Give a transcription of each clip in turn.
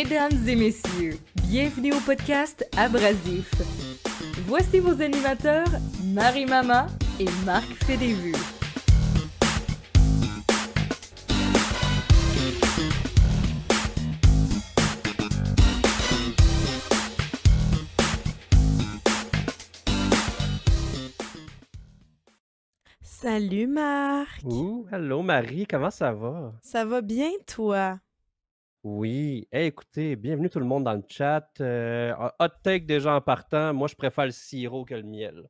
Mesdames et messieurs, bienvenue au podcast Abrasif. Voici vos animateurs, Marie-Mama et Marc Fédévu. Salut Marc! Allô Marie, comment ça va? Ça va bien toi? Oui, écoutez, bienvenue tout le monde dans le chat. Hot take déjà en partant, moi je préfère le sirop que le miel.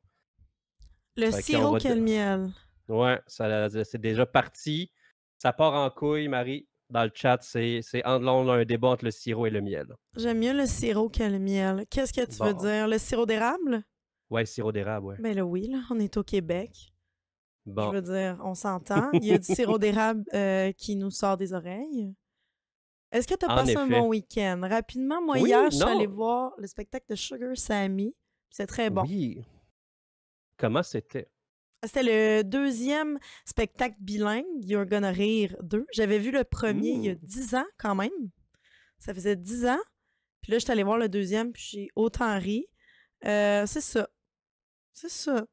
Le Fait qu'on sirop va que le miel. Ouais, c'est déjà parti. Ça part en couille, Marie. Dans le chat, c'est un débat entre le sirop et le miel. J'aime mieux le sirop que le miel. Qu'est-ce que tu veux Bon. dire? Le sirop d'érable? Ouais, sirop d'érable, ouais. Ben là oui, là, on est au Québec. Je Bon. veux dire, on s'entend. Il y a du sirop d'érable qui nous sort des oreilles. Est-ce que tu as En passé un effet. bon week-end? Rapidement, moi Oui, hier, je suis non. allée voir le spectacle de Sugar Sammy. C'est très bon. Oui. Comment c'était? C'était le deuxième spectacle bilingue, You're Gonna Rire 2. J'avais vu le premier il y a 10 ans quand même. Ça faisait 10 ans. Puis là, je suis allée voir le deuxième, puis j'ai autant ri. C'est ça. C'est ça.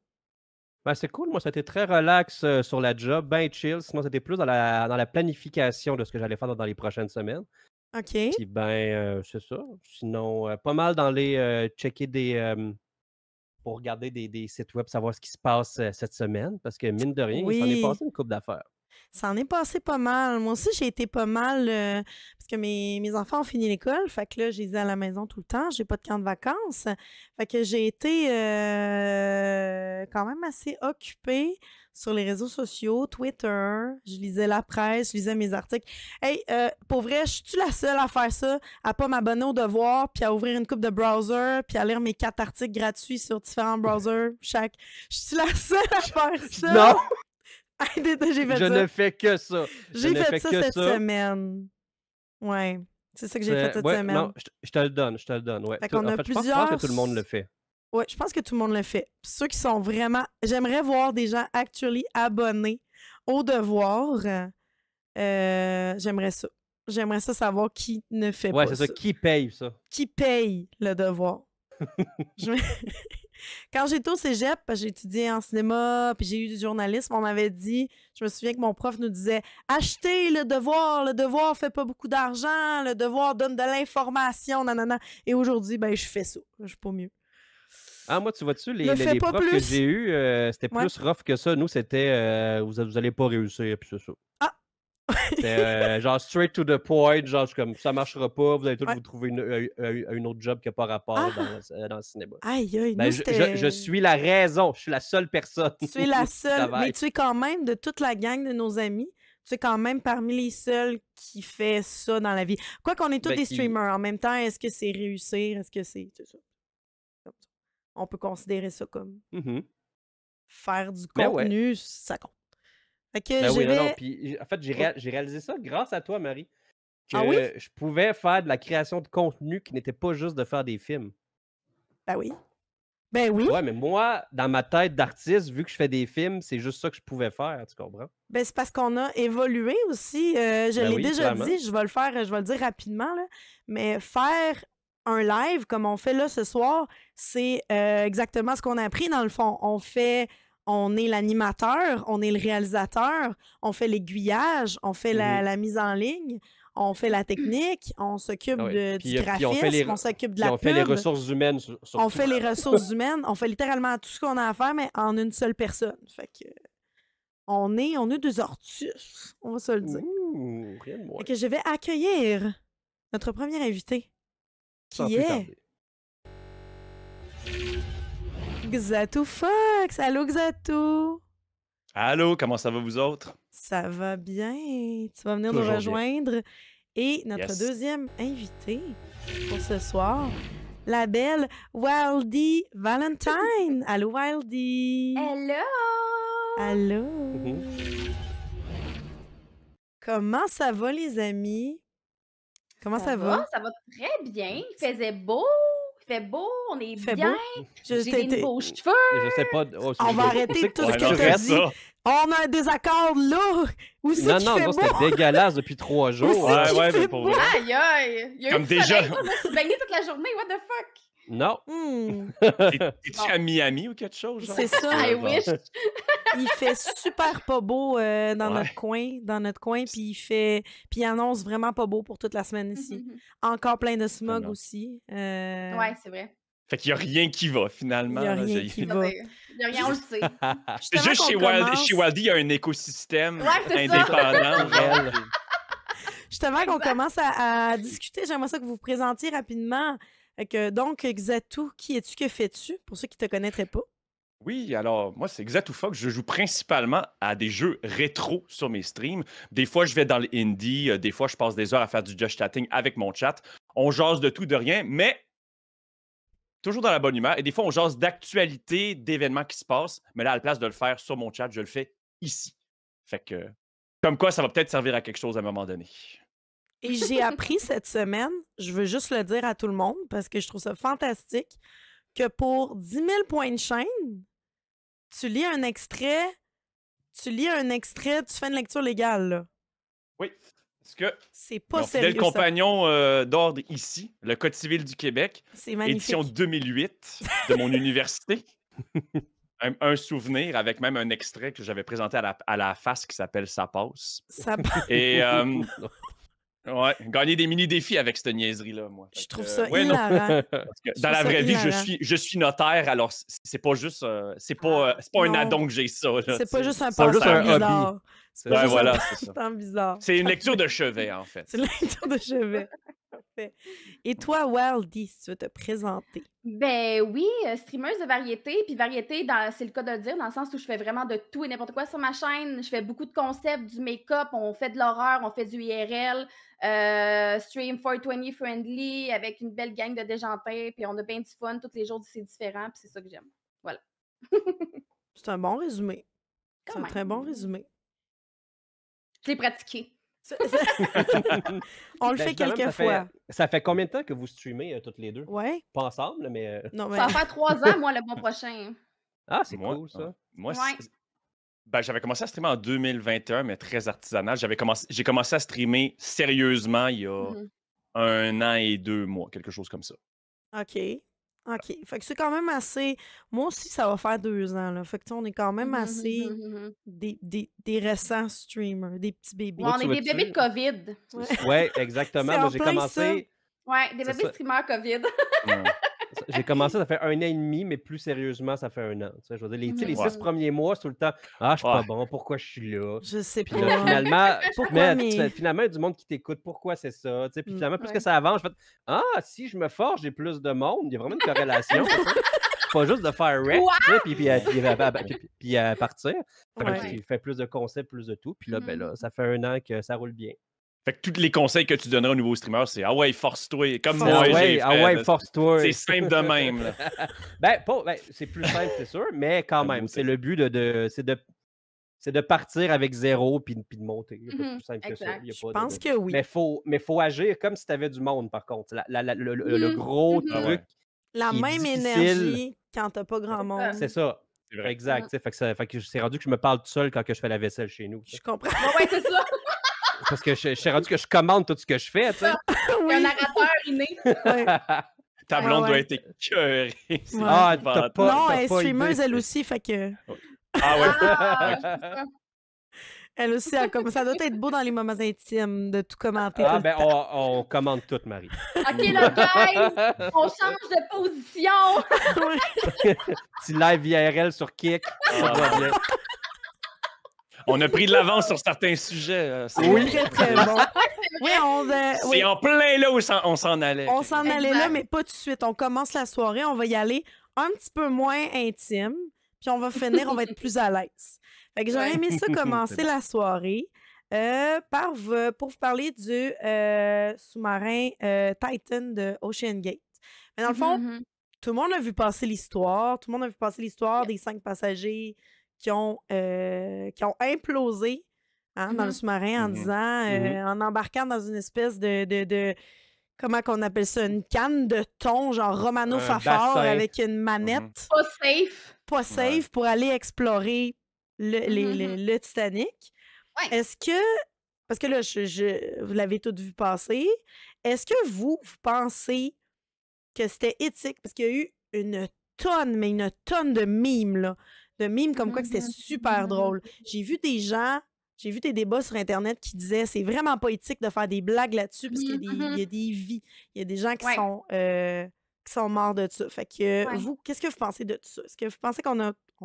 Ben, c'est cool, moi, c'était très relax sur la job, ben chill. Sinon, c'était plus dans la planification de ce que j'allais faire dans les prochaines semaines. OK. Puis c'est ça. Sinon, pas mal dans les checker pour regarder des sites web, savoir ce qui se passe cette semaine, parce que mine de rien, il s'en est Oui. passé une couple d'affaires. Ça en est passé pas mal. Moi aussi, j'ai été pas mal parce que mes enfants ont fini l'école. Fait que là, je les ai à la maison tout le temps. J'ai pas de camp de vacances. Fait que j'ai été quand même assez occupée sur les réseaux sociaux, Twitter. Je lisais la presse, je lisais mes articles. Hey, pour vrai, je suis la seule à faire ça, à pas m'abonner au devoir, puis à ouvrir une coupe de browser, puis à lire mes 4 articles gratuits sur différents browsers chaque. Je suis la seule à faire ça. Non! J'ai fait Je ça. ne fais que ça. J'ai fait ça cette semaine. Ouais. C'est ça que j'ai fait cette Ouais, semaine. non, je te le donne, ouais. Fait qu'on a En fait, je pense plusieurs. que tout le monde le fait. Ouais, je pense que tout le monde le fait. Puis ceux qui sont vraiment. J'aimerais voir des gens actually abonnés au devoir. J'aimerais ça. J'aimerais ça savoir qui ne fait Ouais, pas c'est ça. Qui paye ça? Qui paye le devoir. Quand j'étais au cégep, j'ai étudié en cinéma, puis j'ai eu du journalisme, on m'avait dit, je me souviens que mon prof nous disait « Achetez le devoir fait pas beaucoup d'argent, le devoir donne de l'information, nanana. » Et aujourd'hui, ben je fais ça. Je suis pas mieux. Ah, moi, tu vois-tu, les fais pas profs que plus. j'ai eus, c'était Ouais. plus rough que ça. Nous, c'était vous allez pas réussir, puis c'est ça. Ah! C'était genre straight to the point, genre comme ça marchera pas, vous allez tous Ouais. vous trouver une autre job qui n'a pas rapport Ah! dans le cinéma. Aïe, aïe, Ben, nous, je suis la raison, je suis la seule personne. Tu es la qui seule, travaille. mais tu es quand même, de toute la gang de nos amis, tu es quand même parmi les seuls qui fait ça dans la vie. Quoi qu'on est tous Ben, des qui- streamers, en même temps, est-ce que c'est réussir? Est-ce que c'est ça? Comme ça. On peut considérer ça comme Mhm. faire du Ben ouais. contenu, ça compte. Fait que Ben oui, je non, vais... puis en fait, j'ai réalisé ça grâce à toi, Marie, que Ah oui? je pouvais faire de la création de contenu qui n'était pas juste de faire des films. Ben oui. Ben oui. Ouais, mais moi, dans ma tête d'artiste, vu que je fais des films, c'est juste ça que je pouvais faire, tu comprends? Ben c'est parce qu'on a évolué aussi. Je l'ai oui, déjà clairement. dit, je vais le dire rapidement, là, mais faire un live comme on fait là ce soir, c'est exactement ce qu'on a appris dans le fond. On est l'animateur, on est le réalisateur, on fait l'aiguillage, on fait la mise en ligne, on fait la technique, on s'occupe du graphisme, on s'occupe de la pub. On fait les ressources humaines on fait les ressources humaines, on fait littéralement tout ce qu'on a à faire, mais en une seule personne. Fait que on est des artistes, on va se le dire. Ouh, rien de moins. Fait que je vais accueillir notre premier invité, Sans qui plus est tarder. Xatou Fox. Allô, Xatou? Allô, comment ça va vous autres? Ça va bien. Tu vas venir Toujours nous bien. rejoindre. Et notre Yes. deuxième invité pour ce soir, la belle Wildy Valentine. Allô, Wildy? Hello! Allô? Mhm. Comment ça va, les amis? Comment ça va? Ça va très bien. Il faisait beau. Il fait beau. On est Fait bien. beau? J'ai des nouveaux cheveux. Et je sais pas. On va arrêter tout ce Ouais, que non, t'as reste dit. ça. On a un désaccord là! Où c'est Non, qu'il non, fait non, beau? c'était dégueulasse depuis 3 jours. c'est hein. qu'il Ouais, fait mais pour beau. vrai. Aïe, aïe! Il y a Comme eu du déjà. soleil, moi, je me suis baignée toute la journée, what the fuck? Non. T'es-tu Bon. à Miami ou quelque chose? genre? C'est ça. I wish! Il fait super pas beau dans Ouais. notre coin, puis il annonce vraiment pas beau pour toute la semaine ici. Encore plein de smog Vraiment. aussi. Ouais, c'est vrai. Fait qu'il y a rien qui va, finalement. Il y a là, rien j'ai- qui Ça, va. c'est- Il y a rien, on le sait. C'est Justement juste qu'on chez commence- Wildy, il y a un écosystème Ouais, c'est ça. indépendant. Réel. Justement qu'on Exact. commence à discuter, j'aimerais ça que vous vous présentiez rapidement. Donc, Xatou, qui es-tu, que fais-tu, pour ceux qui te connaîtraient pas? Oui, alors moi, c'est Xatou Fox. Je joue principalement à des jeux rétro sur mes streams. Des fois, je vais dans l'indie. Des fois, je passe des heures à faire du just chatting avec mon chat. On jase de tout, de rien, mais toujours dans la bonne humeur. Et des fois, on jase d'actualité, d'événements qui se passent. Mais là, à la place de le faire sur mon chat, je le fais ici. Fait que, comme quoi, ça va peut-être servir à quelque chose à un moment donné. Et j'ai appris cette semaine, je veux juste le dire à tout le monde, parce que je trouve ça fantastique, que pour 10 000 points de chaîne, tu lis un extrait, tu fais une lecture légale, là. Oui, parce que C'est pas mon fidèle sérieux, ça. compagnon d'ordre ici, le Code civil du Québec, C'est magnifique. édition 2008 de mon université. Un souvenir avec même un extrait que j'avais présenté à la face qui s'appelle Ça passe. Ça- Et ouais, gagner des mini-défis avec cette niaiserie-là, moi. je Fait trouve que, ça ouais, non, hilarant. parce que je dans trouve la ça vraie vie, hilarant. je suis notaire, alors c'est pas juste c'est pas un non. addon que j'ai ça. là, C'est pas tu sais. juste un C'est juste passe-temps un hobby. bizarre. C'est pas Ouais, juste voilà, un c'est ça. passe-temps bizarre. C'est une lecture de chevet, en fait. C'est une lecture de chevet. Parfait. Et toi, Wildy, si tu veux te présenter. Ben oui, streameuse de variété. Puis variété, c'est le cas de le dire, dans le sens où je fais vraiment de tout et n'importe quoi sur ma chaîne. Je fais beaucoup de concepts, du make-up, on fait de l'horreur, on fait du IRL, stream 420 friendly avec une belle gang de déjantins. Puis on a bien du fun. Tous les jours, c'est différent. Puis c'est ça que j'aime. Voilà. C'est un bon résumé. Quand C'est un même. très bon résumé. Je l'ai pratiqué. On le Ben, fait justement, quelques fois. Ça fait combien de temps que vous streamez toutes les deux? Ouais. Pas ensemble, mais. Non, mais... Ça va faire 3 ans, moi, le mois prochain. Ah, c'est Moi, cool, ça. Moi, Ouais. ben, j'avais commencé à streamer en 2021, mais très artisanal. J'ai commencé à streamer sérieusement il y a Mhm. 1 an et 2 mois, quelque chose comme ça. OK. OK. Fait que c'est quand même assez... Moi aussi, ça va faire 2 ans, là. Fait que tu sais, on est quand même assez Mhm. des récents streamers, des petits bébés. Ouais, on tu est des vois-tu? bébés de COVID. Ouais. Ouais, exactement. C'est Moi, en j'ai plein commencé. Ouais, des C'est bébés ça. streamers COVID. Ouais. J'ai commencé, ça fait 1 an et demi, mais plus sérieusement, ça fait 1 an. Tu sais, je veux dire, les Ouais. 6 premiers mois, c'est tout le temps. Ah, je suis Ouais. pas bon, pourquoi je suis là? Je sais Puis pas. là, finalement, Pourquoi, finalement, il y a du monde qui t'écoute. Pourquoi c'est ça? Tu sais, puis Mm. finalement, plus que Ouais. ça avance, je fais ah, si je me force, j'ai plus de monde. Il y a vraiment une corrélation. tu sais. C'est pas juste de faire rec, Quoi? tu sais, puis partir. Fait que Ouais. il fait plus de concepts, plus de tout. Puis là, ben Mhm. là, ça fait 1 an que ça roule bien. Fait que tous les conseils que tu donneras aux nouveaux streamers, c'est ah ouais, force-toi. Comme Force- moi, Ah ouais, j'ai ah fait, ouais, là. force-toi. C'est simple de même. Là. Ben, c'est plus simple, c'est sûr, mais quand La même, beauté. c'est le but c'est de partir avec 0 puis de monter. Il n'y a pas de plus simple que ça. Exact. Il y a Je pas de- pense que oui. Mais faut agir comme si tu avais du monde, par contre. Le Mhm. gros Mhm. Ah truc, ouais. La qui est même difficile. énergie quand t'as pas grand monde. c'est ça. C'est vrai. Exact. tu sais, fait que c'est rendu que je me parle tout seul quand que je fais la vaisselle chez nous. tu sais. Je comprends. Ouais, c'est ça. Parce que je suis rendu que je commande tout ce que je fais. tu sais. Il y a un narrateur inné. Ouais. Ta blonde ouais. doit être écœurée. C'est Ouais. Ah, épouvantable. t'as pas- Non, elle est pas streameuse, idée. elle aussi, fait que... Ah ouais. Ah, c'est ça. Elle aussi, ça doit être beau dans les moments intimes de tout commenter. Ah, tout le ben, temps. on commande tout, Marie. OK, là, guys, on change de position. Petit live IRL sur Kik. Ça va bien. On a pris de l'avance sur certains sujets. C'est Oui, très, très bon. Oui, c'est oui, en plein là où on s'en allait. on s'en allait là, Exact. mais pas tout de suite. On commence la soirée, on va y aller un petit peu moins intime, puis on va finir, on va être plus à l'aise. Fait que j'aurais Ouais. aimé ça commencer C'est bon. la soirée pour vous parler du sous-marin Titan de Ocean Gate. Mais dans le fond, Mhm. tout le monde a vu passer l'histoire. Tout le monde a vu passer l'histoire Yep. des 5 passagers qui ont implosé dans le Mhm. sous-marin en Mhm. disant, en embarquant dans une espèce de comment qu'on appelle ça, une canne de thon, genre Romano Un Fafard bassin. avec une manette Pas safe. pas safe pour aller explorer le Titanic. Ouais. Est-ce que, parce que là, vous l'avez toutes vu passer, est-ce que vous pensez que c'était éthique? Parce qu'il y a eu une tonne de mimes, là. De mimes comme quoi que c'était super drôle. J'ai vu des débats sur Internet qui disaient c'est vraiment pas éthique de faire des blagues là-dessus parce qu'il y a des vies. Il y a des gens qui sont morts de ça. Fait que vous, qu'est-ce que vous pensez de ça? Est-ce que vous pensez qu'on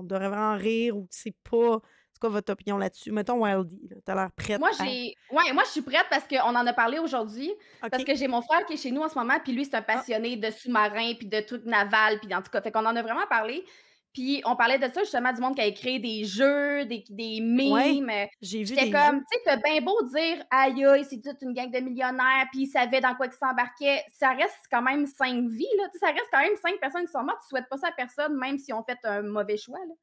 devrait vraiment rire ou que c'est pas... C'est quoi votre opinion là-dessus? Mettons Wildy, là. T'as l'air prête. Moi, je suis prête parce qu'on en a parlé aujourd'hui. Parce que j'ai mon frère qui est chez nous en ce moment, puis lui, c'est un passionné de sous-marins, puis de trucs navals, puis en tout cas, fait qu'on en a vraiment parlé. Puis on parlait de ça, justement, du monde qui a créé des jeux, des mimes. J'ai vu J'étais des comme, jeux. tu sais, t'as bien beau dire, aïe, aïe, c'est toute une gang de millionnaires, puis ils savaient dans quoi ils s'embarquaient. Ça reste quand même 5 vies, là. Tu sais, ça reste quand même 5 personnes qui sont mortes. Tu souhaites pas ça à personne, même si on fait un mauvais choix, là.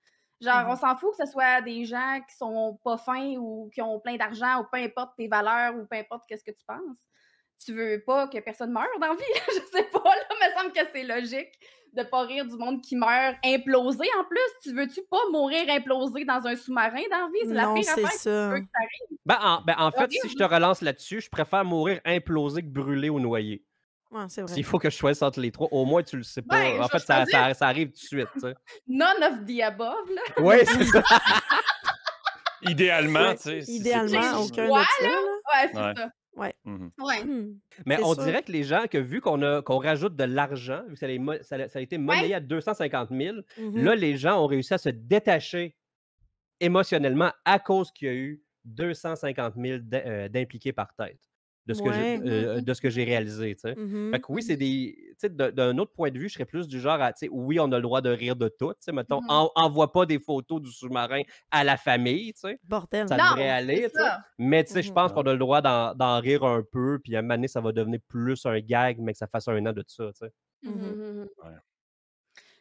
Genre, on s'en fout que ce soit des gens qui sont pas fins ou qui ont plein d'argent ou peu importe tes valeurs ou peu importe qu'est-ce que tu penses. Tu veux pas que personne meure dans la vie? Je sais pas, là, il me semble que c'est logique de pas rire du monde qui meurt implosé. En plus, tu veux-tu pas mourir implosé dans un sous-marin dans la vie? C'est la pire affaire que tu veux que ça arrive. En fait, si je te relance là-dessus, je préfère mourir implosé que brûlé ou noyé. Ouais, c'est vrai. S'il faut que je choisisse entre les trois, au moins tu le sais pas. Ben, en fait, ça arrive tout de suite. T'sais. None of the above, là. Oui, c'est ça. Idéalement, tu sais. Idéalement, aucun de Ouais, ça. Là. Ouais, c'est ça. Ouais. Ouais. Mais C'est on sûr. dirait que les gens, que vu qu'on rajoute de l'argent, vu que ça a été monnayé à 250 000, là, les gens ont réussi à se détacher émotionnellement à cause qu'il y a eu 250 000 d'impliqués par tête. De ce que j'ai réalisé, tu sais. Fait que oui, c'est des... Tu sais, d'un autre point de vue, je serais plus du genre à... Tu sais, oui, on a le droit de rire de tout, tu sais. Mettons, envoie pas des photos du sous-marin à la famille, tu sais. Bordel. Ça devrait aller, tu sais. Mais tu sais, je pense qu'on a le droit d'en rire un peu, puis à un moment donné, ça va devenir plus un gag, mais que ça fasse 1 an de ça, tu sais.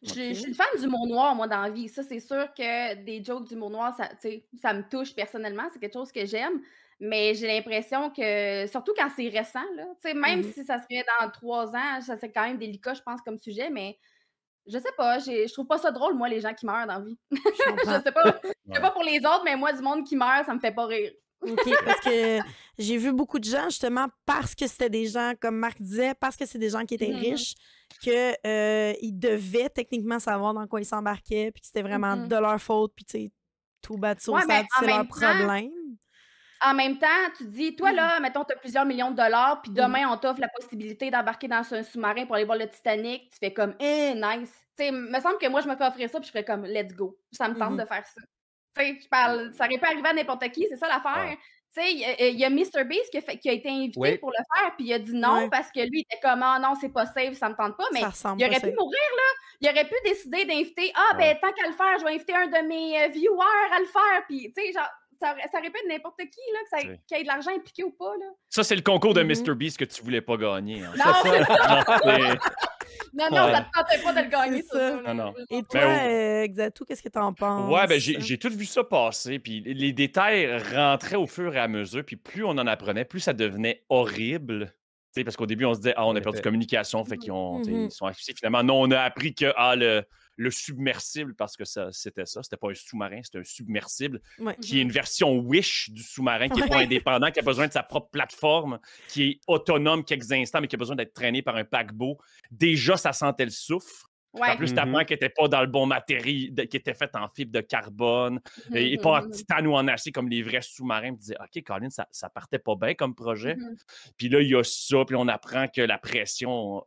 Je suis une fan d'humour noir, moi, dans la vie. Ça, c'est sûr que des jokes d'humour noir, ça me touche personnellement. C'est quelque chose que j'aime. Mais j'ai l'impression que, surtout quand c'est récent, là, même si ça serait dans 3 ans, ça serait quand même délicat, je pense, comme sujet, mais je sais pas, je trouve pas ça drôle, moi, les gens qui meurent dans la vie. Je sais pas pour les autres, mais moi, du monde qui meurt, ça me fait pas rire. OK, parce que j'ai vu beaucoup de gens, justement, parce que c'était des gens, comme Marc disait, parce que c'est des gens qui étaient riches, qu'ils devaient techniquement savoir dans quoi ils s'embarquaient, puis que c'était vraiment de leur faute, puis tu sais, tout battu au stade, c'est leur problème. En même temps, tu te dis, toi, là, mettons, tu as plusieurs millions de dollars, puis demain, on t'offre la possibilité d'embarquer dans un sous-marin pour aller voir le Titanic. Tu fais comme, nice. Tu sais, il me semble que moi, je me fais offrir ça, puis je ferais comme, let's go. Ça me tente de faire ça. Tu sais, ça aurait pu arriver à n'importe qui, c'est ça l'affaire. Tu sais, il y a MrBeast qui a été invité pour le faire, puis il a dit non parce que lui, il était comme, ah non, c'est pas safe, ça me tente pas. Mais il aurait pu mourir, là. Il aurait pu décider d'inviter, ben, tant qu'à le faire, je vais inviter un de mes viewers à le faire. Puis, tu sais, genre, ça aurait pu être n'importe qui, là, qu'il y ait de l'argent impliqué ou pas, là. Ça, c'est le concours de MrBeast que tu voulais pas gagner. Hein. Non, c'est ça. Non, ça te tentait pas de le gagner, ça. Non. Et toi, Xatou, qu'est-ce que t'en penses? Ouais, ben j'ai tout vu ça passer, puis les détails rentraient au fur et à mesure, puis plus on en apprenait, plus ça devenait horrible. T'sais, parce qu'au début, on se disait, on a perdu communication, fait qu'ils ils sont affichés. Finalement, non, on a appris que le submersible, parce que c'était ça, c'était pas un sous-marin, c'était un submersible, qui est une version Wish du sous-marin, qui n'est pas indépendant, qui a besoin de sa propre plateforme, qui est autonome quelques instants, mais qui a besoin d'être traîné par un paquebot. Déjà, ça sentait le soufre. En plus, ta banque n'était pas dans le bon matériel, qui était faite en fibre de carbone, et pas en titane ou en acier comme les vrais sous-marins. Tu disais, OK, Colin, ça partait pas bien comme projet. Puis là, il y a ça, puis on apprend que la pression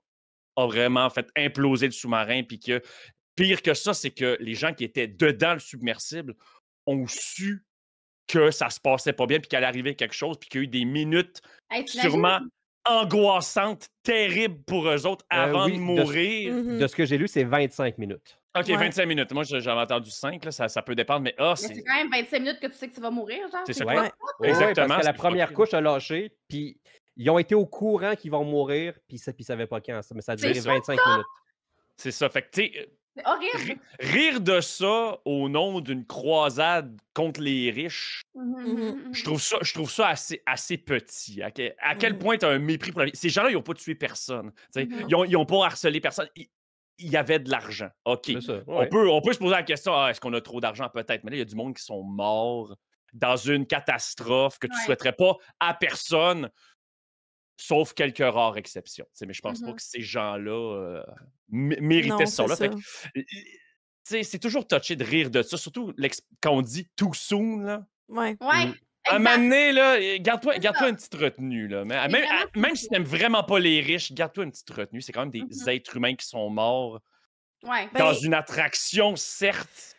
a vraiment fait imploser le sous-marin, puis que pire que ça, c'est que les gens qui étaient dedans le submersible ont su que ça se passait pas bien, puis qu'il allait arriver quelque chose, puis qu'il y a eu des minutes sûrement angoissantes, terribles pour eux autres avant de mourir. De ce que j'ai lu, c'est 25 minutes. OK, 25 minutes. Moi, j'avais entendu 5, là, ça peut dépendre, mais c'est quand même 25 minutes que tu sais que tu vas mourir, genre. C'est ça. Exactement. Parce que la première couche a lâché, puis ils ont été au courant qu'ils vont mourir, puis ils savaient pas quand, mais ça a duré 25 minutes. C'est ça. Fait que, tu sais, c'est horrible. Rire de ça au nom d'une croisade contre les riches, je trouve ça assez petit. À quel point tu as un mépris pour la vie. Ces gens-là, ils n'ont pas tué personne. Ils n'ont pas harcelé personne. il y avait de l'argent. OK. C'est ça, On ouais. peut se poser la question, est-ce qu'on a trop d'argent? Peut-être. Mais là, il y a du monde qui sont morts dans une catastrophe que tu Ouais. souhaiterais pas à personne, sauf quelques rares exceptions. Tu sais, mais je pense pas Mhm. que ces gens-là méritaient Non, ce sort-là. c'est Fait ça. que, tu sais, c'est toujours touché de rire de ça, surtout quand on dit too soon, là. Ouais. Ouais, À un moment exact. donné, là, garde-toi ça. une petite retenue. Là. C'est vraiment Même si too tu n'aimes vraiment pas les riches, garde-toi une petite retenue. C'est quand même des Mhm. êtres humains qui sont morts Ouais. Ben, dans une attraction, certes,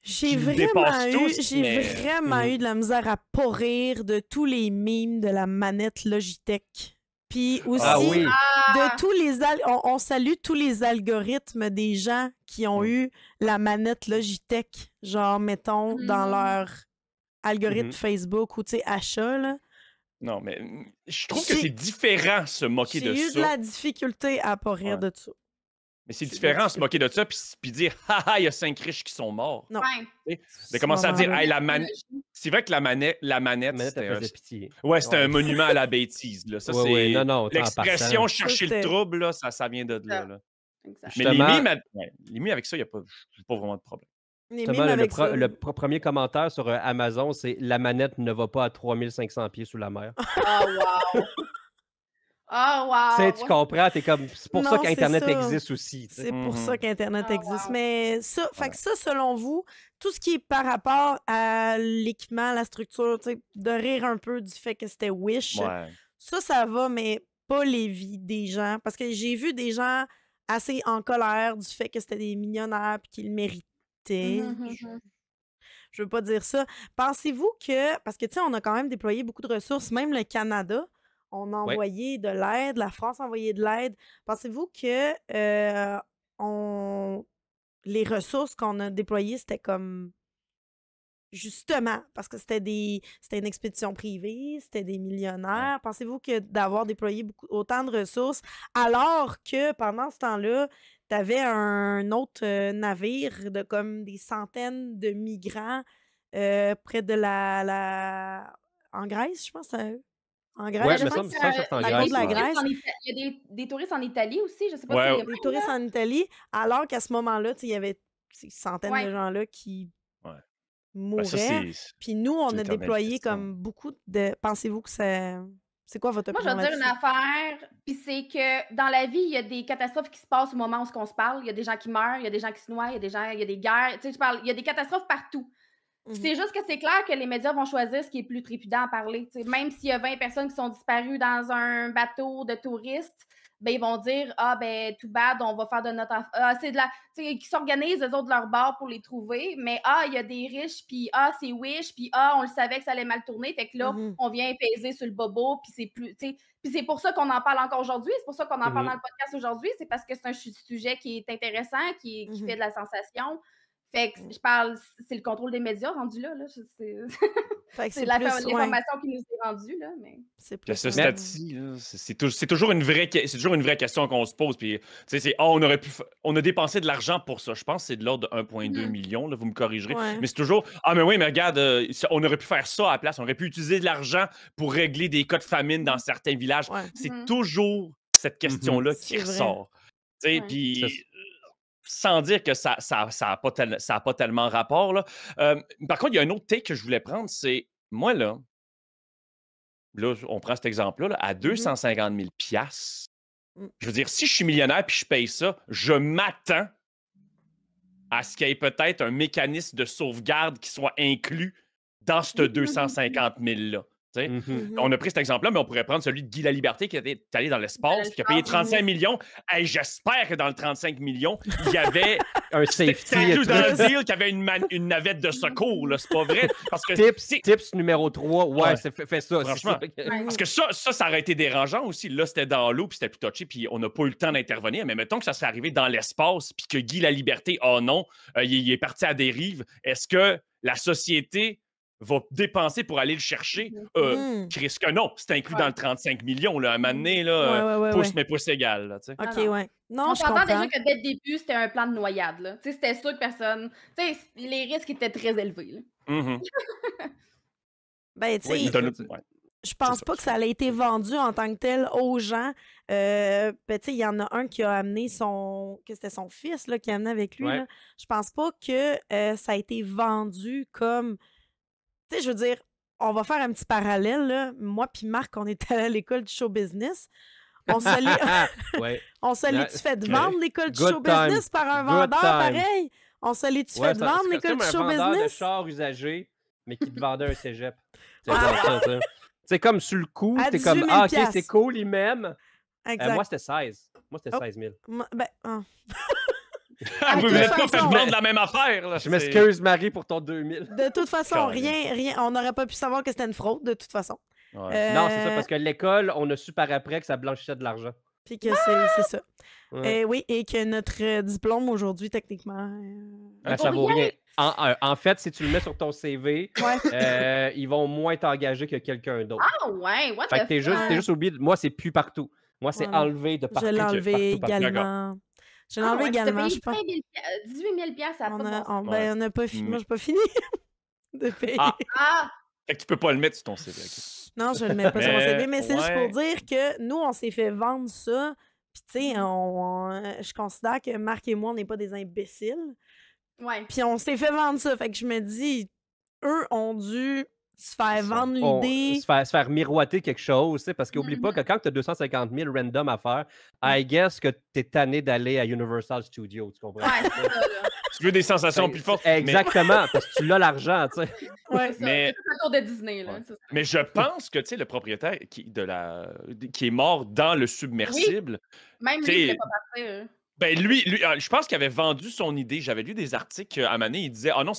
J'ai qui nous vraiment dépasse eu, tous, j'ai mais... vraiment eu de la misère à pas rire de tous les mimes de la manette Logitech. Puis aussi, Ah oui. de tous les on salue tous les algorithmes des gens qui ont eu la manette Logitech, genre, mettons, dans leur algorithme Facebook ou, tu sais, achat, là. Non, mais je trouve que J'ai- c'est différent se moquer de J'ai eu de ça. la difficulté à pas rire Ouais. de ça. Mais c'est j'ai de la différent se moquer de ça puis dire « Haha, il y a 5 riches qui sont morts. Non. Ouais. » De commencer à dire moment-là. « Hey, c'est vrai que la manette, La manette, c'était elle un... faisait pitié. Ouais, c'était Ouais. un monument à la bêtise. Là. Ça, Ouais, c'est ouais, non, t'es en l'expression passant. chercher Ça, le c'était- trouble, là, ça vient de là. là. Exact. Mais les Justement- mimes, les mimes avec ça, il n'y a pas vraiment de problème. Les Justement, mimes le, avec ça. premier commentaire sur Amazon, c'est « La manette ne va pas à 3500 pieds sous la mer. » Oh, wow! Oh, wow! Tu sais, tu comprends, t'es comme... C'est pour ça Non, c'est qu'Internet ça. existe aussi. tu sais. C'est pour ça qu'Internet Oh, existe. wow. Mais ça, fait que ça, selon vous, tout ce qui est par rapport à l'équipement, la structure, tu sais, de rire un peu du fait que c'était Wish, Ouais. ça va, mais pas les vies des gens. Parce que j'ai vu des gens assez en colère du fait que c'était des millionnaires et qu'ils le méritaient. Je veux pas dire ça. Pensez-vous que, parce que tu sais, on a quand même déployé beaucoup de ressources, même le Canada, on a Ouais. envoyé de l'aide, la France a envoyé de l'aide. Pensez-vous que les ressources qu'on a déployées, c'était comme justement parce que c'était une expédition privée, c'était des millionnaires. Pensez-vous que d'avoir déployé autant de ressources, alors que pendant ce temps-là, tu avais un autre navire de comme des centaines de migrants près de en Grèce, je pense. En Grèce, Ouais, je mais pense. ça, c'est en la Grèce. côte de la ouais. Grèce. Il y a des touristes en Italie aussi, je sais pas Ouais, si c'est les Des mêmes, touristes là. en Italie, alors qu'à ce moment-là, tu sais, il y avait ces centaines Ouais. de gens-là qui Ouais. Ben, mouraient. ça, c'est... Puis nous, on a l'éternelle déployé question. comme beaucoup de... Pensez-vous que c'est quoi votre Moi, je opinion vais te dire une là-dessus? affaire, puis c'est que dans la vie, il y a des catastrophes qui se passent au moment où on se parle. Il y a des gens qui meurent, il y a des gens qui se noient, il y a des guerres. Tu sais, il y a des catastrophes partout. Puis Mhm. c'est juste que c'est clair que les médias vont choisir ce qui est plus trépidant à parler. Tu sais, même s'il y a 20 personnes qui sont disparues dans un bateau de touristes, ben ils vont dire « Ah, ben, too bad, on va faire de notre... c'est de la... » Tu sais, qui s'organisent, eux autres, de leur bord pour les trouver. Mais « Ah, il y a des riches, puis ah, c'est Wish, puis ah, on le savait que ça allait mal tourner. » Fait que là, Mhm. on vient peser sur le bobo, puis c'est plus... Tu sais, puis c'est pour ça qu'on en parle encore aujourd'hui. C'est pour ça qu'on en parle dans le podcast aujourd'hui. C'est parce que c'est un sujet qui est intéressant, qui fait de la sensation. Fait que je parle, c'est le contrôle des médias rendu là. Fait que C'est plus, l'information qui nous est rendue, là. Mais... c'est Puis à plus ce stade-ci, là, c'est toujours une vraie question qu'on se pose. Puis, tu sais, c'est on a dépensé de l'argent pour ça. Je pense que c'est de l'ordre de 1,2 million, là, vous me corrigerez. Ouais. Mais c'est toujours mais oui, mais regarde, on aurait pu faire ça à la place. On aurait pu utiliser de l'argent pour régler des cas de famine dans certains villages. Ouais. C'est toujours cette question-là qui C'est vrai. ressort. Tu sais, Ouais. puis sans dire que ça a pas tellement rapport. Là. Par contre, il y a un autre take que je voulais prendre, c'est moi, là, on prend cet exemple-là, à 250 000 $. Je veux dire, si je suis millionnaire puis je paye ça, je m'attends à ce qu'il y ait peut-être un mécanisme de sauvegarde qui soit inclus dans ce 250 000-là. On a pris cet exemple-là, mais on pourrait prendre celui de Guy Laliberté qui est allé dans l'espace, qui a payé 35 millions. Hey, j'espère que dans le 35 millions, il y avait un safety. C'était inclus dans le deal qu'il y avait une navette de secours. C'est pas vrai. Parce que tips numéro 3. Ouais, fais ça. Franchement. Parce que ça aurait été dérangeant aussi. Là, c'était dans l'eau, puis c'était plus touché, puis on n'a pas eu le temps d'intervenir. Mais mettons que ça serait arrivé dans l'espace, puis que Guy Laliberté, oh non, il est parti à dérive. Est-ce que la société va dépenser pour aller le chercher? Chris, que non, c'est inclus dans le 35 millions. Là, à un moment donné, là, pouce, mais pouce égal. Là, OK, ouais. Non, on je s'entend comprends. déjà que dès le début, c'était un plan de noyade. Là. C'était sûr que personne... Les risques étaient très élevés. Là. Ben, tu sais, je pense pas que ça a été vendu en tant que tel aux gens. Ben, tu sais, il y en a un qui a amené que c'était son fils là, qui a amené avec lui. Ouais. Là. Je pense pas que ça a été vendu comme... Tu sais, je veux dire, on va faire un petit parallèle. Là. Moi puis Marc, on est allés à l'école du show business. On se l'est... Ouais. On se l'est-tu fait ok. vendre l'école du Good show time. business par un Good vendeur time. pareil? On se l'est-tu Ouais, fait vendre c'est l'école comme du un show vendeur de business? chars usagés, mais qui te vendait un cégep. C'est comme ça, tu sais. C'est comme sur le coup, À t'es comme 18 000 ah, ok, c'est cool, il m'aime. Exact. Moi, c'était 16. Moi, c'était Oh. 16 000. Ben, Vous toute n'êtes pas fait façon- vendre la même affaire. Là. Je m'excuse, Marie, pour ton 2000. de toute façon, Carré. rien, on n'aurait pas pu savoir que c'était une fraude, de toute façon. Ouais. Non, c'est ça, parce que l'école, on a su par après que ça blanchissait de l'argent. Puis que c'est ça. Ouais. Oui, et que notre diplôme aujourd'hui, techniquement... Ça vaut rien. rien. En fait, si tu le mets sur ton CV, Ouais. ils vont moins t'engager que quelqu'un d'autre. Ah ouais, what Fait que the t'es juste, fuck? t'es juste oublié. Moi, c'est plus partout. Moi, c'est Voilà. enlevé de Je partout. l'ai enlevé partout, également. Je l'ai enlevé également, je pense. 18 000 ça a On pas de a, bon sens. ben, on n'a pas fini. Mm. Moi, j'ai pas fini de payer. Ah. Ah! Fait que tu peux pas le mettre sur ton CV. ok. Non, je le mets pas sur mon Mais, CV, mais c'est juste pour ouais. dire que nous, on s'est fait vendre ça. Puis, tu sais, je considère que Marc et moi, on n'est pas des imbéciles. Ouais. Puis, on s'est fait vendre ça. Fait que je me dis, eux ont dû se faire vendre l'idée. Se faire miroiter quelque chose, tu sais, parce qu'oublie pas que quand tu as 250 000 random à faire, I guess que tu es tanné d'aller à Universal Studios, tu comprends? Ouais, c'est ça, là. Tu veux des sensations plus fortes. Exactement, parce que tu l'as l'argent, tu sais. Ouais. C'est ça, Mais- c'est tout le tour de Disney, là. Ouais. c'est ça. Mais je pense que, tu sais, le propriétaire qui est mort dans le submersible, Même lui, T'sais- il voulait pas partir. ben lui, je pense qu'il avait vendu son idée. J'avais lu des articles à un moment donné, il disait, ah non,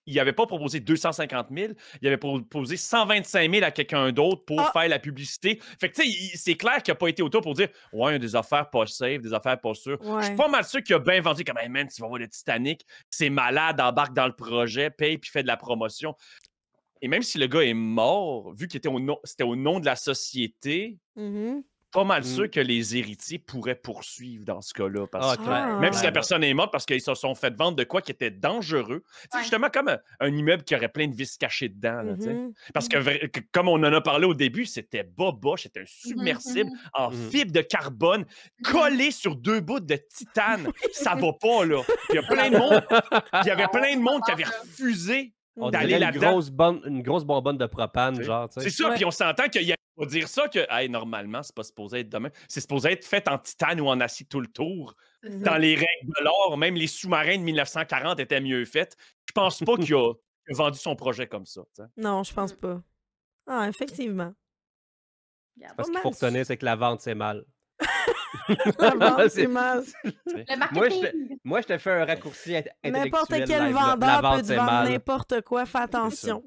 il n'avait pas proposé 250 000, il avait proposé 125 000 à quelqu'un d'autre pour Ah. faire la publicité. Fait que, tu sais, c'est clair qu'il n'a pas été autour pour dire, ouais, il y a des affaires pas safe, des affaires pas sûres. Ouais. Je suis pas mal sûr qu'il a bien vendu comme, hey man, tu vas voir le Titanic, c'est malade, embarque dans le projet, paye puis fait de la promotion. Et même si le gars est mort, vu qu'il était c'était au nom de la société, Mhm. pas mal Mm. sûr que les héritiers pourraient poursuivre dans ce cas-là. Parce Ah, que clair. même si la Ouais. personne est morte parce qu'ils se sont fait vendre de quoi qui était dangereux. Tu sais, Ouais. justement, comme un immeuble qui aurait plein de vis cachées dedans. Là, tu sais. Mhm. Parce que, comme on en a parlé au début, c'était boboche, c'était un submersible en Mhm. fibre de carbone collé sur 2 bouts de titane. Ça va pas, là. Il y a plein de monde, il y avait plein de monde qui avait refusé. On D'aller dirait là-dedans. une grosse bonbonne de propane, T'sais. genre, tu sais. C'est ça, Ouais. puis on s'entend qu'il faut dire ça que hey, normalement, c'est pas supposé être demain. C'est supposé être fait en titane ou en acier tout le tour. C'est ça. Dans les règles de l'or, même les sous-marins de 1940 étaient mieux faits. Je pense pas qu'il a vendu son projet comme ça. t'sais. Non, je pense pas. Ah, effectivement. Regarde. Parce Pas qu'il faut mal. retenir, c'est que la vente, c'est mal. La vente, C'est- c'est mal. Le Moi, marketing. Moi, je te fais un raccourci intellectuel. N'importe quel live, là. La vendeur vente, peut te c'est vendre mal. n'importe quoi. Fais attention.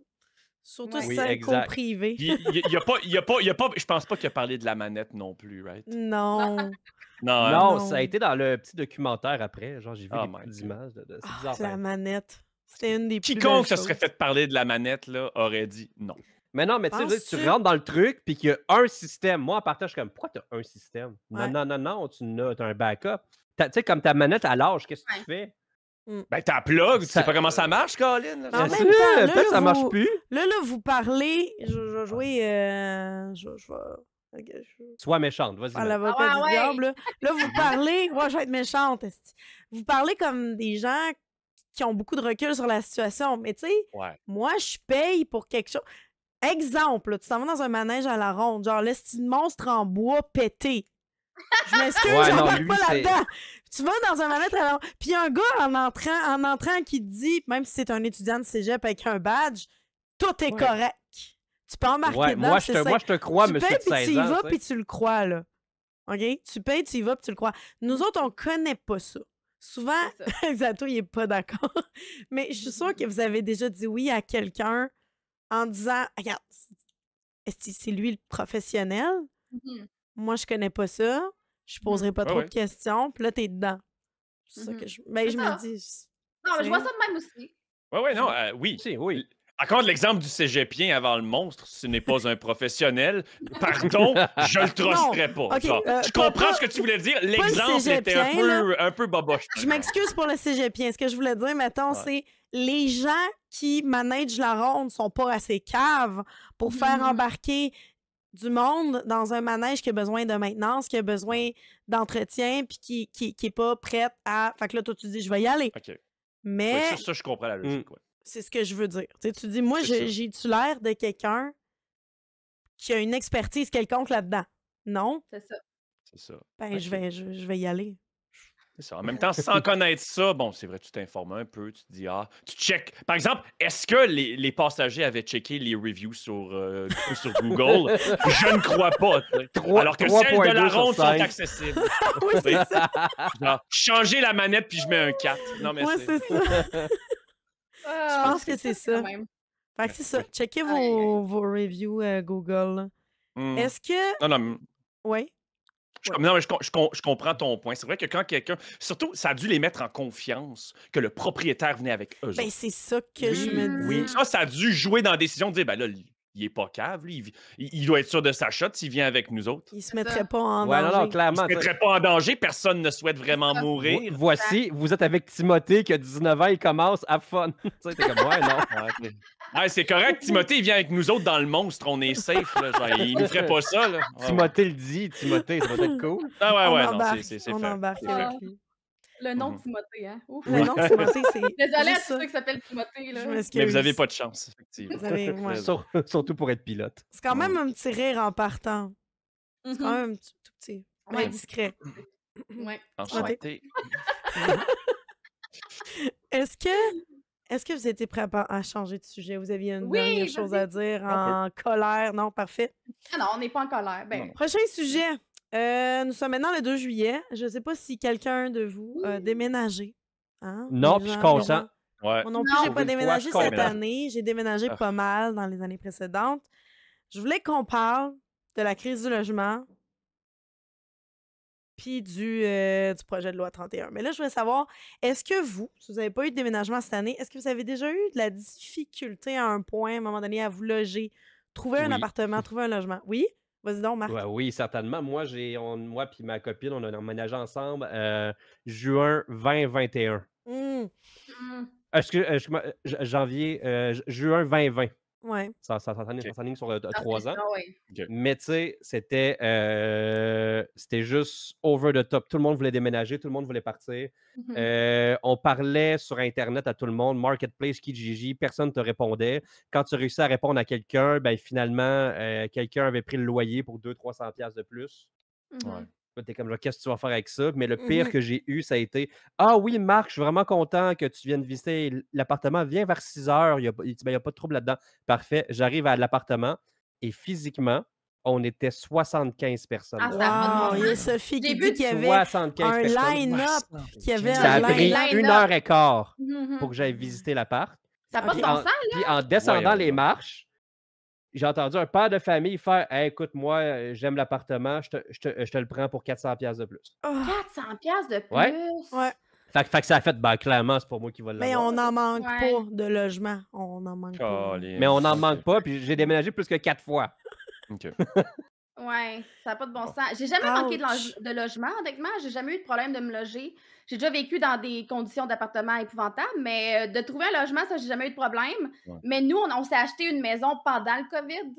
Surtout Ouais. si Oui, c'est un exact. co-privé. Il y a pas, je pense pas qu'il a parlé de la manette non plus, right? Non. Non, hein? Non, non. ça a été dans le petit documentaire après. Genre, j'ai vu Oh des my petites God. images. C'est Ah, bizarre. la pareil. manette. C'était une des plus Quiconque belles se serait choses. fait parler de la manette là, aurait dit non. Mais non, mais tu sais, Penses-tu? tu rentres dans le truc, puis qu'il y a un système. Moi, en partage, je suis comme, pourquoi tu as un système? Ouais. Non, tu as un backup. Tu sais, comme ta manette à l'âge, qu'est-ce que tu fais? Ben, t'as plug, tu Ça- sais pas comment ça marche, Colin? là? En Je même sais, temps, là, peut-être que ça marche vous- plus. Là, vous parlez. Je vais jouer. Je vais. Ok, je vais Sois méchante, vas-y. faire man. l'avocat Ah du ouais. diable. Là, vous parlez. Ouais, je vais être méchante. esti. Vous parlez comme des gens qui ont beaucoup de recul sur la situation. Mais tu sais, Ouais. moi, je paye pour quelque chose. Exemple, là, tu t'en vas dans un manège à la ronde, genre l'esti de monstre en bois pété. Je m'excuse, Ouais, non, j'embarque lui, pas c'est- là-dedans. Tu vas dans un manège à la ronde, puis il y a un gars en entrant qui te dit, même si c'est un étudiant de cégep avec un badge, tout est Ouais. correct. Tu peux embarquer Ouais, dedans, moi, c'est je simple. te crois, Tu monsieur payes, de puis tu 16 y ans. vas, tu sais. puis tu le crois, là. OK? Tu payes, tu y vas, puis tu le crois. Nous autres, on connaît pas ça. Souvent, C'est ça. Zato, il est pas d'accord. Mais je suis sûre que vous avez déjà dit oui à quelqu'un en disant, regarde, est-ce que c'est lui le professionnel? Mhm. Moi, je connais pas ça. Je poserai pas Ouais, trop ouais. de questions. Puis là, t'es dedans. C'est ça Mhm. que je... Ben, C'est je ça. me dis... Non, mais je vois c'est- ça de même aussi. Ouais, non, oui. Si, oui. Encore l'exemple du cégepien avant le monstre, ce n'est pas un professionnel. Pardon, je le trusterais pas. Ok, genre. Je pas- comprends pas- ce que tu voulais dire. le L'exemple était cégepien, un peu boboche. Je m'excuse pour le cégepien. Ce que je voulais dire, mettons, Ouais. c'est les gens qui managent la ronde sont pas assez caves pour faire Mhm. embarquer du monde dans un manège qui a besoin de maintenance, qui a besoin d'entretien, puis qui est pas prête à... Fait que là, toi, tu dis, je vais y aller. OK. Ouais, Mais ça, je comprends la logique. Ouais. c'est ce que je veux dire. Tu sais, tu dis, moi, C'est ça. j'ai-tu l'air de quelqu'un qui a une expertise quelconque là-dedans? Non? C'est ça. C'est ça. Ben, OK. je vais y aller. C'est ça. En même temps, sans connaître ça, bon, c'est vrai, tu t'informes un peu, tu te dis, tu check. Par exemple, est-ce que les passagers avaient checké les reviews sur Google? Je ne crois pas. Alors que celles de la 3.2 sur ronde sont 5. accessibles. Oui, c'est ça. Genre, changer la manette puis je mets un 4. Non, mais Moi, c'est ça. Je pense que c'est ça. Fait que c'est ça. Checkez vos reviews Google. Là. Hmm. Est-ce que... Non, non. Oui? Non, mais je comprends ton point. C'est vrai que quand quelqu'un... Surtout, ça a dû les mettre en confiance que le propriétaire venait avec eux. Ben, c'est ça que je me dis. Oui, ça a dû jouer dans la décision de dire, ben là, il est pas cave, lui. Il doit être sûr de sa shot s'il vient avec nous autres. Il se mettrait pas en Ouais, danger. non, Il clairement. se mettrait pas en danger. Personne ne souhaite vraiment mourir. Voici, vous êtes avec Timothée qui a 19 ans, il commence à fun. Tu sais, t'es comme, ouais, non. Ouais, c'est correct. Timothée, il vient avec nous autres dans le monstre. On est safe. Là. Genre, il nous ferait pas ça. Là. Ouais, Timothée le dit, Timothée, ça va être cool. Ah On ouais, non, embarque, c'est on fait. embarque C'est fait. avec lui. Le nom de Timothée, hein? Ouf. Le nom de Timothée, c'est... Désolée à juste tous ça. ceux qui s'appellent Timothée, là. Je m'excuse. Mais vous avez pas de chance, effectivement. Vous avez- ouais. Surtout pour être pilote. C'est quand même un petit rire en partant. C'est quand même tout petit. Mais Ouais. discret. Ouais. Enchanté. Est-ce que vous étiez prêt à changer de sujet? Vous aviez une Oui, dernière chose vas-y. à dire en colère? Non, parfait. Ah non, on n'est pas en colère. Ben, Prochain sujet. Nous sommes maintenant le 2 juillet. Je ne sais pas si quelqu'un de vous a déménagé. Hein? Non, Les puis je suis gens- content. Ouais. Moi non plus, Non. j'ai pas Pour une fois, déménagé je suis cette content. année. J'ai déménagé pas mal dans les années précédentes. Je voulais qu'on parle de la crise du logement puis du projet de loi 31. Mais là, je voulais savoir, est-ce que vous, si vous n'avez pas eu de déménagement cette année, est-ce que vous avez déjà eu de la difficulté à un point, à un moment donné, à vous loger, trouver un Oui. appartement, trouver un logement? Oui? Vas-y donc, Marc. Ouais, oui, certainement. Moi puis ma copine, on a emménagé ensemble juin 2021. Hum, Juin 2020. ouais. Ça s'enligne sur 3 ans. Ah ouais. Mais tu sais, c'était juste over the top. Tout le monde voulait déménager, tout le monde voulait partir. On parlait sur Internet à tout le monde, Marketplace, Kijiji, personne ne te répondait. Quand tu réussis à répondre à quelqu'un, ben finalement, quelqu'un avait pris le loyer pour 200-300$ de plus. Ouais. Là, t'es comme, qu'est-ce que tu vas faire avec ça? Mais le pire que j'ai eu, ça a été, ah oui, Marc, je suis vraiment content que tu viennes visiter l'appartement. Viens vers 6 h. Il n'y a pas de trouble là-dedans. Parfait. J'arrive à l'appartement et physiquement, on était 75 personnes. Ah, là. ça a pas de Wow, bon il y a sens. Sophie qui J'ai dit vu qu'il y avait 75 un personnes. line-up, qu'il y avait Ça a un pris line-up. 1 h 15 pour que j'aille visiter l'appart. Ça n'a pas de Puis bon en, sens. puis en descendant Voyons les donc. marches, j'ai entendu un père de famille faire, hey, écoute, moi, j'aime l'appartement, je te le prends pour 400$ de plus. Oh, 400$ de plus. Ouais. ouais. Fait que ça a fait, ben, clairement, c'est pas moi qui va Mais l'avoir. on n'en manque Ouais. pas de logement. On n'en manque pas. Colin. Mais on n'en manque pas, puis j'ai déménagé plus que 4 fois. OK. Ouais, ça n'a pas de bon sens. J'ai jamais manqué Ouch. de logement, honnêtement. J'ai jamais eu de problème de me loger. J'ai déjà vécu dans des conditions d'appartement épouvantables, mais de trouver un logement, ça, j'ai jamais eu de problème. Ouais. Mais nous, on s'est acheté une maison pendant le COVID.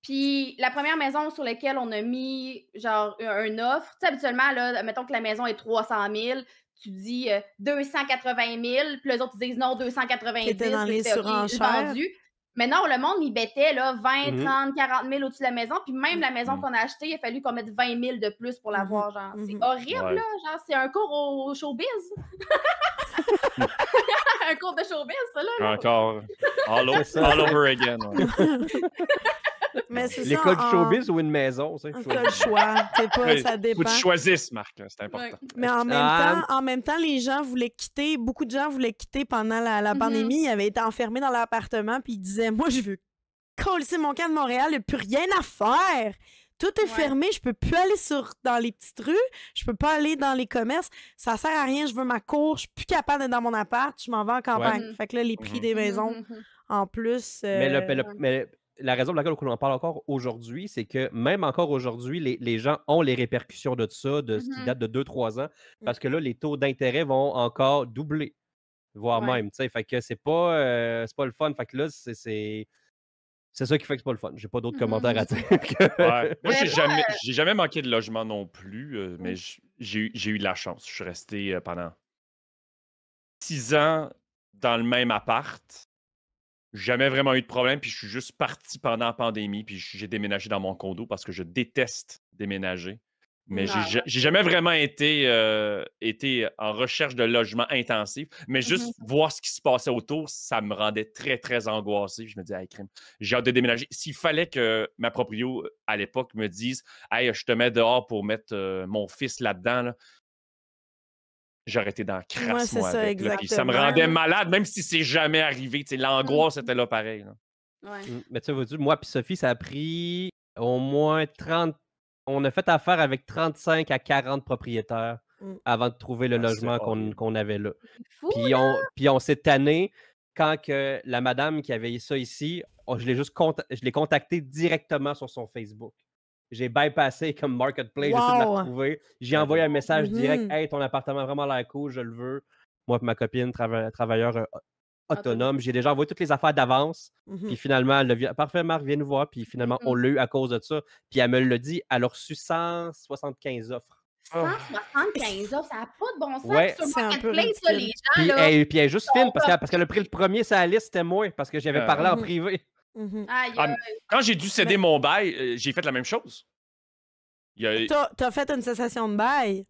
Puis la première maison sur laquelle on a mis genre une offre, tu sais, habituellement, là, mettons que la maison est 300 000, tu dis 280 000, puis les autres ils disent non, 290 Qui était dans les c'est OK, surenchères. vendu. Mais non, le monde, il bêtait là, 20, Mhm. 30, 40 000 au-dessus de la maison. Puis même la maison Mhm. qu'on a achetée, il a fallu qu'on mette 20 000 de plus pour l'avoir. Genre, c'est horrible, Ouais. là. Genre, c'est un cours au showbiz. Un cours de showbiz, ça, là. Encore. All over again. Ouais. Mais c'est ça. L'école du showbiz ou une maison, ça? T'as le choix. C'est pas, Ouais, ça Faut dépend. que tu choisisses, Marc. Là, c'est important. Ouais. Mais en même temps, les gens voulaient quitter. Beaucoup de gens voulaient quitter pendant la pandémie. Ils avaient été enfermés dans l'appartement puis ils disaient, moi, je veux coller mon camp de Montréal. Il n'y a plus rien à faire. Tout est fermé. Je peux plus aller dans les petites rues. Je peux pas aller dans les commerces. Ça sert à rien. Je veux ma cour. Je suis plus capable d'être dans mon appart. Je m'en vais en campagne. Fait que là, les prix des maisons, en plus... Mais la raison pour laquelle on en parle encore aujourd'hui, c'est que même encore aujourd'hui, les gens ont les répercussions de ça, de ce qui date de 2-3 ans, parce que là, les taux d'intérêt vont encore doubler, voire Ouais. même. Fait que c'est pas le fun. Fait que là, c'est ça qui fait que c'est pas le fun. J'ai pas d'autres Mhm. commentaires à dire. Ouais. Moi, Mais j'ai jamais manqué de logement non plus, mais j'ai eu de la chance. Je suis resté pendant 6 ans dans le même appart. Jamais vraiment eu de problème, puis je suis juste parti pendant la pandémie, puis j'ai déménagé dans mon condo parce que je déteste déménager. Mais j'ai jamais vraiment été en recherche de logement intensif, mais juste voir ce qui se passait autour, ça me rendait très, très angoissé. Puis je me disais, hey, crème, j'ai hâte de déménager. S'il fallait que ma proprio à l'époque me dise, hey, je te mets dehors pour mettre mon fils là-dedans, là, j'aurais été dans la crasse, c'est moi, ça, avec. Là, puis ça me exactement. rendait malade, même si c'est jamais arrivé. Tu sais, l'angoisse était là pareil. Là. Ouais. Mais tu sais, vois-tu, moi puis Sophie, ça a pris au moins 30. On a fait affaire avec 35 à 40 propriétaires avant de trouver le Ah, c'est logement horrible. qu'on avait là. Fou, Puis on s'est tanné quand que la madame qui avait ça ici, je l'ai contacté directement sur son Facebook. J'ai bypassé comme Marketplace, j'essaie de la Wow! retrouver. J'ai envoyé un message direct. Mhm. Hey, ton appartement a vraiment l'air cool, je le veux. Moi et ma copine, travailleur autonome. J'ai déjà envoyé toutes les affaires d'avance. Mhm. Puis finalement, elle a dit Parfait, Marc, viens nous voir. Puis finalement, on l'a eu à cause de ça. Puis elle me l'a dit, elle a reçu 175 offres. 175 offres, ça n'a pas de bon sens. Ouais. Sur C'est un peu Marketplace, là, les ridicule. gens, Puis là. elle est juste fine parce qu'elle a pris le premier sur la liste, c'était moi, parce que j'avais parlé en Mhm. privé. Mhm. Aïe, Ah, aïe. quand j'ai dû céder mon bail, j'ai fait la même chose. Il y a T'as fait une cessation de bail.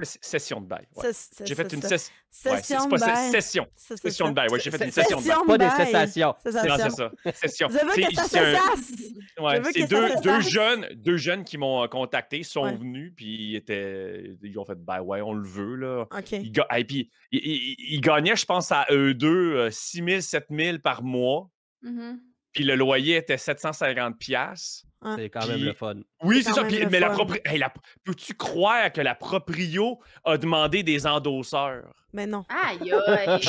session de bail. Ouais. J'ai fait une session. session. Ouais, c'est pas session. Session de bail. Ouais, j'ai fait une session de bail. Pas des cessations. Non, c'est ça. Session. Je veux que ça cessasse. Ouais, Je veux c'est que ça cesse. deux jeunes qui m'ont contacté, sont Ouais. venus, puis ils ont fait ben ouais, on le veut là. OK. Puis ils gagnaient, je pense, à eux deux 6 000, 7 000 par mois. Mhm. Puis le loyer était 750 $. C'est quand même le fun. Oui, C'est c'est ça. quand même Puis, le mais fun. peux-tu croire que la proprio a demandé des endosseurs? Mais non. Aïe, aïe.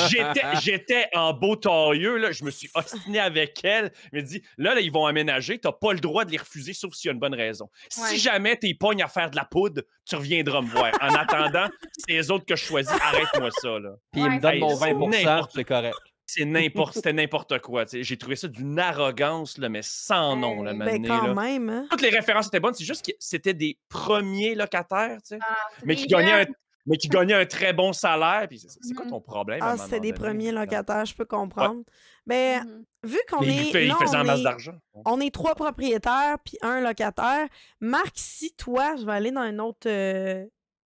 J'étais en beau tailleux, là. Je me suis ostiné avec elle. Je me dis, là, ils vont aménager. T'as pas le droit de les refuser, sauf s'il y a une bonne raison. Ouais. Si jamais t'es pognes à faire de la poudre, tu reviendras me voir. En attendant, c'est les autres que je choisis. Arrête-moi ça, là. Puis il me donne Hey, mon c'est 20 n'importe- c'est correct. C'était n'importe quoi. T'sais. J'ai trouvé ça d'une arrogance, là, mais sans nom, là, Ben, Ben maintenant, quand là. même, hein? Toutes les références étaient bonnes. C'est juste que c'était des premiers locataires, tu sais. C'est Mais des qui gagnaient jeunes. mais qui gagnaient un très bon salaire. Puis c'est quoi ton problème? à un Ah, moment c'était des donné? premiers locataires, je peux comprendre. Ben, Mhm. vu qu'on Mais est. il là, faisait en on masse est- d'argent. On est 3 propriétaires puis 1 locataire. Marc, si toi, je vais aller dans un autre.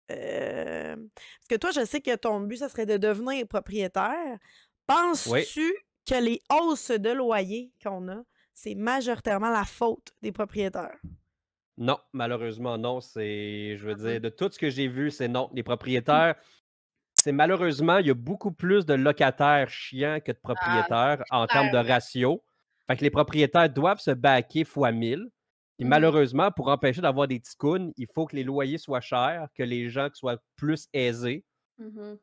Parce que toi, je sais que ton but, ça serait de devenir propriétaire. Penses-tu que les hausses de loyer qu'on a, c'est majoritairement la faute des propriétaires? Non, malheureusement, non. Je veux dire, de tout ce que j'ai vu, c'est non. Les propriétaires, c'est malheureusement, il y a beaucoup plus de locataires chiants que de propriétaires en termes de ratio. Fait que les propriétaires doivent se baquer fois 1000. Puis malheureusement, pour empêcher d'avoir des ticounes, il faut que les loyers soient chers, que les gens qui soient plus aisés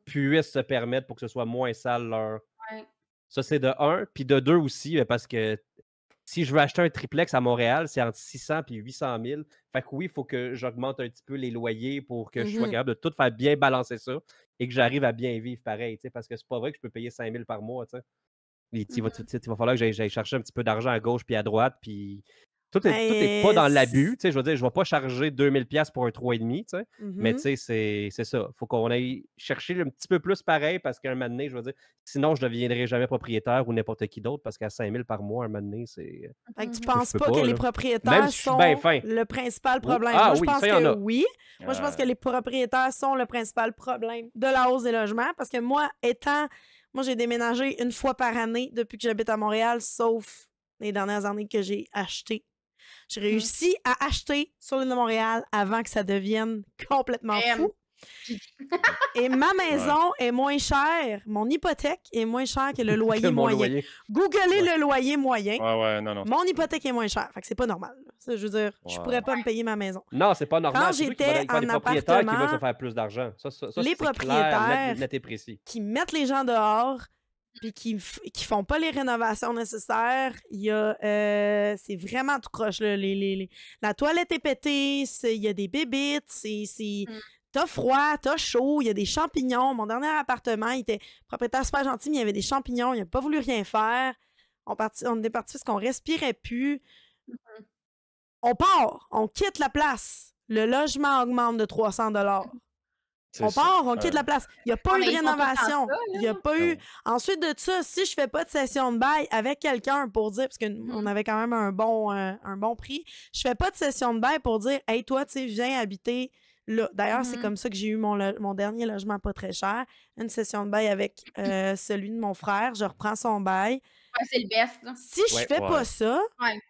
puissent se permettre pour que ce soit moins sale leur. Ouais. Ça, c'est de 1. Puis de 2 aussi, parce que si je veux acheter un triplex à Montréal, c'est entre 600 et 800 000. Fait que oui, il faut que j'augmente un petit peu les loyers pour que je sois capable de tout faire bien balancer ça et que j'arrive à bien vivre pareil, parce que c'est pas vrai que je peux payer 5 000 par mois, tu sais. Il va falloir que j'aille chercher un petit peu d'argent à gauche puis à droite, puis tout est pas dans l'abus, tu sais, je veux dire, je vais pas charger 2000 $ pour un 3,5, tu sais, mais tu sais, c'est ça. Faut qu'on aille chercher un petit peu plus pareil parce qu'un moment donné, je veux dire, sinon je ne deviendrai jamais propriétaire ou n'importe qui d'autre parce qu'à 5 000 par mois, un moment donné, c'est. Fait que tu penses peux pas que pas, les là. propriétaires Même si je suis sont bien fin. le principal problème? Ah Moi, je oui, pense ça, y en que a. oui. Moi, je pense que les propriétaires sont le principal problème de la hausse des logements parce que moi, j'ai déménagé 1 fois par année depuis que j'habite à Montréal, sauf les dernières années que j'ai acheté. J'ai réussi à acheter sur l'île de Montréal avant que ça devienne complètement fou. Et ma maison est moins chère, mon hypothèque est moins chère que le loyer Que mon moyen. loyer. Googlez le loyer moyen. Ouais, non. Mon hypothèque est moins chère. Fait que c'est pas normal. là. Ça, je veux dire, je pourrais pas me payer ma maison. Non, c'est pas normal. Quand C'est sûr qu'il j'étais va y avoir des en propriétaires qui appartement, veulent se faire plus d'argent. Ça, les c'est propriétaires clair, net et précis. Qui mettent les gens dehors puis qui font pas les rénovations nécessaires, il y a c'est vraiment tout croche là. La toilette est pétée, il y a des bébites, t'as froid, t'as chaud, il y a des champignons. Mon dernier appartement, il était propriétaire super gentil, mais il y avait des champignons, il n'a pas voulu rien faire. on est parti parce qu'on respirait plus. On part, on quitte la place. Le logement augmente de 300 $. On part, on quitte la place. Il n'y a pas eu de rénovation. Il n'y a pas eu... Ensuite de ça, si je fais pas de session de bail avec quelqu'un pour dire, parce qu'on avait quand même un bon prix, je fais pas de session de bail pour dire, hey, toi, tu sais, viens habiter là. D'ailleurs, c'est comme ça que j'ai eu mon dernier logement pas très cher. Une session de bail avec celui de mon frère. Je reprends son bail. Ouais, c'est le best. Là. Si je fais pas ça,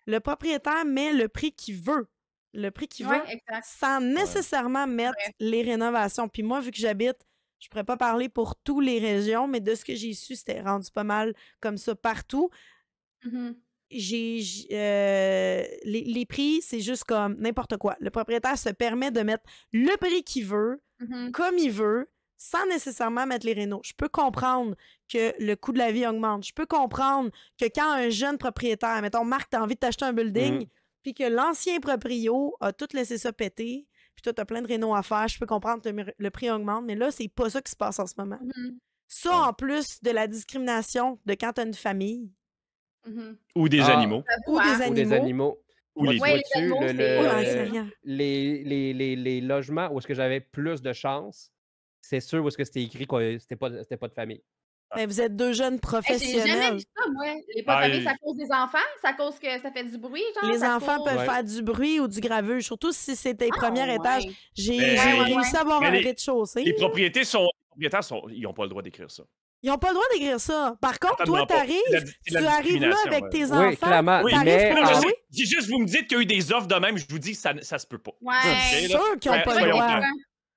le propriétaire met le prix qu'il veut. Le prix qu'il veut, sans nécessairement mettre les rénovations. Puis moi, vu que j'habite, je pourrais pas parler pour toutes les régions, mais de ce que j'ai su, c'était rendu pas mal comme ça partout. Les prix, c'est juste comme n'importe quoi. Le propriétaire se permet de mettre le prix qu'il veut, comme il veut, sans nécessairement mettre les rénaux. Je peux comprendre que le coût de la vie augmente. Je peux comprendre que quand un jeune propriétaire, mettons, Marc, tu as envie de t'acheter un building, puis que l'ancien proprio a tout laissé ça péter, puis toi, tu as plein de rénaux à faire, je peux comprendre que le prix augmente, mais là, c'est pas ça qui se passe en ce moment. Ça, en plus de la discrimination de quand tu as une famille. Ou des animaux. Ou des animaux. Ou les animaux, les logements où est-ce que j'avais plus de chance, c'est sûr où est-ce que c'était écrit que c'était pas de famille. Mais vous êtes deux jeunes professionnels. J'ai jamais vu ça, moi. Les pas de famille, c'est à cause des enfants? C'est à cause que ça fait du bruit, genre? Les enfants peuvent faire du bruit ou du gravuge, surtout si c'est tes premiers étages. J'ai réussi à avoir un rez-de-chaussée. Les propriétaires, ils n'ont pas le droit d'écrire ça. Ils n'ont pas le droit d'écrire ça. Par contre, toi, tu arrives là avec tes enfants. Oui, clairement. Si juste vous me dites qu'il y a eu des offres de même, je vous dis que ça se peut pas. C'est sûr qu'ils n'ont pas le droit.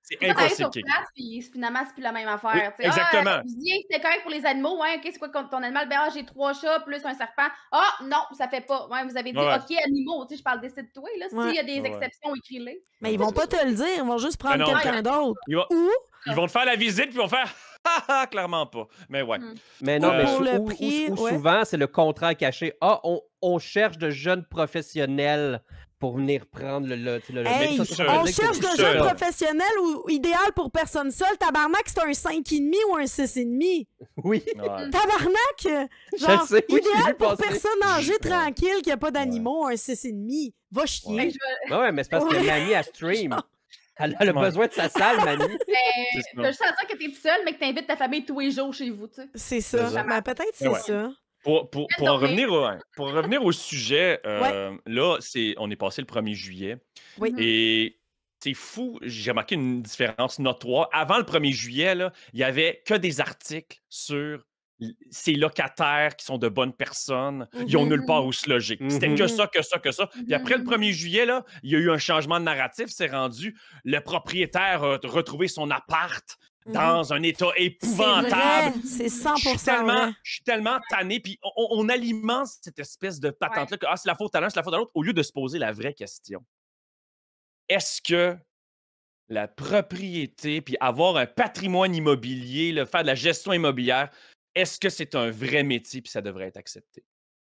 C'est impossible. Puis finalement, c'est plus la même affaire. Oui, exactement. Je dis, c'était correct pour les animaux. Ouais, OK, c'est quoi ton animal? Ben, j'ai 3 chats plus un serpent. Ah, non, ça fait pas. Ouais, vous avez dit, OK, animaux. Tu sais, je parle d'essai de toi. S'il y a des exceptions, écris-les. Mais ils vont pas te le dire. Ils vont juste prendre quelqu'un d'autre. Ils vont te faire la visite, puis ils vont faire clairement pas. Mais ouais. Mais non, mais souvent, c'est le contrat caché. Ah, on cherche de jeunes professionnels pour venir prendre le hey, on cherche de jeunes professionnels ou idéal pour personne seule. Tabarnak, c'est un 5,5 ou un 6,5. Oui. Tabarnak! Genre, idéal pour personne âgée tranquille qui n'a pas d'animaux, un 6,5. Va chier. Ouais, mais c'est parce que Mamie a stream. Elle a besoin de sa salle, Mamie. Je veux juste dire que t'es tout seul, mais que t'invites ta famille tous les jours chez vous, tu sais. C'est ça. Mais peut-être c'est ça. Pour en revenir au sujet, là, on est passé le 1er juillet. Oui. Et c'est fou, j'ai remarqué une différence notoire. Avant le 1er juillet, là, il n'y avait que des articles sur ces locataires qui sont de bonnes personnes, ils ont nulle part où se loger. C'était que ça, que ça, que ça. Puis après le 1er juillet, là, il y a eu un changement de narratif, c'est rendu le propriétaire a retrouvé son appart dans un état épouvantable. C'est 100% Je suis tellement tanné, puis on alimente cette espèce de patente-là que c'est la faute à l'un, c'est la faute à l'autre, au lieu de se poser la vraie question. Est-ce que la propriété, puis avoir un patrimoine immobilier, faire de la gestion immobilière, est-ce que c'est un vrai métier, puis ça devrait être accepté?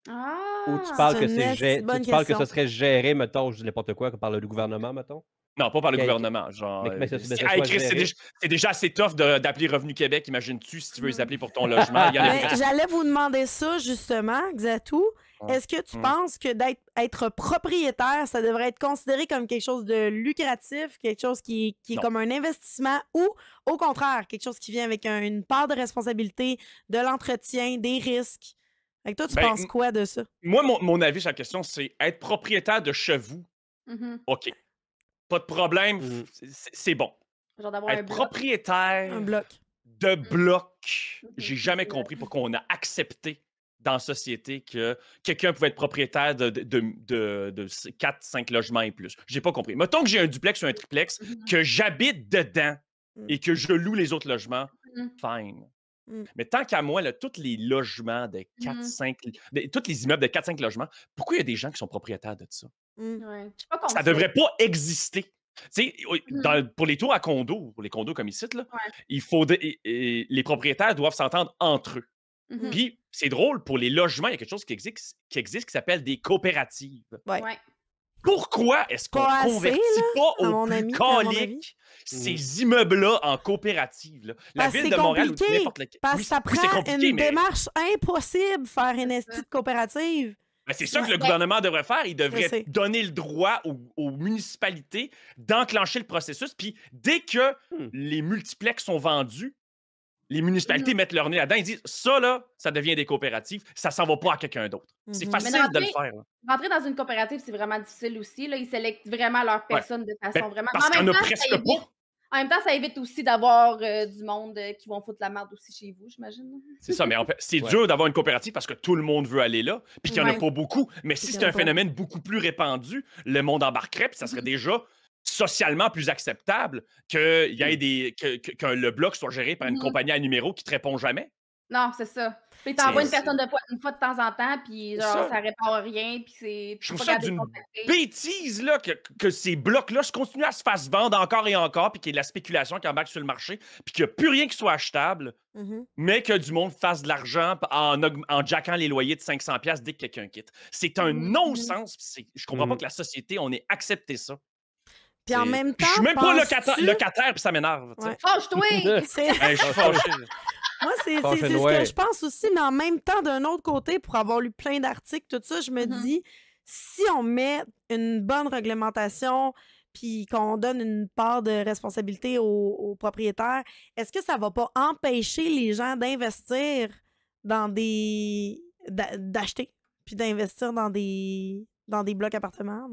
Ou tu parles que ce serait géré, mettons, je dis n'importe quoi, par le gouvernement, mettons? Non, pas par le gouvernement. Genre, c'est déjà assez tough d'appeler Revenu Québec, imagines-tu, si tu veux les appeler pour ton logement. J'allais vous demander ça, justement, Xatou. Est-ce que tu penses que d'être propriétaire, ça devrait être considéré comme quelque chose de lucratif, quelque chose qui est comme un investissement, ou au contraire, quelque chose qui vient avec une part de responsabilité, de l'entretien, des risques? Fait que toi, tu penses quoi de ça? Moi, mon avis sur la question, c'est être propriétaire de chez vous, OK. Pas de problème, c'est bon. Genre d'avoir être propriétaire de bloc, j'ai jamais compris pourquoi on a accepté dans la société que quelqu'un pouvait être propriétaire de 4-5 logements et plus. J'ai pas compris. Mettons que j'ai un duplex ou un triplex, que j'habite dedans et que je loue les autres logements, fine. Mais tant qu'à moi, là, tous les logements de 4-5... tous les immeubles de 4-5 logements, pourquoi il y a des gens qui sont propriétaires de ça? Ça devrait pas exister. Pour les tours à condos, pour les condos comme ici, là, les propriétaires doivent s'entendre entre eux. Puis, c'est drôle, pour les logements, il y a quelque chose qui existe qui s'appelle des coopératives. Pourquoi est-ce qu'on Pas assez, convertit pas à au mon plus ami, à mon avis. calique ces immeubles-là en coopérative? Là? La Parce que ville c'est de Montréal ou compliqué. n'importe lequel. Parce Oui, que ça oui, c'est prend compliqué, une mais démarche impossible faire une estie de coopérative. ben, c'est ça que Ouais. le gouvernement devrait faire. Il Je devrait sais. donner le droit aux municipalités d'enclencher le processus. Puis dès que les multiplex sont vendus, les municipalités mettent leur nez là-dedans. Ils disent ça, là, ça devient des coopératives. Ça s'en va pas à quelqu'un d'autre. C'est Mhm. facile Mais de le faire. Là. Rentrer dans une coopérative, c'est vraiment difficile aussi. Là. Ils sélectent vraiment leurs personnes de façon Ben, vraiment. parce Mais qu'il y en a ça presque évite- pas. En même temps, ça évite aussi d'avoir du monde qui vont foutre la merde aussi chez vous, j'imagine. C'est ça, mais c'est Ouais. dur d'avoir une coopérative parce que tout le monde veut aller là, puis qu'il n'y en a Ouais. pas beaucoup. Mais si qu'il y c'était en a un pas. phénomène beaucoup plus répandu, le monde embarquerait, puis ça serait déjà socialement plus acceptable que le bloc soit géré par une compagnie à numéro qui te répond jamais. Non, c'est ça. Puis t'envoies une C'est- personne une fois de temps en temps, puis C'est genre, ça. ça répare rien, puis c'est. Je tu peux trouve pas ça garder d'une contacté. bêtise là, que ces blocs-là se continuent à se faire vendre encore et encore, puis qu'il y ait de la spéculation qui embarque sur le marché, puis qu'il n'y a plus rien qui soit achetable, Mhm. mais que du monde fasse de l'argent en jackant les loyers de 500$ dès que quelqu'un quitte. C'est un non-sens. Je comprends pas que la société, on ait accepté ça. Puis en même temps, Je suis même pas penses-tu- locataire, puis ça m'énerve. tu sais. Ouais. Fâche-toi! C'est- Hey, je suis fâché. Moi, c'est ce Fâchez-nous, que je pense aussi, mais en même temps, d'un autre côté, pour avoir lu plein d'articles, tout ça, je me dis, si on met une bonne réglementation puis qu'on donne une part de responsabilité aux propriétaires, est-ce que ça va pas empêcher les gens d'investir dans d'acheter, puis d'investir dans des blocs appartements,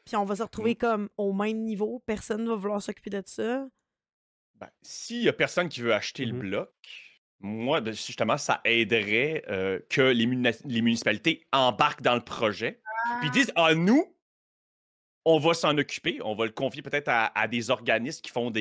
puis on va se retrouver comme au même niveau, personne ne va vouloir s'occuper de ça. Ben, s'il y a personne qui veut acheter le bloc, moi, justement, ça aiderait que les municipalités embarquent dans le projet, puis disent nous, on va s'en occuper, on va le confier peut-être à des organismes qui font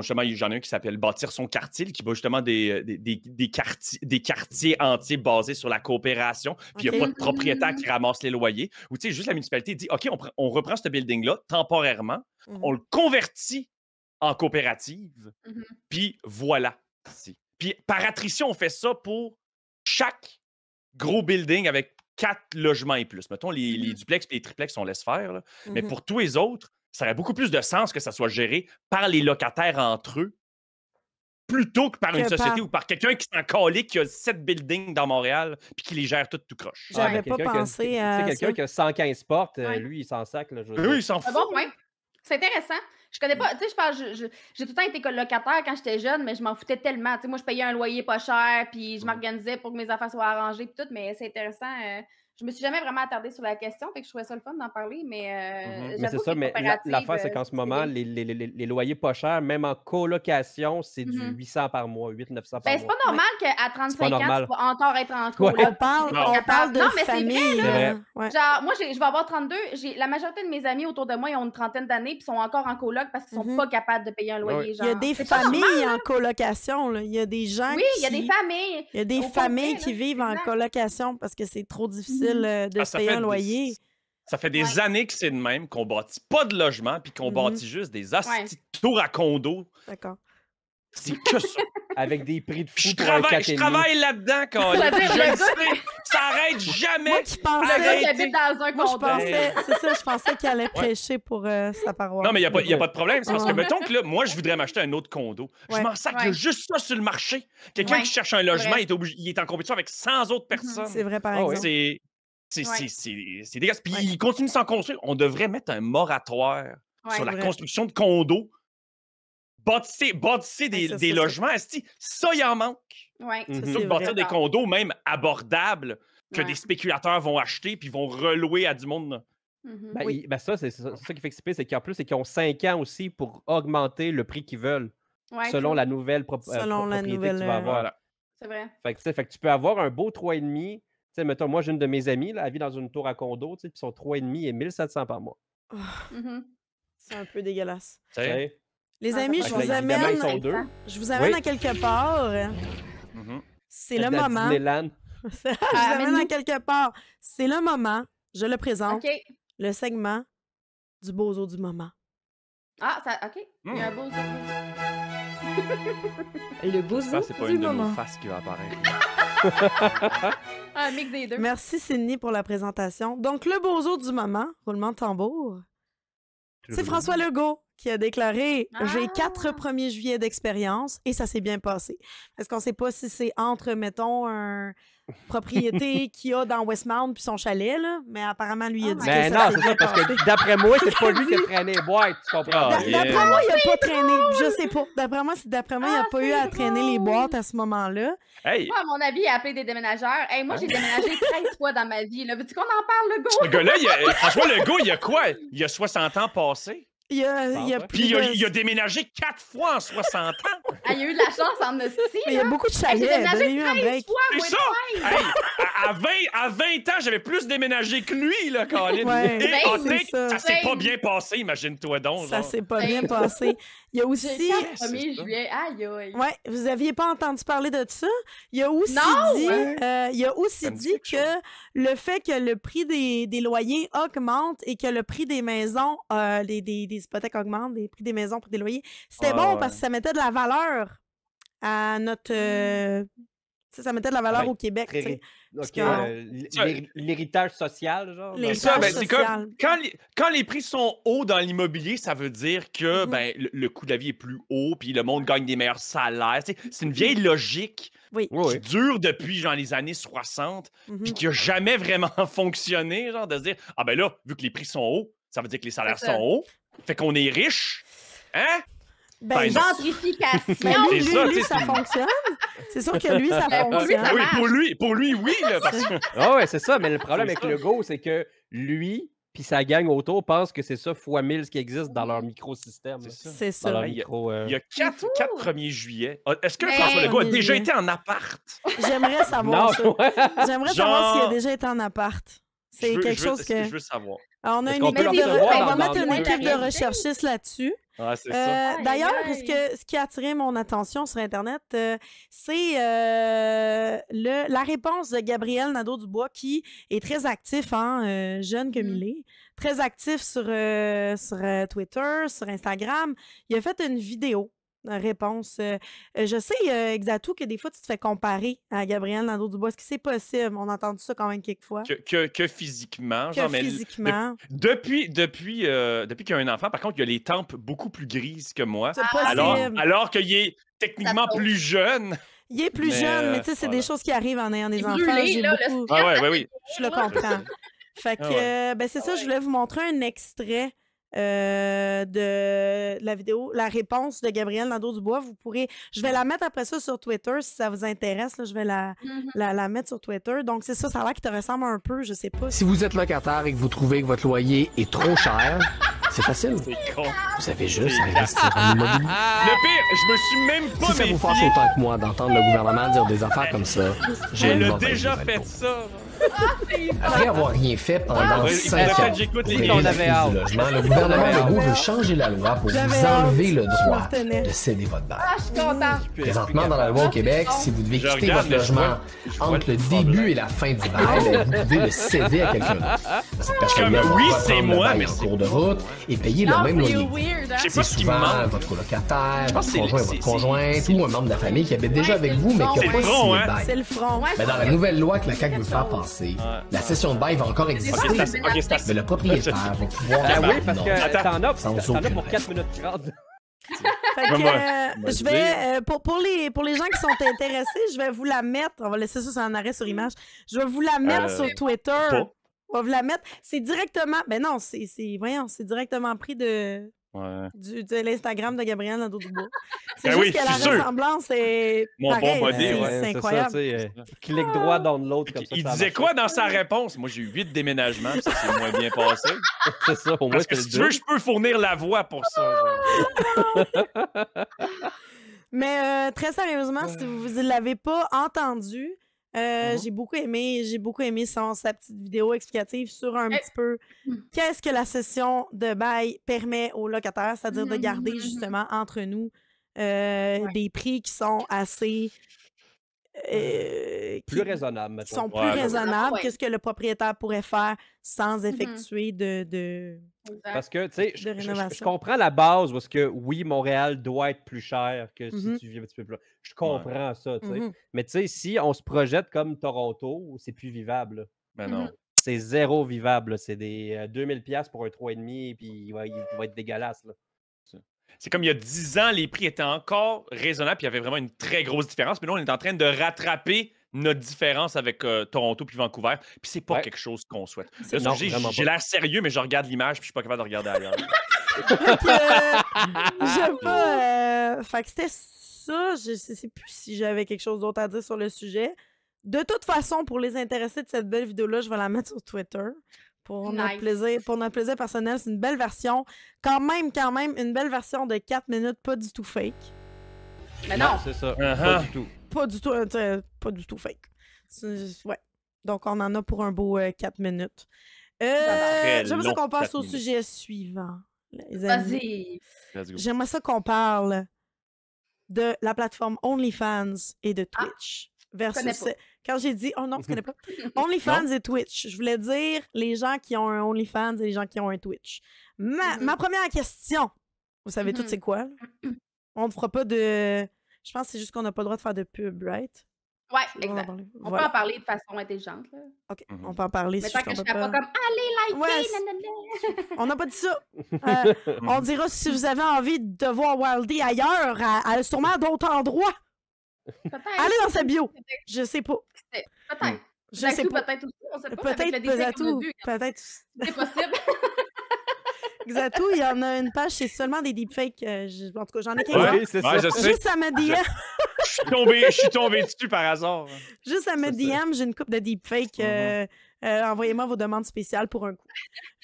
justement, j'en ai un qui s'appelle Bâtir son quartier, qui va justement des quartiers entiers basés sur la coopération, puis il n'y a pas de propriétaire qui ramasse les loyers. Ou tu sais, juste la municipalité dit OK, on reprend ce building-là temporairement, on le convertit en coopérative, puis voilà. Puis par attrition, on fait ça pour chaque gros building avec 4 logements et plus. Mettons, les duplex et les triplex, on laisse faire. Là. Mais pour tous les autres, ça aurait beaucoup plus de sens que ça soit géré par les locataires entre eux, plutôt que par une société ou par quelqu'un qui s'en calait, qui a 7 buildings dans Montréal, puis qui les gère toutes tout croche. J'avais pas pensé à quelqu'un ça. qui a 115 portes, lui, il s'en sac. Là, Oui, il s'en C'est fout. un bon point. C'est intéressant. Je connais pas, tu sais, j'ai tout le temps été colocataire quand j'étais jeune, mais je m'en foutais tellement. Tu sais, moi, je payais un loyer pas cher, puis je m'organisais pour que mes affaires soient arrangées, puis tout, mais c'est intéressant. Je me suis jamais vraiment attardée sur la question, fait que je trouvais ça le fun d'en parler, mais Mais c'est ça, mais l'affaire, c'est qu'en ce moment, les loyers pas chers, même en colocation, c'est du 800 par mois, 800-900 par Ben, c'est mois. pas normal qu'à 35 ans, normal. tu vas encore être en coloc. Ouais. On parle de Non, mais c'est famille. vrai, là. là. Ouais. Genre, moi, je vais avoir 32. La majorité de mes amis autour de moi, ils ont une trentaine d'années puis sont encore en coloc parce qu'ils sont pas capables de payer un loyer. Ouais. Genre. Il y a des C'est pas familles normal. en colocation. Là. Il y a des gens Oui, il y a des familles. Il y a des Au familles complet, qui là. vivent en Exact. colocation parce que c'est trop difficile de se Ça payer fait un loyer. Ça fait des années que c'est de même, qu'on bâtit pas de logement, puis qu'on bâtit juste des hosties de tours à condo. D'accord. C'est que ça. Avec des prix de fou Je pour un 4,5. je travaille là-dedans, quand Ça veut je dire, le sais. Ça arrête jamais. Moi qui Le pensais, gars qui habite dans un moi, je condo. pensais, c'est ça, je pensais qu'il allait prêcher pour sa paroisse. Non, mais il n'y a pas de problème. C'est parce que, Ouais. mettons que là, moi, je voudrais m'acheter un autre condo. Je Ouais. m'en sac, il y a Ouais. juste ça sur le marché. Quelqu'un Ouais. qui cherche un logement, vrai. il est en compétition avec 100 autres personnes. C'est vrai, par Ah oui. exemple. C'est dégueulasse. Puis il continue sans construire. On devrait mettre un moratoire Ouais, sur la vrai. construction de condos. Bâtissez des logements. esti, ça, il en manque. Ouais. Ça, Plutôt c'est que bâtir vrai. des condos, même abordables, que Ouais. des spéculateurs vont acheter puis vont relouer à du monde. Mhm. Ben, Oui. ben ça, c'est ça qui fait expliquer, c'est qu'en plus, c'est qu'ils ont 5 ans aussi pour augmenter le prix qu'ils veulent, Ouais, selon true. la nouvelle Selon la propriété nouvelle, que tu vas avoir. Voilà. C'est vrai. Fait que, tu sais, fait que tu peux avoir un beau 3,5. Tu sais, mettons, moi, j'ai une de mes amies, là, elle vit dans une tour à condo, tu sais, puis son 3,5 est 1700 par mois. Mhm. C'est un peu dégueulasse. Tu sais? Tu sais? Les Ah, amis, ça je fait vous Fait que là, évidemment, ils sont amène, deux. je vous amène Oui. à quelque part. Mhm. C'est le À moment. Disneyland. je vous amène amène-nous. à quelque part. C'est le moment. Je le présente. OK. Le segment du bozo du moment. Ah, ça, OK. Il y a un beau Le bozo Ça, c'est pas du une de nos moment. faces qui va apparaître. Un mix des deux. Merci, Sydney, pour la présentation. Donc, le bozo du moment, roulement de tambour, c'est François Legault qui a déclaré « J'ai 4 1er juillet d'expérience et ça s'est bien passé. » Est-ce qu'on ne sait pas si c'est entre, mettons, un propriété qu'il a dans Westmount puis son chalet, là, mais apparemment, lui, il a dit que Ben ça non, s'est c'est bien ça, parce passé. que d'après moi, c'est pas lui qui a traîné les boîtes, tu comprends? D'après moi, il n'a pas traîné. Je sais pas. D'après moi, il n'a pas eu à traîner les boîtes à ce moment-là. Hey, Moi, à mon avis, il a appelé des déménageurs. Hey, moi, j'ai déménagé 13 fois dans ma vie. Là. Veux-tu qu'on en parle, le ce gars? gars-là, François Legault, il y a quoi? Il y a 60 ans passé. Il y a ouais. plus Puis de- il a déménagé 4 fois en 60 ans. Ah, il a eu de la chance en hostie. Mais il y a beaucoup de Hey, j'ai chalets. déménagé Donnez-lui un 13 break. fois, C'est moi, ça! Hey, à 20 ans, j'avais plus déménagé que lui, là, Colin. Ouais, Et c'est on dit ça. que ça s'est pas bien passé, imagine-toi donc. Ça genre. s'est pas bien passé. Il y a J'ai aussi... 4 1er ça. juillet. Aïe, aïe. Ouais, vous aviez pas entendu parler de ça? Il y a aussi Non! dit, Ouais. il a aussi Ça me dit dit quelque chose. que le fait que le prix des loyers augmente et que le prix des maisons, des hypothèques augmentent, les prix des maisons, prix des loyers, c'était Ah, bon ouais. parce que ça mettait de la valeur à notre... tu sais, ça mettait de la valeur Ouais, au Québec. tu sais. Ok, que- l'héritage social, genre. Les C'est ça, ben, tâches c'est sociales. comme quand les prix sont hauts dans l'immobilier, ça veut dire que ben, le coût de la vie est plus haut, puis le monde gagne des meilleurs salaires. Tu sais, c'est une vieille logique Oui. Oui, qui dure depuis genre les années 60, Mhm. puis qui n'a jamais vraiment fonctionné, genre de se dire ah ben là, vu que les prix sont hauts, ça veut dire que les salaires C'est ça. sont hauts, fait qu'on est riche, hein? Ben, Ben, Gentrification. mais lui, C'est ça, lui, tu sais, ça c'est- fonctionne. C'est sûr que lui, ça Ben, pour lui, fonctionne. ça Oui, marche. pour lui, oui, là, parce que Ah ouais, c'est ça, mais le problème C'est avec ça. Legault, c'est que lui puis sa gang autour pensent que c'est ça fois 1000 ce qui existe dans leur microsystème. c'est ça. C'est Dans leur ça. Hey, micro... Il y a 4 1er juillet. Est-ce que Mais- François Legault a 1er déjà juillet. été en appart? J'aimerais savoir Non, ça. ouais. J'aimerais savoir s'il a Genre- déjà été en appart. C'est quelque chose que... Je veux savoir. Alors, on a Est-ce une qu'on peut équipe le de... recevoir On va dans mettre une deux équipe de minutes? recherchistes là-dessus. Ah, c'est ça. Aïe, D'ailleurs, aïe. ce qui a attiré mon attention sur Internet, c'est la réponse de Gabriel Nadeau-Dubois, qui est très actif, jeune comme il est, très actif sur Twitter, sur Instagram. Il a fait une vidéo de réponse. Je sais, Exatou, que des fois, tu te fais comparer à Gabriel Nadeau-Dubois. Est-ce que c'est possible? On a entendu ça quand même quelques fois. Que physiquement. Que genre, mais physiquement. depuis qu'il y a un enfant, par contre, il a les tempes beaucoup plus grises que moi. C'est possible. Alors qu'il est techniquement Ça plus jeune. Il est plus Mais, jeune, mais tu sais, c'est voilà. des choses qui arrivent en ayant des Il est enfants. brûlé, J'ai là, beaucoup... le Ah ouais, oui. Je le comprends. Fait que, Ah ouais. ben c'est ça, je voulais vous montrer un extrait de la vidéo, la réponse de Gabriel Nadeau-Dubois. Je vais la mettre après ça sur Twitter si ça vous intéresse. Là, je vais la mettre sur Twitter. Donc, c'est ça, ça a l'air qu'il te ressemble un peu, je sais pas. Si vous êtes locataire et que vous trouvez que votre loyer est trop cher, c'est facile. C'est con. Vous avez juste à investir en immobilier. Le pire, je me suis même pas Si ça vous fâche méfié. autant que moi d'entendre le gouvernement dire des affaires comme ça, j'ai Elle une a mauvaise déjà nouvelle fait pour vous. ça. Après avoir rien fait pendant Ouais, 5 peut-être ans, j'écoute pour les régler on la avait crise hâte. du logement, le gouvernement Legault veut changer la loi pour J'avais vous enlever hâte. le Je droit m'en retenais. de céder votre bail. Ah, je suis contente. Présentement, dans la loi au Québec, si vous devez Je quitter regarde, votre mais je vois- logement je vois entre le le début problème. et la fin du bail, vous pouvez le céder à quelqu'un d'autre. Cette personne-là va oui, reprendre c'est le moi, bail mais en c'est cours de route et payer le Non, même c'est loyer. weird, hein? Je sais C'est pas ce qui me souvent manque. votre colocataire, Je pense votre que conjoint, c'est- votre c'est- conjointe ou un membre de la famille qui habite déjà Ouais, avec c'est vous, mais qui le n'a front, pas ouais. signé hein. le bail. C'est le front. Ouais, Mais dans la nouvelle loi que la CAQ veut faire passer, la session de bail va encore exister, Ok, c'est assez- ok, c'est assez- mais le propriétaire va pouvoir Ah dire oui, parce non. que Attends. t'en as Sans pour aucune 4 minutes 30. Fait que, Moi, je vais, pour les gens qui sont intéressés, je vais vous la mettre. On va laisser ça en arrêt sur image. Je vais vous la mettre sur Twitter. pas. On va vous la mettre. C'est directement. Ben non, voyons, c'est directement pris de Ouais. de l'Instagram de Gabriel Nadeau-Dubois. C'est Ben juste oui, que je la suis sûr. ressemblance est Mon bon pareil. body, c'est ouais, c'est incroyable. Clique droit dans l'autre comme ça. Il ça disait marche. quoi dans sa réponse? Moi, j'ai eu 8 déménagements, puis ça s'est moins bien passé. C'est ça, au moins Parce que c'est si le tu veux, double. je peux fournir la voix pour ça. genre. Mais très sérieusement, si vous ne l'avez pas entendu, j'ai beaucoup aimé sa petite vidéo explicative sur un petit peu qu'est-ce que la session de bail permet aux locataires, c'est-à-dire de garder justement entre nous des prix qui sont assez Plus raisonnable, qui sont mettons. plus Ouais, raisonnables ouais. que ce que le propriétaire pourrait faire sans Mhm. effectuer de Exact. Parce que, tu sais, de je rénovation. comprends la base parce que, oui, Montréal doit être plus cher que si Mhm. tu vis un petit peu plus loin. Je comprends ça, tu sais. Mhm. Mais tu sais, si on se projette comme Toronto, c'est plus vivable, là. Ben Mhm. non. C'est zéro vivable, là. C'est des 2000$ pour un 3,5 puis il va être dégueulasse, là. C'est comme il y a 10 ans, les prix étaient encore raisonnables, puis il y avait vraiment une très grosse différence. Mais là, on est en train de rattraper notre différence avec Toronto puis Vancouver. Puis c'est pas Ouais. quelque chose qu'on souhaite. C'est Là, Non, j'ai vraiment j'ai pas. l'air sérieux, mais je regarde l'image puis je suis pas capable de regarder ailleurs. Fait que, j'aime pas. Fait que c'était ça. Je sais plus si j'avais quelque chose d'autre à dire sur le sujet. De toute façon, pour les intéressés de cette belle vidéo-là, je vais la mettre sur Twitter. Pour notre plaisir personnel, c'est une belle version. Quand même, une belle version de 4 minutes, pas du tout fake. Mais non. C'est ça. Uh-huh. Pas du tout. Pas du tout fake. Ouais. Donc, on en a pour un beau 4 minutes. Très J'aimerais ça long, qu'on passe 4 au minutes. sujet suivant, les amis. Vas-y. Let's go. J'aimerais ça qu'on parle de la plateforme OnlyFans et de Ah, Twitch. connais Versus. pas. Quand j'ai dit. Oh non, tu connais pas. OnlyFans et Twitch. Je voulais dire les gens qui ont un OnlyFans et les gens qui ont un Twitch. Ma première question. Vous savez toutes c'est quoi? Là? On ne fera pas de. Je pense que c'est juste qu'on n'a pas le droit de faire de pub, right? Ouais, Je vais en exact. parler. On Voilà. peut en parler de façon intelligente. Là. OK, Mhm. on peut en parler. Mais si tant je que je t'en ne peux pas comme allez, liker, Ouais, nanana. on n'a pas dit ça. On dira si vous avez envie de voir Wildy ailleurs, sûrement à d'autres endroits. Peut-être. Allez dans sa bio. Je sais pas. Peut-être. Je sais pas. Peut-être aussi. On sait pas. Avec le Peut-être décès qu'on a Pesatou. vu, Peut-être. c'est possible. Xatou, il y en a une page, c'est seulement des deepfakes. En tout cas, j'en ai quelques-uns. Oui, c'est ça. je sais. Juste à me DM, Je suis tombé dessus par hasard. juste à me Ça, c'est- DM, j'ai une coupe de deepfakes. Envoyez-moi vos demandes spéciales pour un coup.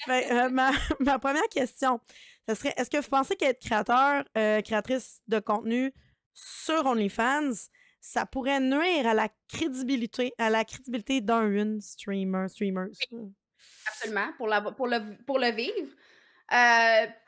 Fait, ma première question, ça serait est-ce que vous pensez qu'être créateur, créatrice de contenu sur OnlyFans, ça pourrait nuire à la crédibilité d'un ou une streamer? Absolument, pour le vivre.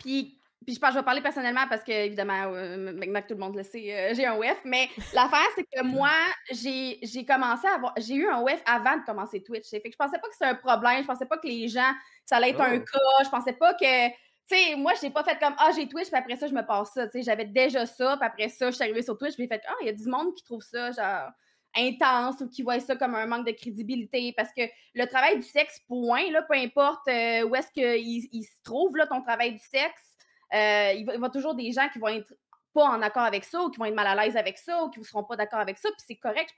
Puis je pense que je vais parler personnellement parce que, évidemment, maintenant que tout le monde le sait, j'ai un WEF. Mais l'affaire, c'est que moi, j'ai commencé à avoir. J'ai eu un WEF avant de commencer Twitch. Fait que je pensais pas que c'était un problème. Je pensais pas que les gens, ça allait être un Oh. cas. Je pensais pas que. Tu sais, moi, je n'ai pas fait comme j'ai Twitch, puis après ça, je me passe ça. Tu sais, j'avais déjà ça, puis après ça, je suis arrivée sur Twitch, puis j'ai fait il y a du monde qui trouve ça, genre, intense ou qui voit ça comme un manque de crédibilité. Parce que le travail du sexe, point, là, peu importe où est-ce qu'il se trouve, là, ton travail du sexe, il va y avoir toujours des gens qui vont être pas en accord avec ça, ou qui vont être mal à l'aise avec ça, ou qui ne seront pas d'accord avec ça. Puis c'est correct,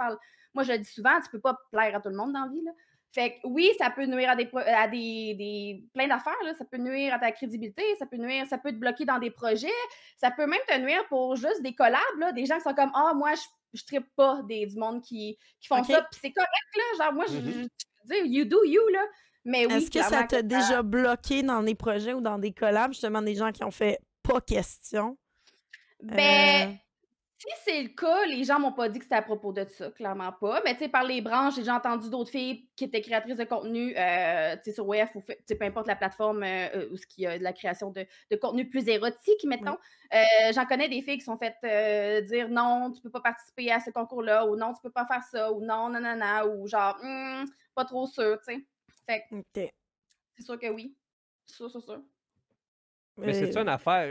moi, je le dis souvent, tu peux pas plaire à tout le monde dans la vie, là. Fait que oui, ça peut nuire à plein d'affaires, là. Ça peut nuire à ta crédibilité, ça peut te bloquer dans des projets, ça peut même te nuire pour juste des collabs, là, des gens qui sont comme moi, je trippe pas du monde qui font ça. Puis c'est correct, là. Genre, moi, je dis, you do you, là. Mais oui, est-ce que ça t'a déjà bloqué dans des projets ou dans des collabs, justement, des gens qui ont fait pas question? Ben, si c'est le cas, les gens m'ont pas dit que c'était à propos de ça, clairement pas. Mais tu sais, par les branches, j'ai déjà entendu d'autres filles qui étaient créatrices de contenu, tu sais, sur WEF ou peu importe la plateforme où il y a de la création de contenu plus érotique, mettons. J'en connais des filles qui sont faites dire non, tu peux pas participer à ce concours-là, ou non, tu peux pas faire ça, ou non, nanana, ou genre, pas trop sûr, tu sais. Fait que c'est sûr que oui. C'est sûr. Mais c'est-tu une affaire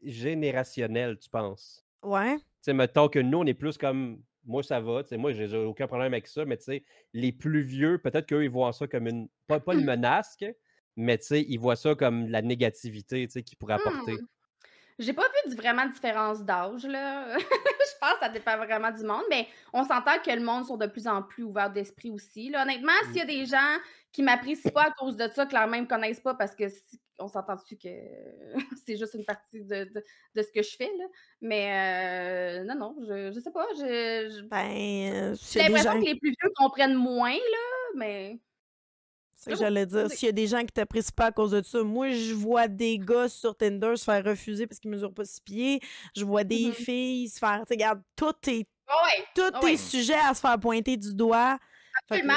générationnelle, tu penses? Ouais. Tu sais, mettons que nous, on est plus comme. Moi, ça va. Tu sais, moi, j'ai aucun problème avec ça. Mais tu sais, les plus vieux, peut-être qu'eux, ils voient ça comme une. Pas une menace, mais tu sais, ils voient ça comme la négativité, tu sais, qu'ils pourraient apporter. J'ai pas vu vraiment de différence d'âge, là. Je pense que ça dépend vraiment du monde, mais on s'entend que le monde sont de plus en plus ouverts d'esprit aussi, là. Honnêtement, s'il y a des gens qui m'apprécient pas à cause de ça, clairement, ils me connaissent pas parce que on s'entend dessus que c'est juste une partie de ce que je fais, là. Mais non, je sais pas. J'ai l'impression que les plus vieux comprennent moins, là, mais... C'est ce que j'allais dire. S'il y a des gens qui t'apprécient pas à cause de ça, moi, je vois des gars sur Tinder se faire refuser parce qu'ils mesurent pas 6 pieds. Je vois des filles se faire... Tu sais, regarde, tout est sujet à se faire pointer du doigt. Absolument.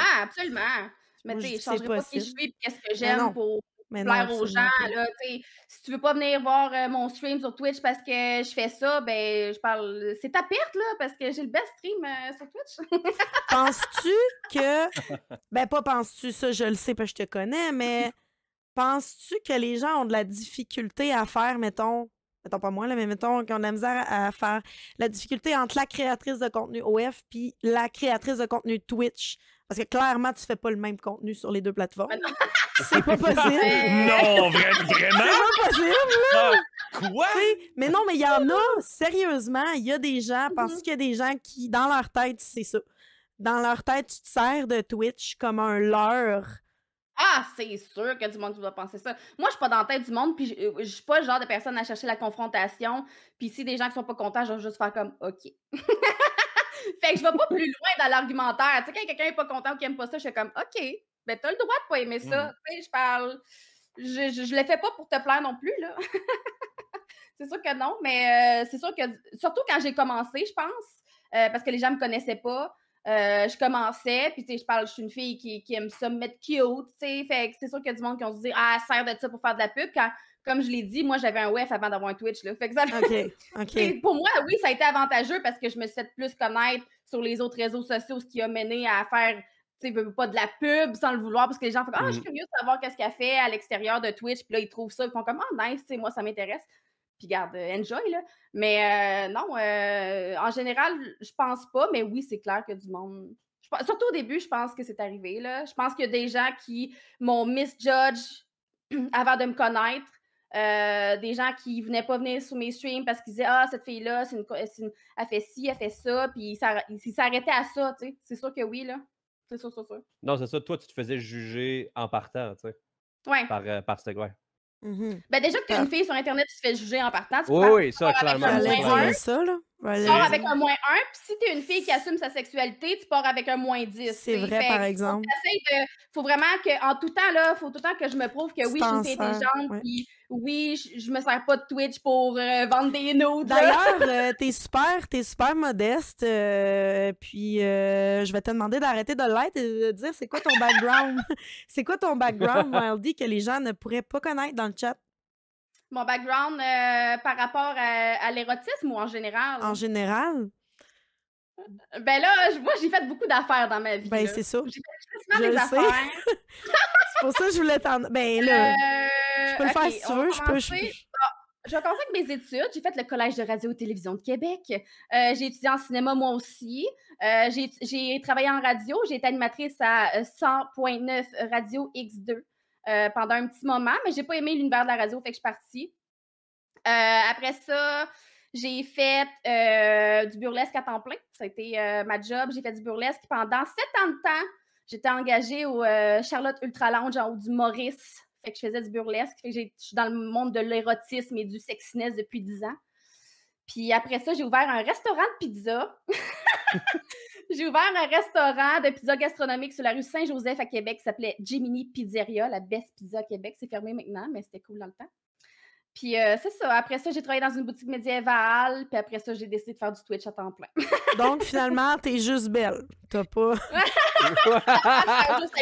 Mais tu sais, je changerai pas qui je suis et qu'est-ce que j'aime pour Mais plaire non, aux gens, absolument pas. là, tu sais. Si tu veux pas venir voir mon stream sur Twitch parce que je fais ça, ben, je parle. C'est ta perte, là, parce que j'ai le best stream sur Twitch. Penses-tu que... Ben, pas penses-tu, ça, je le sais parce que je te connais, mais penses-tu que les gens ont de la difficulté à faire, mettons pas moi, là, mais mettons qu'ils ont de la misère à faire la difficulté entre la créatrice de contenu OF puis la créatrice de contenu Twitch? Parce que clairement, tu fais pas le même contenu sur les deux plateformes. Ben non. C'est pas possible. Non, vraiment? C'est pas possible. Ah, quoi? Tu sais, mais non, mais il y en a, sérieusement, il y a des gens, penses-tu qu'il y a des gens qui, dans leur tête, c'est ça. Dans leur tête, tu te sers de Twitch comme un leurre. Ah, c'est sûr que du monde qui doit penser ça. Moi, je suis pas dans la tête du monde, puis je suis pas le genre de personne à chercher la confrontation. Puis si des gens qui sont pas contents, je vais juste faire comme OK. Fait que je vais pas plus loin dans l'argumentaire. Tu sais, quand quelqu'un est pas content ou qui aime pas ça, je suis comme OK, ben t'as le droit de pas aimer ça. Tu sais, je parle. Je le fais pas pour te plaire non plus, là. C'est sûr que non, mais c'est sûr que. Surtout quand j'ai commencé, je pense, parce que les gens me connaissaient pas. Je commençais, puis tu sais, je suis une fille qui aime ça me mettre cute, tu sais, fait que c'est sûr qu'il y a du monde qui ont se dit « Ah, sert de ça pour faire de la pub », quand, comme je l'ai dit, moi, j'avais un WEF avant d'avoir un Twitch, là, fait que ça... OK. Pour moi, oui, ça a été avantageux parce que je me suis fait plus connaître sur les autres réseaux sociaux, ce qui a mené à faire, tu sais, pas de la pub sans le vouloir, parce que les gens font « Ah, je suis curieuse de savoir qu'est-ce qu'elle fait à l'extérieur de Twitch », puis là, ils trouvent ça, ils font comme « Ah, nice, tu sais, moi, ça m'intéresse ». Puis garde, enjoy, là. Mais non, en général, je pense pas, mais oui, c'est clair que du monde... Surtout au début, je pense que c'est arrivé, là. Je pense qu'il y a des gens qui m'ont misjudge avant de me connaître. Des gens qui venaient pas venir sur mes streams parce qu'ils disaient « Ah, cette fille-là, elle fait ci, elle fait ça », puis ils s'arrêtaient à ça, tu sais. C'est sûr que oui, là. C'est sûr, c'est sûr. Non, c'est ça. Toi, tu te faisais juger en partant, tu sais. Ouais. Par ce gars. Ben déjà que tu es une fille sur Internet, tu te fais juger en partant. Oui, ça, clairement. Ça, là. Tu pars avec un -1, puis si tu es une fille qui assume sa sexualité, tu pars avec un -10. C'est vrai, par exemple. Faut vraiment qu'en tout temps, là, faut tout le temps que je me prouve que oui, je suis une fille intelligente, puis oui, je me sers pas de Twitch pour vendre des nudes. D'ailleurs, t'es super modeste, puis je vais te demander d'arrêter de l'être et de dire c'est quoi ton background? C'est quoi ton background, Wildy, que les gens ne pourraient pas connaître dans le chat? Mon background par rapport à l'érotisme ou en général? En général? Ben là, moi, j'ai fait beaucoup d'affaires dans ma vie. Ben, c'est ça. J'ai fait des affaires. C'est pour ça que je voulais t'en... Ben là, je peux le faire si tu veux. Je vais commencer avec mes études. J'ai fait le Collège de radio et télévision de Québec. J'ai étudié en cinéma, moi aussi. J'ai travaillé en radio. J'ai été animatrice à 100.9 Radio X2 pendant un petit moment, mais j'ai pas aimé l'univers de la radio, fait que je suis partie. Après ça, j'ai fait du burlesque à temps plein. Ça a été ma job. J'ai fait du burlesque pendant 7 ans de temps. J'étais engagée au Charlotte Ultra Lounge en haut du Maurice. Fait que je faisais du burlesque. Fait que je suis dans le monde de l'érotisme et du sexiness depuis 10 ans. Puis après ça, j'ai ouvert un restaurant de pizza. J'ai ouvert un restaurant de pizza gastronomique sur la rue Saint-Joseph à Québec qui s'appelait Jiminy Pizzeria, la best pizza à Québec. C'est fermé maintenant, mais c'était cool dans le temps. Puis c'est ça. Après ça, j'ai travaillé dans une boutique médiévale. Puis après ça, j'ai décidé de faire du Twitch à temps plein. Donc, finalement, t'es juste belle. T'as pas...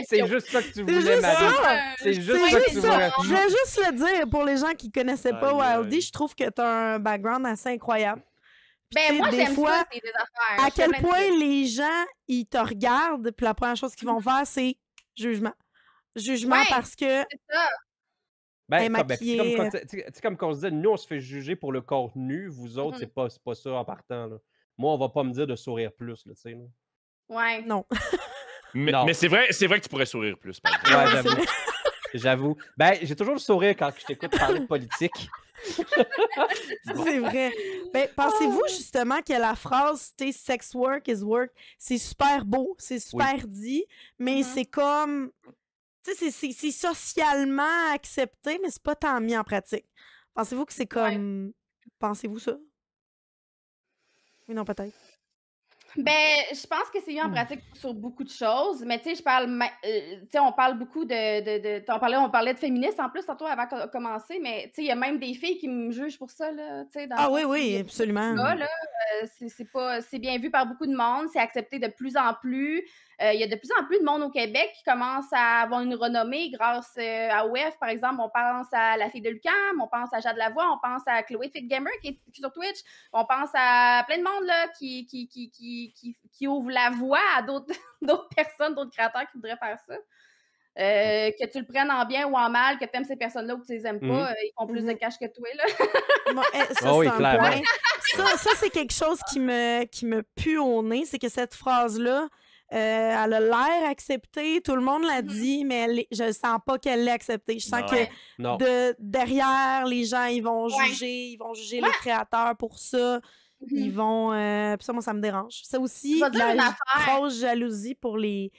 C'est juste ça que tu voulais, Marie. C'est juste ça que tu voulais. Je voulais juste le dire pour les gens qui connaissaient pas Wildy. Je trouve que t'as un background assez incroyable. Ben, moi, j'aime ça, c'est des affaires. À quel point les gens, ils te regardent, puis la première chose qu'ils vont faire, c'est jugement. Jugement parce que... C'est ça. C'est comme qu'on se disait, nous, on se fait juger pour le contenu. Vous autres, c'est pas ça en partant. Là. Moi, on va pas me dire de sourire plus, tu sais. Ouais. Non. Mais c'est vrai que tu pourrais sourire plus. Ouais, j'avoue. J'avoue. Ben, j'ai toujours le sourire quand je t'écoute parler de politique. C'est vrai. Ben, pensez-vous justement que la phrase « sex work is work », c'est super beau, c'est super dit, mais c'est comme... Tu sais, c'est socialement accepté, mais c'est pas tant mis en pratique. Pensez-vous que c'est comme... Pensez-vous ça? Oui, non, peut-être. Ben, je pense que c'est mis en pratique sur beaucoup de choses, mais tu sais, tu sais, on parle beaucoup on parlait de féministes en plus tantôt avant de commencer, mais tu sais, il y a même des filles qui me jugent pour ça, là, tu sais, dans le Ah oui, sens où il y oui, a absolument. ça, là, c'est bien vu par beaucoup de monde, c'est accepté de plus en plus. Il y a de plus en plus de monde au Québec qui commence à avoir une renommée grâce à OF, par exemple. On pense à la fille de Lucam, on pense à Jade Lavoie, on pense à Chloé Fit Gamer qui est sur Twitch, on pense à plein de monde là, qui ouvre la voie à d'autres personnes, d'autres créateurs qui voudraient faire ça. Que tu le prennes en bien ou en mal, que tu aimes ces personnes-là ou que tu les aimes pas, ils font plus de cash que toi. Là. Ça, oui, c'est un clairement. point. Ça, c'est quelque chose qui me pue au nez, c'est que cette phrase-là, elle a l'air acceptée, tout le monde l'a dit, mais je ne sens pas qu'elle l'ait acceptée. Je sens que derrière, les gens, ils vont juger les créateurs pour ça. Ils vont... puis ça, moi, ça me dérange. Ça aussi, de la grosse jalousie pour les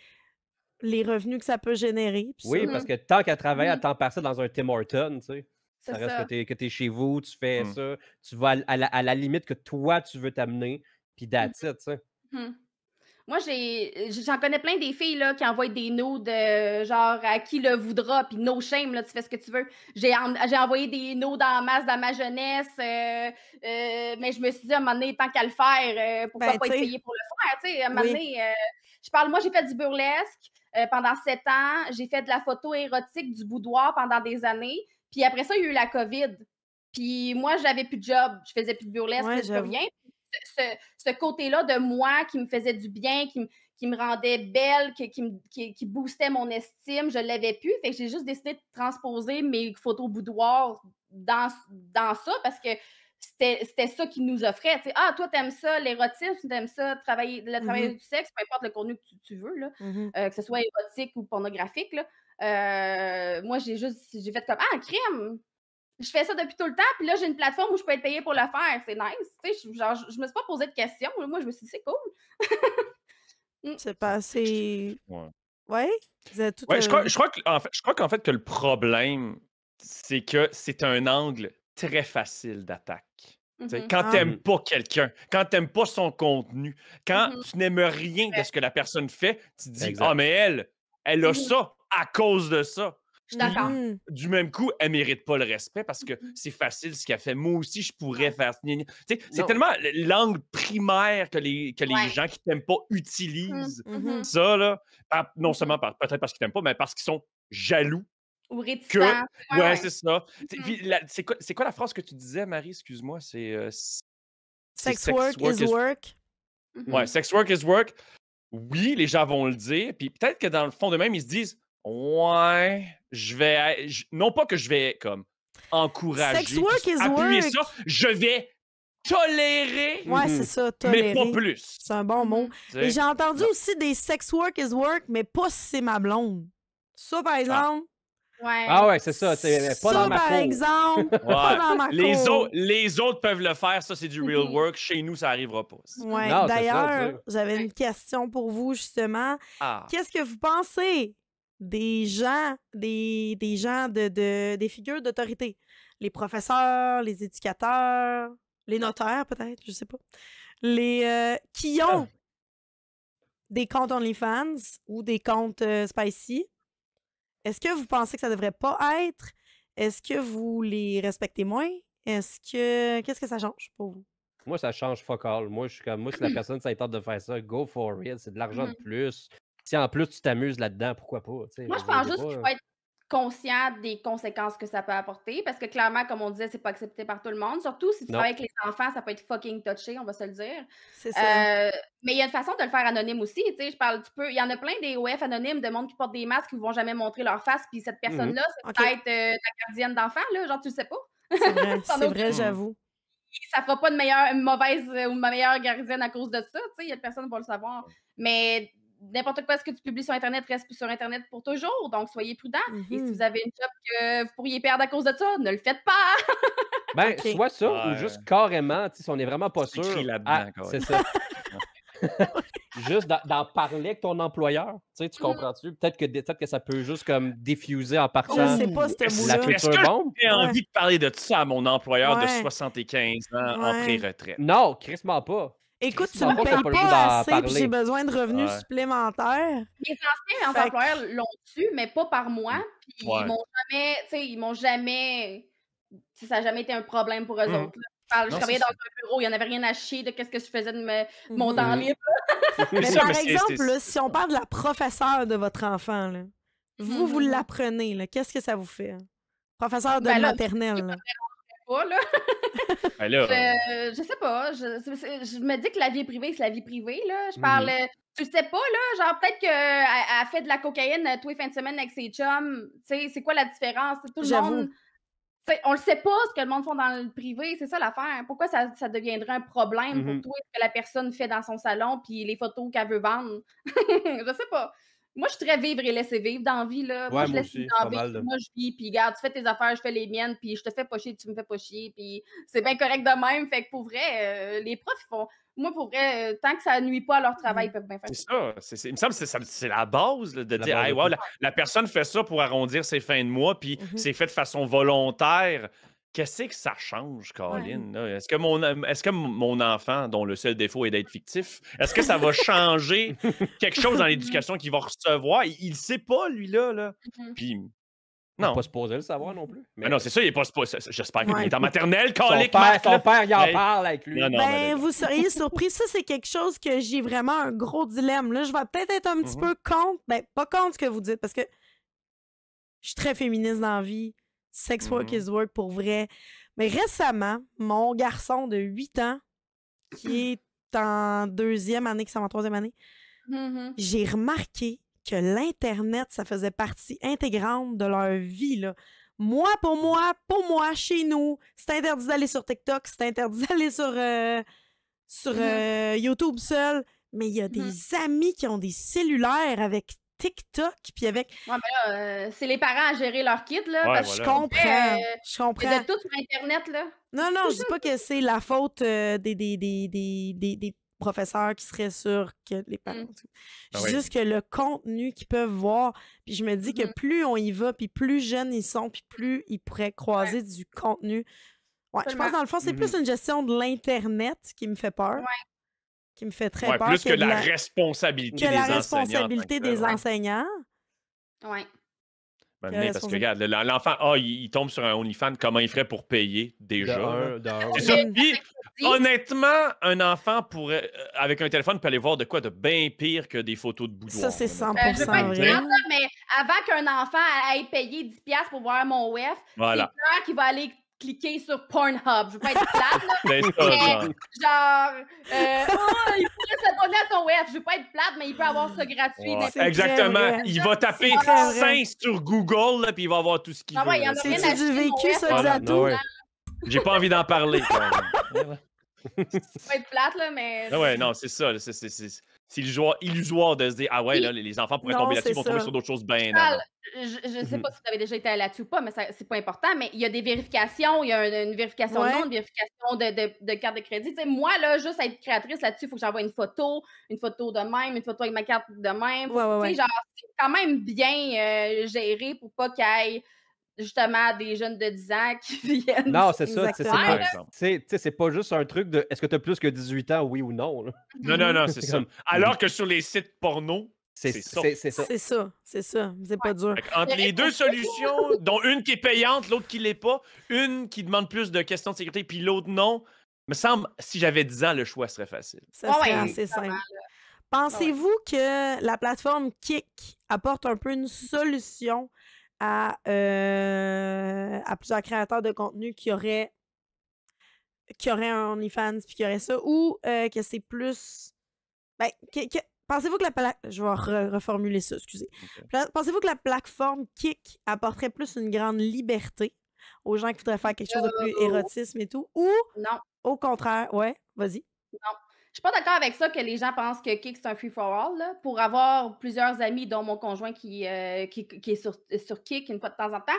revenus que ça peut générer. Oui, parce que tant qu'à travailler à temps partiel dans un Tim Hortons, tu sais, ça reste que tu es chez vous, tu fais ça, tu vas à la limite que toi, tu veux t'amener, puis that's it, tu sais. Moi, j'en connais plein des filles là, qui envoient des nudes genre à qui le voudra, puis no shame, là, tu fais ce que tu veux. J'ai envoyé des nudes en masse dans ma jeunesse, mais je me suis dit à un moment donné, tant qu'à le faire, pourquoi pas être payé pour le faire, tu sais, à un moment donné, moi, j'ai fait du burlesque pendant 7 ans, j'ai fait de la photo érotique du boudoir pendant des années, puis après ça, il y a eu la COVID. Puis moi, j'avais plus de job, je faisais plus de burlesque, je faisais plus rien. Ce côté-là de moi qui me faisait du bien, qui me rendait belle, qui boostait mon estime, je ne l'avais plus. Fait que j'ai juste décidé de transposer mes photos boudoir dans ça parce que c'était ça qu'ils nous offrait. T'sais, toi, t'aimes ça, l'érotisme, t'aimes ça, le travail du sexe, peu importe le contenu que tu veux, là, que ce soit érotique ou pornographique. Là. Moi, j'ai fait comme crime! Je fais ça depuis tout le temps, puis là, j'ai une plateforme où je peux être payée pour le faire. C'est nice. Tu sais, je me suis pas posé de questions. Moi, je me suis dit, c'est cool. C'est pas assez. Ouais. Je crois qu'en fait, que le problème, c'est que c'est un angle très facile d'attaque. Quand t'aimes pas quelqu'un, quand t'aimes pas son contenu, quand tu n'aimes rien de ce que la personne fait, tu te dis, mais elle a ça à cause de ça. Je suis d'accord. Du même coup, elle mérite pas le respect parce que c'est facile ce qu'elle fait. Moi aussi, je pourrais faire. C'est tellement l'angle primaire que les gens qui t'aiment pas utilisent ça, là, non seulement peut-être parce qu'ils t'aiment pas, mais parce qu'ils sont jaloux. Ou réticents. C'est ça. C'est quoi la phrase que tu disais, Marie? Excuse-moi. C'est sex work is work. Ouais, sex work is work. Oui, les gens vont le dire. Puis peut-être que dans le fond d'eux-mêmes, ils se disent non pas que je vais comme encourager, appuyer ça, je vais tolérer. Ouais, c'est ça, tolérer. Mais pas plus. C'est un bon mot. Et j'ai entendu aussi des sex work is work, mais pas si c'est ma blonde. Ça, par exemple. Ouais, c'est ça. C'est pas dans ma par exemple, pas dans ma cour. Les autres peuvent le faire, ça, c'est du real work. Chez nous, ça n'arrivera pas. Ouais. D'ailleurs, j'avais une question pour vous, justement. Qu'est-ce que vous pensez des gens, des figures d'autorité? Les professeurs, les éducateurs, les notaires, peut-être, je sais pas. Qui ont des comptes OnlyFans ou des comptes Spicy. Est-ce que vous pensez que ça devrait pas être? Est-ce que vous les respectez moins? Qu'est-ce que ça change pour vous? Moi, ça change fuck all. Moi, si la personne s'intente de faire ça, go for it. C'est de l'argent de plus. Si en plus tu t'amuses là-dedans, pourquoi pas? Moi, je pense juste qu'il faut être conscient des conséquences que ça peut apporter, parce que clairement, comme on disait, c'est pas accepté par tout le monde. Surtout si tu travailles avec les enfants, ça peut être fucking touché, on va se le dire. C'est ça. Mais il y a une façon de le faire anonyme aussi. Tu sais, il y en a plein des OF anonymes de monde qui portent des masques qui ne vont jamais montrer leur face, puis cette personne-là, c'est peut-être ta gardienne d'enfant, là, genre tu le sais pas. C'est vrai, j'avoue. Ça fera pas une mauvaise ou ma meilleure gardienne à cause de ça. Tu sais, il y a personne qui va le savoir. Mais n'importe quoi ce que tu publies sur Internet reste sur Internet pour toujours. Donc, soyez prudents. Et si vous avez une job que vous pourriez perdre à cause de ça, ne le faites pas. Soit ça, ou juste carrément, si on n'est vraiment pas sûr. C'est ça. Juste d'en parler avec ton employeur. Tu comprends-tu? Peut-être que ça peut juste comme diffuser en partant c'est pas ce la future bombe. J'ai envie de parler de ça à mon employeur de 75 ans en pré-retraite. Non, crissement pas. Écoute, tu Dans le me fond, t'as payes pas le goût pas d'en assez, puis parler. j'ai besoin de revenus Ouais. supplémentaires. Mes anciens Fait que- employeurs l'ont su, mais pas par moi. Puis Ouais. ils m'ont jamais. Ça n'a jamais été un problème pour eux Mhm. autres. Là. Je Non, travaillais c'est dans un bureau, il n'y en avait rien à chier de qu'est-ce que je faisais de mon Mhm. temps Mhm. libre. Mais ça, par mais c'est- exemple, c'est- là, c'est si on ça. parle de la professeure de votre enfant, là, vous Mhm. l'apprenez, là, qu'est-ce que ça vous fait? Professeur de Ben là, maternelle. Là. Pas, là. Ben là, Je sais pas. Je me dis que la vie privée, c'est la vie privée. Là. Je Mhm. parle. Tu sais pas, là, genre peut-être qu'elle fait de la cocaïne tous les fins de semaine avec ses chums. Tu sais, c'est quoi la différence? Tout le J'avoue. monde. Tu sais, on le sait pas ce que le monde fait dans le privé, c'est ça l'affaire. Pourquoi ça deviendrait un problème pour Mhm. toi ce que la personne fait dans son salon puis les photos qu'elle veut vendre? Je sais pas. Moi, je suis très vivre et laisser vivre dans la vie, là. Moi, Ouais, je moi laisse aussi, vivre c'est dans pas la vie. mal. Moi, je vis, puis regarde, tu fais tes affaires, je fais les miennes, puis je te fais pas chier, tu me fais pas chier, puis c'est bien correct de même. Fait que pour vrai, les profs, ils font... Moi, pour vrai, tant que ça nuit pas à leur travail, ils peuvent bien faire c'est ça. ça. Il me semble que c'est la base là, de La dire base hey, de wow, tout. la personne fait ça pour arrondir ses fins de mois, puis Mhm. c'est fait de façon volontaire. Qu'est-ce que ça change, Colin? là? Est-ce que mon enfant, dont le seul défaut est d'être fictif, est-ce que ça va changer quelque chose dans l'éducation qu'il va recevoir? Il ne sait pas, lui-là. Là. Mhm. Puis, Il n'est non. pas supposé le savoir non plus. Mais non, c'est ça, il est pas. J'espère qu'il Ouais. est en maternelle, son colique, père, Marc, son là. père, il en Hey. parle avec lui. Non, non, mais Ben, là, vous seriez surpris. Ça, c'est quelque chose que j'ai vraiment un gros dilemme. Là, je vais peut-être être un petit peu contre, ben, pas contre ce que vous dites, parce que je suis très féministe dans la vie. Sex work Mhm. is work pour vrai. Mais récemment, mon garçon de 8 ans, qui est en deuxième année, qui s'en va en troisième année, Mhm. j'ai remarqué que l'Internet, ça faisait partie intégrante de leur vie, là. Moi, pour moi, chez nous, c'est interdit d'aller sur TikTok, c'est interdit d'aller sur YouTube seul, mais il y a des amis qui ont des cellulaires avec TikTok, puis avec... Ouais, mais là, c'est les parents à gérer leur kit, là. Ouais, parce que Je voilà. comprends, je vous comprends. êtes tous sur Internet, là. Non, non, je dis pas que c'est la faute des professeurs qui seraient sûrs que les parents... Ah Je oui. dis juste que le contenu qu'ils peuvent voir, puis je me dis que plus on y va, puis plus jeunes ils sont, puis plus ils pourraient croiser du contenu. Ouais, je pense dans le fond, c'est plus une gestion de l'Internet qui me fait peur. Qui me fait très Ouais, peur. plus que de la responsabilité que des la enseignants. responsabilité des enseignants. Ouais. Parce que regarde, l'enfant, il tombe sur un OnlyFans, comment il ferait pour payer déjà? C'est ça. Puis, honnêtement, un enfant pourrait, avec un téléphone, peut aller voir de quoi de bien pire que des photos de boudoir. Ça, c'est 100% je veux pas être vrai. plate, là, mais avant qu'un enfant aille payer 10$ pour voir mon WEF, Voilà. c'est clair qu'il va aller cliquer sur Pornhub. Je veux pas être plate, là. C'est ça, Mais, genre. il pourrait s'abonner à ton WEF. Je veux pas être plate, mais il peut avoir ça gratuit. Ouais, n'importe C'est exactement. très vrai. Il va taper C'est très vrai. sein sur Google, là, puis il va avoir tout ce qu'il Ah veut. ouais, il y en là. a rien à C'est-tu du acheter, mon vécu, WEF, ça, Voilà. Xato? Ah ouais. J'ai pas envie d'en parler. quand même. Je veux pas être plate, là, mais... Ah ouais, non, c'est ça. là, c'est illusoire de se dire, ah ouais, là, les enfants pourraient Non, tomber là-dessus, c'est ils vont tomber ça. sur d'autres choses bien Charles, avant. je sais pas si tu avais déjà été là-dessus ou pas, mais c'est pas important, mais il y a des vérifications, il y a une vérification de Ouais. nom, une vérification de carte de crédit. Tu sais, moi, là, juste être créatrice là-dessus, il faut que j'envoie une photo de même, une photo avec ma carte de même. Ouais, ouais, Tu sais, ouais. genre, c'est quand même bien géré pour pas qu'il y ait justement des jeunes de 10 ans qui viennent. Non, c'est ça. tu sais, Exactement. Par C'est exemple. pas, tu sais, c'est pas juste un truc de est-ce que tu as plus que 18 ans, oui ou non. là. Non, c'est ça. comme- Alors que sur les sites porno, C'est ça. c'est ça. C'est ça, c'est pas dur. Fait entre les deux solutions, dont une qui est payante, l'autre qui l'est pas, une qui demande plus de questions de sécurité, puis l'autre non, me semble, si j'avais 10 ans, le choix serait facile. Ça Ouais, serait ouais, assez vraiment, simple. Pensez-vous que la plateforme Kik apporte un peu une solution à plusieurs créateurs de contenu qui auraient un OnlyFans puis qui auraient ça, ou que c'est plus... Ben, pensez-vous que je vais reformuler ça, excusez. Pensez-vous que la plateforme Kik apporterait plus une grande liberté aux gens qui voudraient faire quelque chose de plus érotisme et tout, ou Non. au contraire, ouais, vas-y. Je suis pas d'accord avec ça que les gens pensent que Kik, c'est un free-for-all. Là. Pour avoir plusieurs amis, dont mon conjoint qui est sur Kik une fois de temps en temps,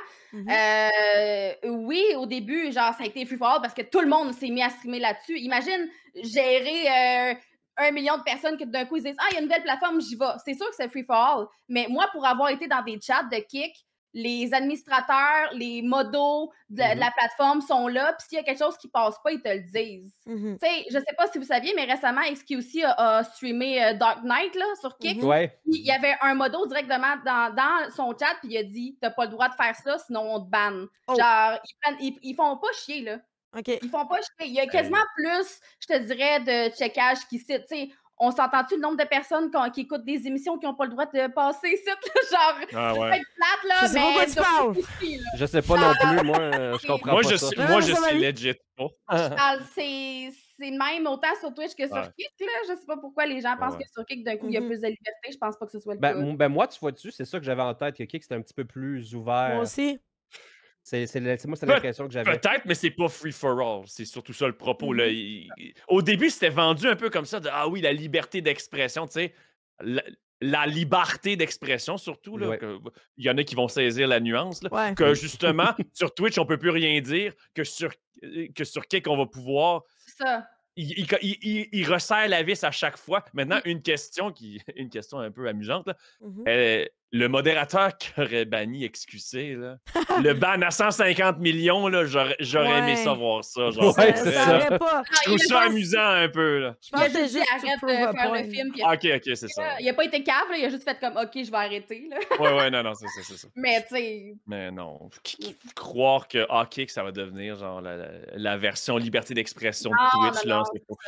oui, au début, genre, ça a été free-for-all parce que tout le monde s'est mis à streamer là-dessus. Imagine gérer 1 million de personnes qui d'un coup ils disent « Ah, il y a une nouvelle plateforme, j'y vais. » C'est sûr que c'est free-for-all. Mais moi, pour avoir été dans des chats de Kik, les administrateurs, les modos de la plateforme sont là, puis s'il y a quelque chose qui passe pas, ils te le disent. Tu sais, je sais pas si vous saviez, mais récemment, XQC a streamé Dark Knight là, sur Kick. Ouais. Il y avait un modo directement dans son chat, puis il a dit « T'as pas le droit de faire ça, sinon on te banne. Genre, ils font pas chier, là. Ils font pas chier. Il y a quasiment plus, je te dirais, de checkage qui cite. Tu sais, on s'entend-tu le nombre de personnes qui écoutent des émissions qui n'ont pas le droit de passer ici, genre, ça peut être plate, là, je sais pas quoi tu parles. Je sais pas non plus, moi, je comprends pas ça. Moi, je sais legit pas. C'est même autant sur Twitch que sur Kick, là. Je sais pas pourquoi les gens pensent que sur Kick, d'un coup, il y a plus de liberté. Je pense pas que ce soit le cas. Ben, moi, tu vois dessus, c'est ça que j'avais en tête, que Kick, c'était un petit peu plus ouvert. Moi aussi. C'est l'impression que j'avais. Peut-être, mais c'est pas free for all. C'est surtout ça le propos. Là. Au début, c'était vendu un peu comme ça, de ah oui, la liberté d'expression, tu sais. La liberté d'expression, surtout. Là, il y en a qui vont saisir la nuance. Là, que justement, sur Twitch, on peut plus rien dire, que sur Kick, on va pouvoir. C'est ça. Il resserre la vis à chaque fois. Maintenant, une question un peu amusante. Là. Le modérateur qui aurait banni XQC, là, le ban à 150 millions, là, j'aurais aimé savoir ça. Genre, c'est ça. Je trouve ça amusant un peu. Là. Il a juste dit arrête de faire le film. OK, c'est ça. Il a pas été cave, là, il a juste fait comme OK, je vais arrêter. Là. Ouais, non, c'est ça. Mais tu sais. Mais non. Croire que que ça va devenir genre la version liberté d'expression de Twitch. Non,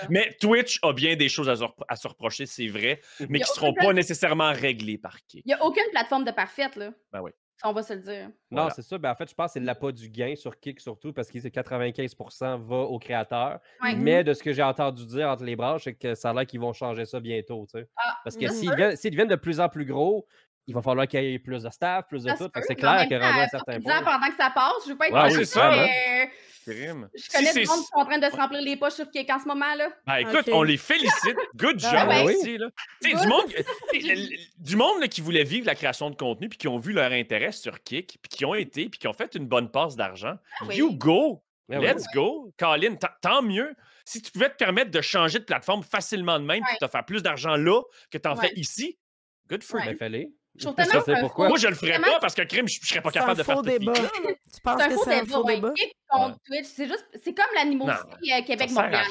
mais Twitch a bien des choses à se reprocher, c'est vrai, mais qui ne seront pas nécessairement réglées par Kick. Il n'y a aucune plateforme de parfaite, là. Ben oui. On va se le dire. Non, c'est ça. Ben, en fait, je pense que c'est l'appât du gain sur Kick, surtout, parce que 95% va aux créateurs. Mais de ce que j'ai entendu dire entre les branches, c'est que ça a l'air qu'ils vont changer ça bientôt. Tu sais. Parce que s'ils deviennent de plus en plus gros, il va falloir qu'il y ait plus de staff, plus de tout. C'est clair qu'il rendu à un certain point. Pendant que ça passe, je ne veux pas être c'est ça. Je connais des gens qui sont en train de se remplir les poches sur Kick en ce moment, là. Ben écoute, on les félicite. Good job aussi, là. Du monde là, qui voulait vivre la création de contenu puis qui ont vu leur intérêt sur Kick puis qui ont été puis qui ont fait une bonne passe d'argent. You go! Let's go! Colin, tant mieux. Si tu pouvais te permettre de changer de plateforme facilement de même puis de te faire plus d'argent là que tu en fais ici, good for you. Fallait. Je sais pourquoi. Moi, je le ferais pas parce que crime, je serais pas capable de faire tout débat. Tu penses que c'est un faux débat? Contre Twitch, c'est comme l'animosité Québec-Montréal.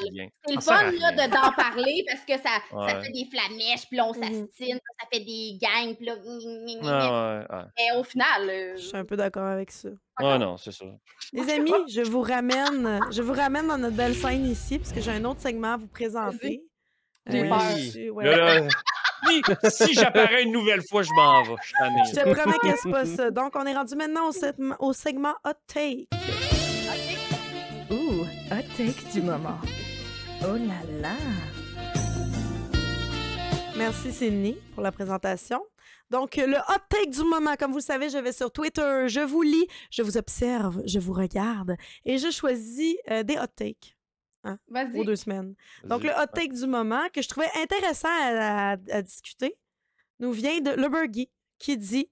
C'est le fun d'en parler parce que ça fait des flamèches, puis là, on s'astine, ça fait des gangs, puis là... Mais au final... Je suis un peu d'accord avec ça. Non, c'est ça. Les amis, je vous ramène dans notre belle scène ici, parce que j'ai un autre segment à vous présenter. J'ai peur. Si j'apparais une nouvelle fois, je m'en vais. Je te promets que c'est pas ça. Donc, on est rendu maintenant au segment Hot Take. Hot Take du moment. Oh là là! Merci Sydney pour la présentation. Donc, le Hot Take du moment, comme vous le savez, je vais sur Twitter, je vous lis, je vous observe, je vous regarde et je choisis des Hot Takes. Aux 2 semaines. Donc, le hot take du moment que je trouvais intéressant à discuter nous vient de Lebergy qui dit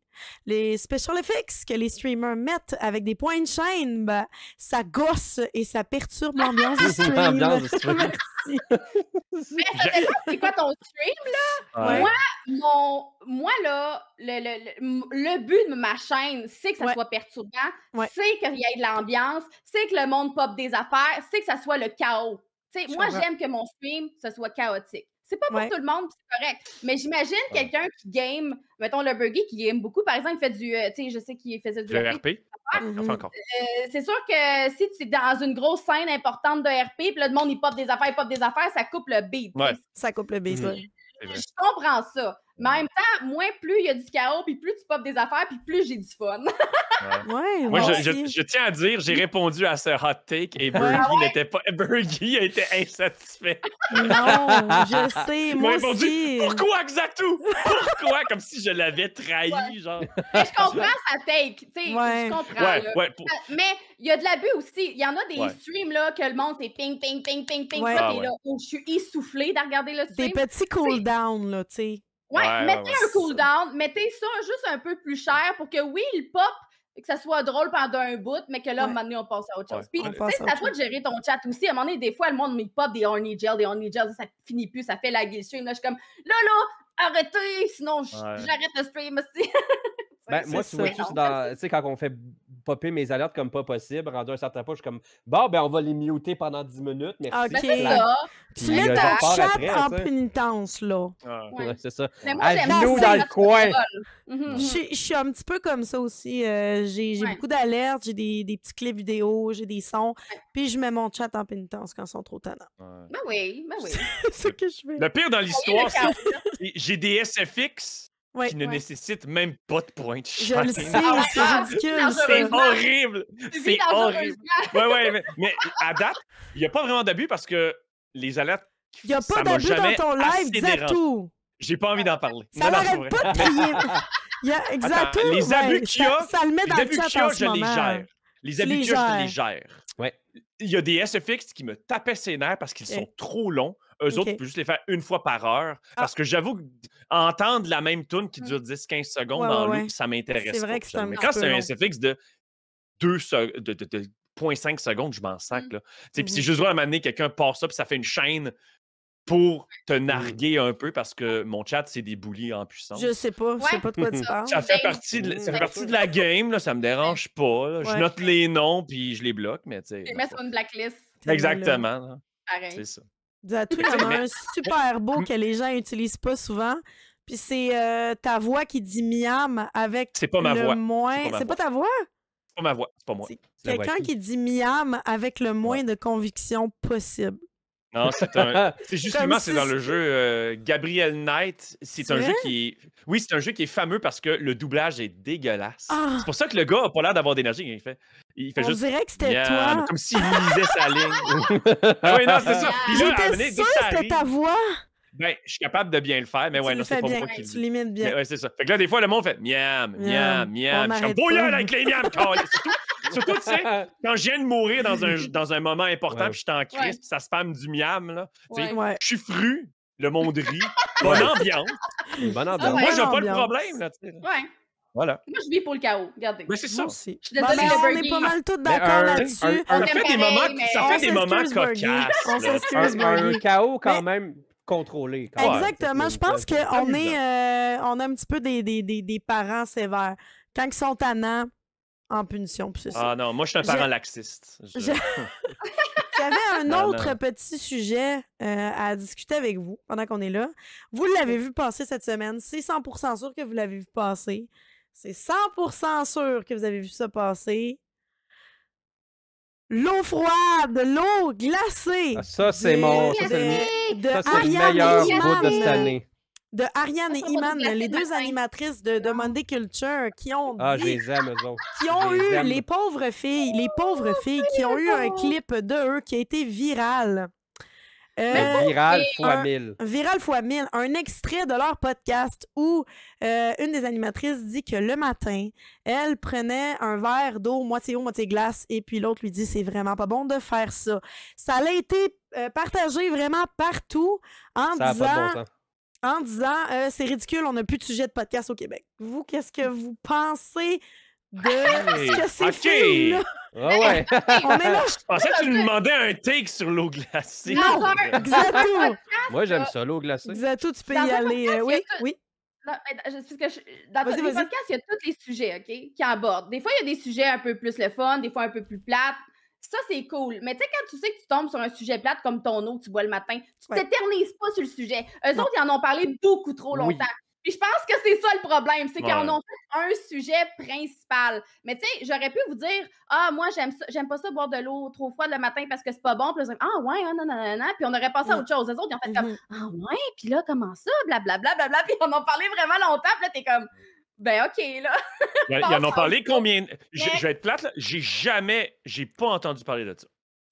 les special effects que les streamers mettent avec des points de chaîne, ben, ça gosse et ça perturbe l'ambiance du stream. Merci. Mais c'est quoi ton stream, là? Moi, là, le but de ma chaîne, c'est que ça soit perturbant, c'est qu'il y ait de l'ambiance, c'est que le monde pop des affaires, c'est que ça soit le chaos. Moi, j'aime que mon stream, ce soit chaotique. C'est pas pour tout le monde, c'est correct. Mais j'imagine quelqu'un qui game, mettons le Burger qui game beaucoup, par exemple, il fait du, je sais qu'il faisait du RP. Encore. C'est sûr que si tu es dans une grosse scène importante de RP, puis là, le monde, il pop des affaires, ça coupe le beat. Ça coupe le beat, Je comprends ça. Mais en même temps, moins plus il y a du chaos, puis plus tu popes des affaires, puis plus j'ai du fun. Moi, je tiens à dire, j'ai répondu à ce hot take et Bergie n'était pas. Bergie a été insatisfait. Non, je sais, moi aussi. Pourquoi, Xatou? Pourquoi? Comme si je l'avais trahi, genre. Mais je comprends sa take, tu sais, je comprends. Mais il y a de l'abus aussi. Il y en a des streams, là, que le monde, c'est ping, ping, ping, ping, ping, là, où je suis essoufflée de regarder le stream. Des petits cool-down, là, tu sais. Mettez un cooldown, mettez ça juste un peu plus cher pour que, oui, il pop, que ça soit drôle pendant un bout, mais que là, à un moment donné, on passe à autre chose. Puis, tu sais, c'est à toi de gérer ton chat aussi. À un moment donné, des fois, le monde me pop des horny gel, ça finit plus, ça fait la guille stream. Là, je suis comme, là, arrêtez, sinon j'arrête le stream aussi. Moi, C'est tu vois-tu, tu sais, quand on fait popper mes alertes comme pas possible, rendu à un certain point, je suis comme, bon, ben, on va les muter pendant 10 minutes, merci. OK. C'est ça. Tu Il y mets a ton genre part chat après, en tu sais. pénitence, là. Ouais. Ouais, c'est ça. Mais moi, À j'aime genoux ça dans le quand tu coin. contrôles. Je suis un petit peu comme ça aussi. J'ai Ouais. beaucoup d'alertes, j'ai des petits clips vidéo, j'ai des sons, Ouais. puis je mets mon chat en pénitence quand ils sont trop tannants. Ben oui. C'est ce que je fais. Le pire dans l'histoire, Voyez le c'est j'ai des SFX Ouais. qui ne nécessitent même pas de point de Je le chaîne. sais, Ah ouais, c'est ridicule, c'est C'est ça. horrible! Tu vis C'est horrible! dangereusement. Ouais, mais à date, il n'y a pas vraiment d'abus parce que les alertes, Il n'y a ça pas m'a d'abus dans jamais ton live, assez dérangé. Zatou. J'ai pas envie d'en parler. Ça Non, c'est n'arrête vrai. pas de crier. Il y a Zatou, Attends, les abus ouais, qu'il y a, ça le met Les dans le abus chat qu'il y a, en ce je les moment. gère. Les Tu abus les qu'il y a, je les gères. gère. Ouais. Il y a des SFX qui me tapaient ses nerfs parce qu'ils sont trop longs. Eux autres, tu peux juste les faire une fois par heure. Parce que j'avoue qu'entendre la même tune qui dure 10-15 secondes Ouais, en ouais, loop, ça m'intéresse C'est vrai pas. que c'est un Mais petit quand peu c'est un long. SFX de 0.5 secondes, je m'en sac. Là. Puis c'est juste vrai à un moment donné, quelqu'un part ça, puis ça fait une chaîne pour te narguer un peu parce que mon chat, c'est des boulis en puissance. Je sais pas de quoi tu parles. Ça fait partie de la game, là, ça me dérange pas. Là. Je Ouais. note les noms puis je les bloque, mais tu sais. Tu les mets sur une blacklist. Exactement. là. Pareil. C'est ça. Zatou, il y en a un super beau que les gens n'utilisent pas souvent. Puis c'est ta voix qui dit miam avec C'est pas ma le voix. moins. C'est pas ta voix? C'est pas ma voix, c'est pas moi. C'est C'est la quelqu'un voix qui dit miam avec le moins de conviction possible. Non, c'est justement, c'est si dans le jeu Gabriel Knight. C'est un vrai? jeu qui est. Oui, c'est un jeu qui est fameux parce que le doublage est dégueulasse. Ah! C'est pour ça que le gars a pas l'air d'avoir d'énergie. Il fait On juste. dirait que c'était miam, toi. comme s'il lisait sa ligne. Ah oui, non, c'est ça. Puis là, à un moment J'étais donné, dès sûre que que ça c'était arrive, ta voix. ben, je suis capable de bien le faire, mais ouais, Tu non, le c'est fais pas bien. moi qui le Tu dis. l'imites bien. Ouais, c'est ça. Fait que là, des fois, le monde fait miam, miam, miam. Je suis n'arrête comme bouillon pas. avec les miams, câlisse. Surtout, tu sais, quand je viens de mourir dans un moment important, Ouais. puis je suis en crise, puis ça spam du miam, là. Tu sais, Ouais. je suis fru, le monde rit, bonne ambiance. Une bonne Ah ambiance. ouais. Moi, j'ai pas le ambiance. problème, là, tu sais. là. Ouais. Voilà. Moi, je vis pour le chaos. Regardez. Mais c'est ça. Moi aussi. Je suis désolée, Ben, le on Burgie. est pas mal tous Mais d'accord un- là-dessus. Ça fait des pareil, moments, mais ça on fait des moments s'excuse, Burgie. cocasses. On là. s'excuse. Un chaos quand Mais- même contrôlé. Ouais, Exactement. Je pense qu'on amusant. on a un petit peu des parents sévères. Quand ils sont tannants, en punition. Puis c'est ça. Ah non, moi, je suis un parent laxiste. J'avais un Non, autre non. petit sujet à discuter avec vous pendant qu'on est là. Vous l'avez vu passer cette semaine. C'est 100% sûr que vous l'avez vu passer. C'est 100% sûr que vous avez vu ça passer. L'eau froide, l'eau glacée. Ah, ça, c'est mon. Ça, c'est de ça, c'est le Ariane meilleur et bout de cette Iman. année. De Ariane et Ça, ça va Iman, nous glacer les le deux matin. animatrices de Monday Culture, qui ont Ah, je dit, les aime, eux autres. qui ont je les eu aime. les pauvres filles qui ont eu un clip de eux qui a été viral. Viral fois un- 1000. Viral fois 1000, un extrait de leur podcast où une des animatrices dit que le matin, elle prenait un verre d'eau moitié glace et puis l'autre lui dit c'est vraiment pas bon de faire ça. Ça a été partagé vraiment partout en Ça n'a pas de disant, bon sens. c'est ridicule, on n'a plus de sujet de podcast au Québec. Vous, qu'est-ce que vous pensez de Hey, ce que ces ok. filles-là? Ah ouais. On est là. Je pensais que tu nous demandais un take sur l'eau glacée. Non, Xatou, Moi, j'aime ça, l'eau glacée. Xatou, tu peux Dans y un aller. podcast, il y a Oui, tout- oui. Non, mais dans Vas-y, tous les vas-y. podcasts, il y a tous les sujets, OK, qui abordent. Des fois, il y a des sujets un peu plus le fun, des fois un peu plus plates. Ça, c'est cool. Mais tu sais, quand tu sais que tu tombes sur un sujet plate comme ton eau que tu bois le matin, tu Ouais. t'éternises pas sur le sujet. Eux Non. autres, ils en ont parlé beaucoup trop Oui. longtemps. Puis je pense que c'est ça le problème, c'est qu'ils en Ouais. ont fait un sujet principal. Mais tu sais, j'aurais pu vous dire, ah, moi, j'aime pas ça boire de l'eau trop froide le matin parce que c'est pas bon. Puis là, ah, ouais, non, non, non, non. Puis on aurait passé à autre chose. Les autres, ils ont fait comme, Mhm. ah, ouais, puis là, comment ça, blablabla, blablabla. Puis ils en ont parlé vraiment longtemps. Puis là, t'es comme, ben, OK, là. Ils en ont parlé combien? Je Mais- vais être plate, là. J'ai pas entendu parler de ça.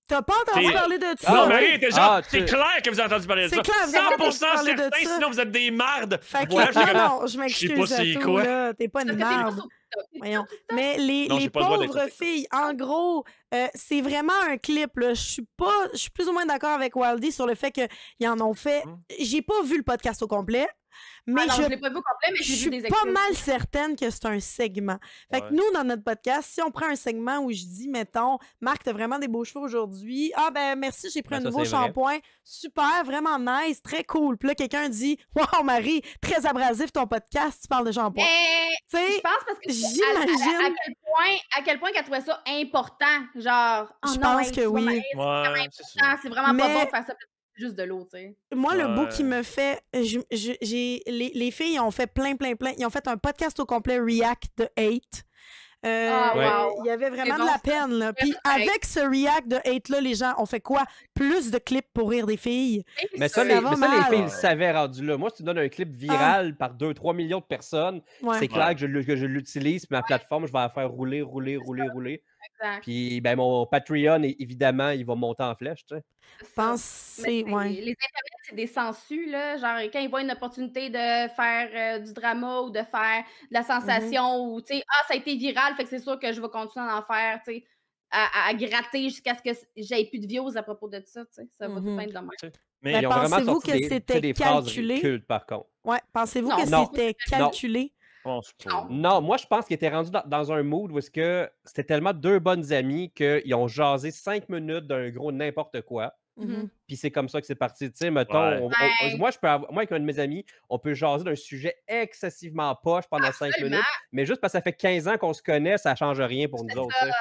T'as pas entendu C'est- parler de ça? Non, oui. Marie était genre, Ah, c'est tu- clair que vous avez entendu parler de C'est ça. clair, vous avez entendu 100% parler de certain, ça. sinon vous êtes des mardes. Fait que, Ouais, j'ai comme- non, je je sais m'excuse pas à c'est tout, quoi. là. T'es pas une Parce que c'est marde. pas sur TikTok. C'est Voyons. sur TikTok. Mais Non, les j'ai pas le droit d'être pauvres sur TikTok. filles, en gros, c'est vraiment un clip. Là. Je suis plus ou moins d'accord avec Wildy sur le fait qu'ils en ont fait. Hmm. J'ai pas vu le podcast au complet. Mais non, je je l'ai pas vu au complet, mais je j'ai vu suis des pas extraits mal aussi. certaine que c'est un segment. Fait que Ouais. nous, dans notre podcast, si on prend un segment où je dis, mettons, Marc, t'as vraiment des beaux cheveux aujourd'hui. Ah, ben merci, j'ai pris Ben, un ça, nouveau c'est vrai. shampoing. Super, vraiment nice, très cool. Puis là, quelqu'un dit, wow, Marie, très abrasif ton podcast, tu parles de shampoing. Mais Tu je sais, pense parce que à j'imagine. quel point qu'elle trouvait ça important. Genre, oh Je non, pense hey, que tu vois, oui. hey, c'est vraiment Ouais, c'est ça. important, c'est vraiment pas bon Mais de faire ça juste de l'eau, tu sais. moi, le bout qui Ouais. me fait. Les filles ont fait plein. Ils ont fait un podcast au complet React de 8. Ah, Ouais. wow. Il y avait vraiment C'est de bon, la ça. peine. Là. Ouais, Puis c'est pareil. avec ce React de 8-là, les gens ont fait quoi? Plus de clips pour rire des filles. Mais Ça ça, va les mal. filles le savaient rendu là. Moi, si tu donnes un clip viral par 2-3 millions de personnes, Ouais. c'est clair Ouais. que je l'utilise, puis ma plateforme, je vais la faire rouler. Exact. Puis ben, mon Patreon, évidemment, il va monter en flèche, tu sais. C'est ça. Pensez, Mais ouais. les internets, c'est des sangsues, là. Genre, quand ils voient une opportunité de faire du drama ou de faire de la sensation ou, tu sais, ah, ça a été viral, fait que c'est sûr que je vais continuer à en faire, tu sais, à gratter jusqu'à ce que j'aie plus de views à propos de ça, tu sais. Ça va tout le temps être de même. Mais Ben, Ils ont vraiment pensez-vous sorti que des, tu sais, c'était des phrases calculé? cultes, par contre. Ouais, pensez-vous Non. que Non. c'était Non. calculé? je pense pas. Non, moi, je pense qu'ils étaient rendus dans un mood où est-ce que c'était tellement deux bonnes amies qu'ils ont jasé 5 minutes d'un gros n'importe quoi. Mhm. Puis c'est comme ça que c'est parti. Tu sais, mettons, Ouais. Ouais. moi, avec un de mes amis, on peut jaser d'un sujet excessivement poche pendant 5 Absolument. minutes, mais juste parce que ça fait 15 ans qu'on se connaît, ça change rien pour nous C'est autres. ça. tu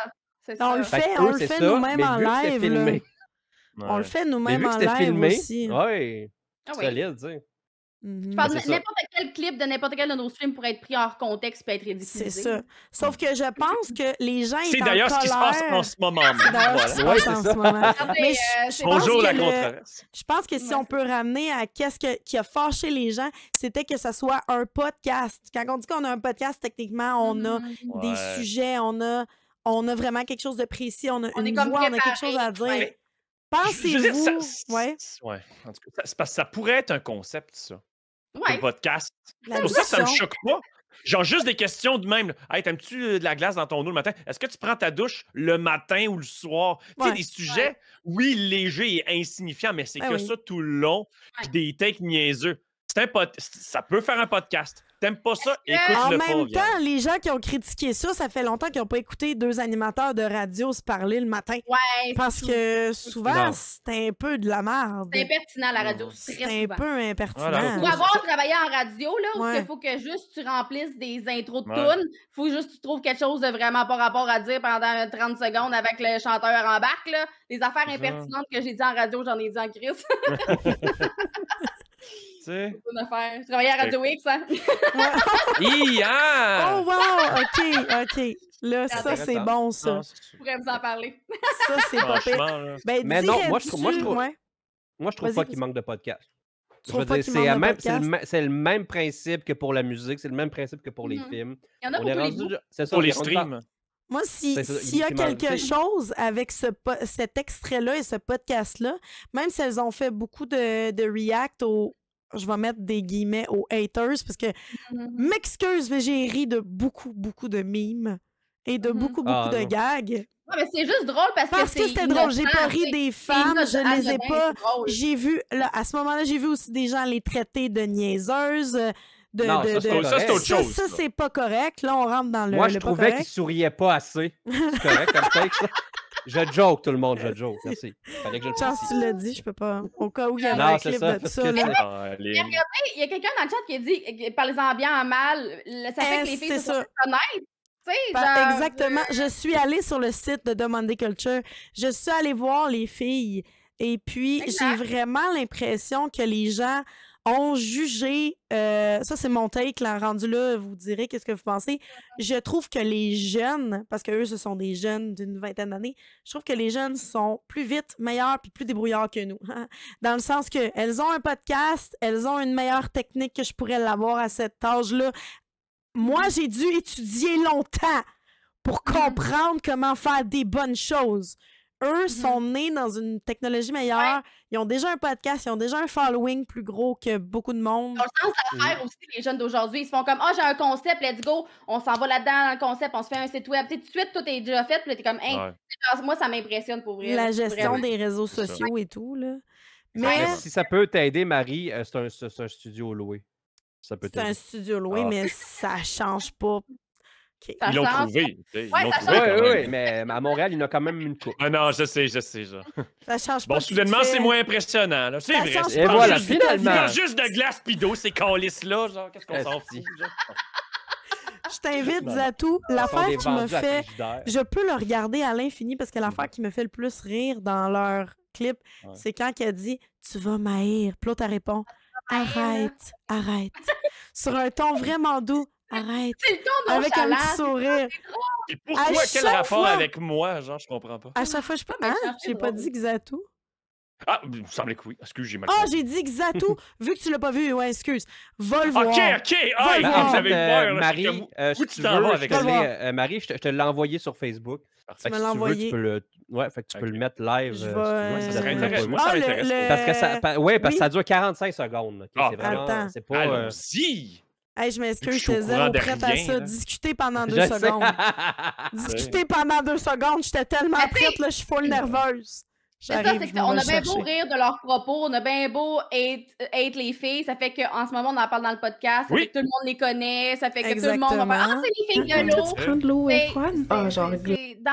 sais. C'est On le ça. Fait que on eux, le c'est fait ça, nous-mêmes mais en vu que c'était live. Là. filmé, On le fait mais nous-mêmes vu que en c'était live filmé, aussi. ouais, Ah oui. solide, tu sais. Mhm. Je parle Ben, de c'est ça. n'importe quel clip de n'importe quel de nos streams pourrait être pris hors contexte et être C'est ridiculisé. ça. Sauf que je pense que les gens C'est étant d'ailleurs ce qui se passe colère- en ce moment. C'est d'ailleurs ce qui se Ouais, passe c'est en ça. ce moment. Regardez, Mais c'est pense Bonjour que la le- controverse. Je pense que si Ouais, on peut ramener à qu'est-ce qui a fâché les gens, c'était que ça soit un podcast. Quand on dit qu'on a un podcast, techniquement, on a des Ouais. sujets, on a vraiment quelque chose de précis, on a On est une comme voix, on a quelque chose à préparé, dire. ouais. Je veux dire, Pensez-vous... Ouais, ouais. En tout cas, c'est parce que ça pourrait être un concept, ça. Ouais. Un podcast. la C'est pour ça que ça me discussion. choque pas. Genre juste des questions de même. là. Hey, t'aimes-tu de la glace dans ton eau le matin? Est-ce que tu prends ta douche le matin ou le soir? Tu sais, Ouais. des sujets, oui, légers et insignifiants, mais c'est Ben que oui. ça tout le long. Puis des takes niaiseux. Ça peut faire un podcast. T'aimes pas ça? que- Écoute-le En pas. même viens. temps, les gens qui ont critiqué ça fait longtemps qu'ils n'ont pas écouté deux animateurs de radio se parler le matin. Ouais. Parce que souvent, Non. c'est un peu de la merde. C'est impertinent à la radio, C'est très un souvent. peu impertinent. Voilà. Pour avoir travaillé en radio, là, où Ouais. il faut que juste tu remplisses des intros de Ouais. tunes, faut juste que tu trouves quelque chose de vraiment pas rapport à dire pendant 30 secondes avec le chanteur en barque, là. Les affaires Ça. impertinentes que j'ai dit en radio, j'en ai dit en crise. Tu sais? Bonne affaire. Je travaillais à Radio X, hein. Hi-ha! Oh wow! OK. Là, ça, Intéressant. c'est bon, ça. Non, Je pourrais vous en parler. Ça, c'est pas pire. franchement, là. Ben, Mais non, moi, je trouve- ouais. Moi, je trouve Vas-y, pas vas-y. qu'il manque de podcast. Tu Je veux trouves pas dire, qu'il c'est manque la de même- podcast? c'est le même principe que pour la musique, c'est le même principe que pour les Mhm. films. Il y en a On pour est tous les rendu, goûts. c'est ça, Pour on les est rendu dans- streams. Moi, C'est ça, s'il y a qui mange, quelque tu sais. chose avec cet extrait-là et ce podcast-là, même si elles ont fait beaucoup de react au... Je vais mettre des guillemets aux haters parce que, m'excuse, mais j'ai ri de beaucoup de mimes et de Mhm. beaucoup Ah, de non. gags. Ouais, mais c'est juste drôle parce Parce que c'est c'était drôle. J'ai pas innocent, ri tu des sais. femmes, C'est je les ai innocent, pas... c'est drôle. J'ai vu, là, à ce moment-là, j'ai vu aussi des gens les traiter de niaiseuses. Non, ça, c'est Ça, c'est autre Ça, chose. ça, c'est pas correct. Là, on rentre dans le. Moi, le je pas trouvais qu'il correct. souriait pas assez. C'est correct comme take, ça? Je joke, tout le monde, je joke. Merci. Fallait que je le Chance, précise. tu l'as dit, je peux pas. Au cas où il y avait Non, un c'est clip ça, de parce ça. que là. c'est- Ah, les- Il y a quelqu'un dans le chat qui a dit, parlez-en bien en mal, ça fait que les filles C'est se sont ça. fait connaître. Tu sais, Ben, genre, exactement. Je suis allée sur le site de Monday Culture. Je suis allée voir les filles. Et puis, Exact. j'ai vraiment l'impression que les gens ont jugé. Ça, c'est mon take, là, rendu là. Vous direz qu'est-ce que vous pensez. Je trouve que les jeunes, parce qu'eux, ce sont des jeunes d'une vingtaine d'années, je trouve que les jeunes sont plus vite, meilleurs puis plus débrouillards que nous. Dans le sens que elles ont un podcast, elles ont une meilleure technique que je pourrais l'avoir à cet âge-là. Moi, j'ai dû étudier longtemps pour comprendre comment faire des bonnes choses. Eux sont nés dans une technologie meilleure. Ils ont déjà un podcast, ils ont déjà un following plus gros que beaucoup de monde. Dans le sens d'affaires aussi, les jeunes d'aujourd'hui, ils se font comme, j'ai un concept, let's go, on s'en va là-dedans dans le concept, on se fait un site web. Tu sais, tout de suite, tout est déjà fait, puis là, t'es comme, hey, Ouais. genre, moi, ça m'impressionne pour vrai. La gestion Vraiment. des réseaux C'est ça. sociaux et tout, là. Mais Mais si ça peut t'aider, Marie, c'est un studio loué. Ça peut C'est un t'aider. studio loué, Ah. mais ça change pas. OK. Ça Ils l'ont change. trouvé. tu sais, Ils Ouais, l'ont ça trouvé change. quand Oui, même. oui, mais à Montréal, il y en a quand même une coupe. Ah non, je sais, genre. Ça change Bon, pas. si tu soudainement, fais- c'est moins impressionnant. là. C'est Ça vrai. change C'est Et pas pas voilà, juste juste, ta vie. c'est pas finalement. juste de glace pis d'eau, ces calices-là. Genre, qu'est-ce qu'on s'en fout? Esti. genre? Je t'invite, Non, non. Zatou. Ils sont L'affaire des qui me vendus à fait. frigidaire. Je peux le regarder à l'infini parce que l'affaire qui me fait le plus rire dans leur clip, Ouais. c'est quand elle dit Tu vas m'haïr. Puis l'autre, elle répond Arrête, arrête. Sur un ton vraiment doux. Arrête. C'est le ton Avec un petit nonchalant. sourire. Et pourquoi? À Quel chaque rapport fois- avec moi? Genre, je comprends pas. À chaque fois, je sais pas. mais Hein? chercher J'ai pas drôle. dit Xatou. Ah, il me semblait que oui. Excuse, j'ai mal Ah, compris. j'ai dit Xatou. Vu que tu l'as pas vu, ouais, excuse. Va le voir. OK. Ah, Va le Ben, voir. en j'avais fait, peur. là, Marie, j'étais comme, si où tu tu t'en veux, vas je avec te ça? l'ai, Marie, je te l'ai envoyé sur Facebook. Parfait. Fait que me si l'as tu veux, envoyé? tu peux le... Ouais, fait que tu peux le mettre live. Je si tu vais, veux, si ça tu serait l'as pas intéressant. vu. Moi, ça m'intéresse. Parce que ça... Oui, parce que Oui. ça dure 45 secondes. OK? Ah, C'est vraiment... attends. C'est pas... Allons-y! Hey, je m'excuse, Je suis au j'étais courant zéro de prête à rien, ça. là. Discuter pendant 2 Je sais. secondes. Discuter pendant 2 secondes. J'étais tellement Mais tu sais- prête, là, je suis full nerveuse. C'est ça, J'arrive, c'est je m'en qu'on vais a bien beau chercher. rire de leurs propos, on a bien beau hate les filles, ça fait qu'en ce moment, on en parle dans le podcast, ça Oui. fait que tout le monde les connaît, ça fait que tout le monde va faire « Exactement. Ah, c'est les filles de Est-ce que l'eau! tu prends de l'eau C'est- froide? c'est- Ah, genre, Dans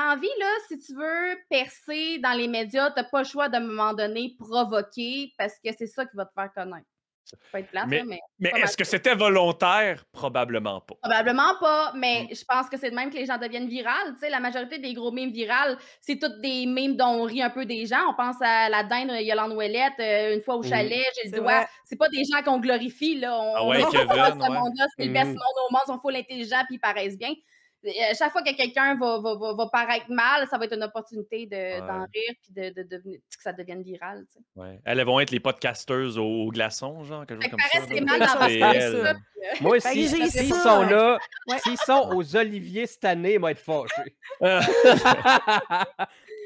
la vie, là, si tu veux percer dans les médias, t'as pas le choix de, à un moment donné, provoquer, parce que c'est ça qui va te faire connaître. Ça peut être plate, Mais- là, mais Mais pas mal est-ce que ça. c'était volontaire? Probablement pas. Probablement pas, mais Mm. je pense que c'est de même que les gens deviennent virales. Tu sais, la majorité des gros mimes virales, c'est toutes des mimes dont on rit un peu des gens. On pense à la dinde Yolande Ouellette, une fois au chalet, j'ai C'est le doigt. vrai. C'est pas des gens qu'on glorifie, là. Ah ouais, on est Kevin, pas dans ce ouais. monde-là, c'est le best Mhm. monde au monde, ils sont full intelligents puis ils paraissent bien. Chaque fois que quelqu'un va paraître mal, ça va être une opportunité d'en rire puis de devenir, que ça devienne viral. Tu sais. Ouais. Elles vont être les podcasteuses au glaçon, genre, quelque Fait chose que comme ça. paraît, c'est là. mal dans C'est votre elle. ça. Moi Fait que aussi, j'ai s'ils ça. sont là, Ouais. s'ils sont aux Oliviers cette année, ils vont être fâchés.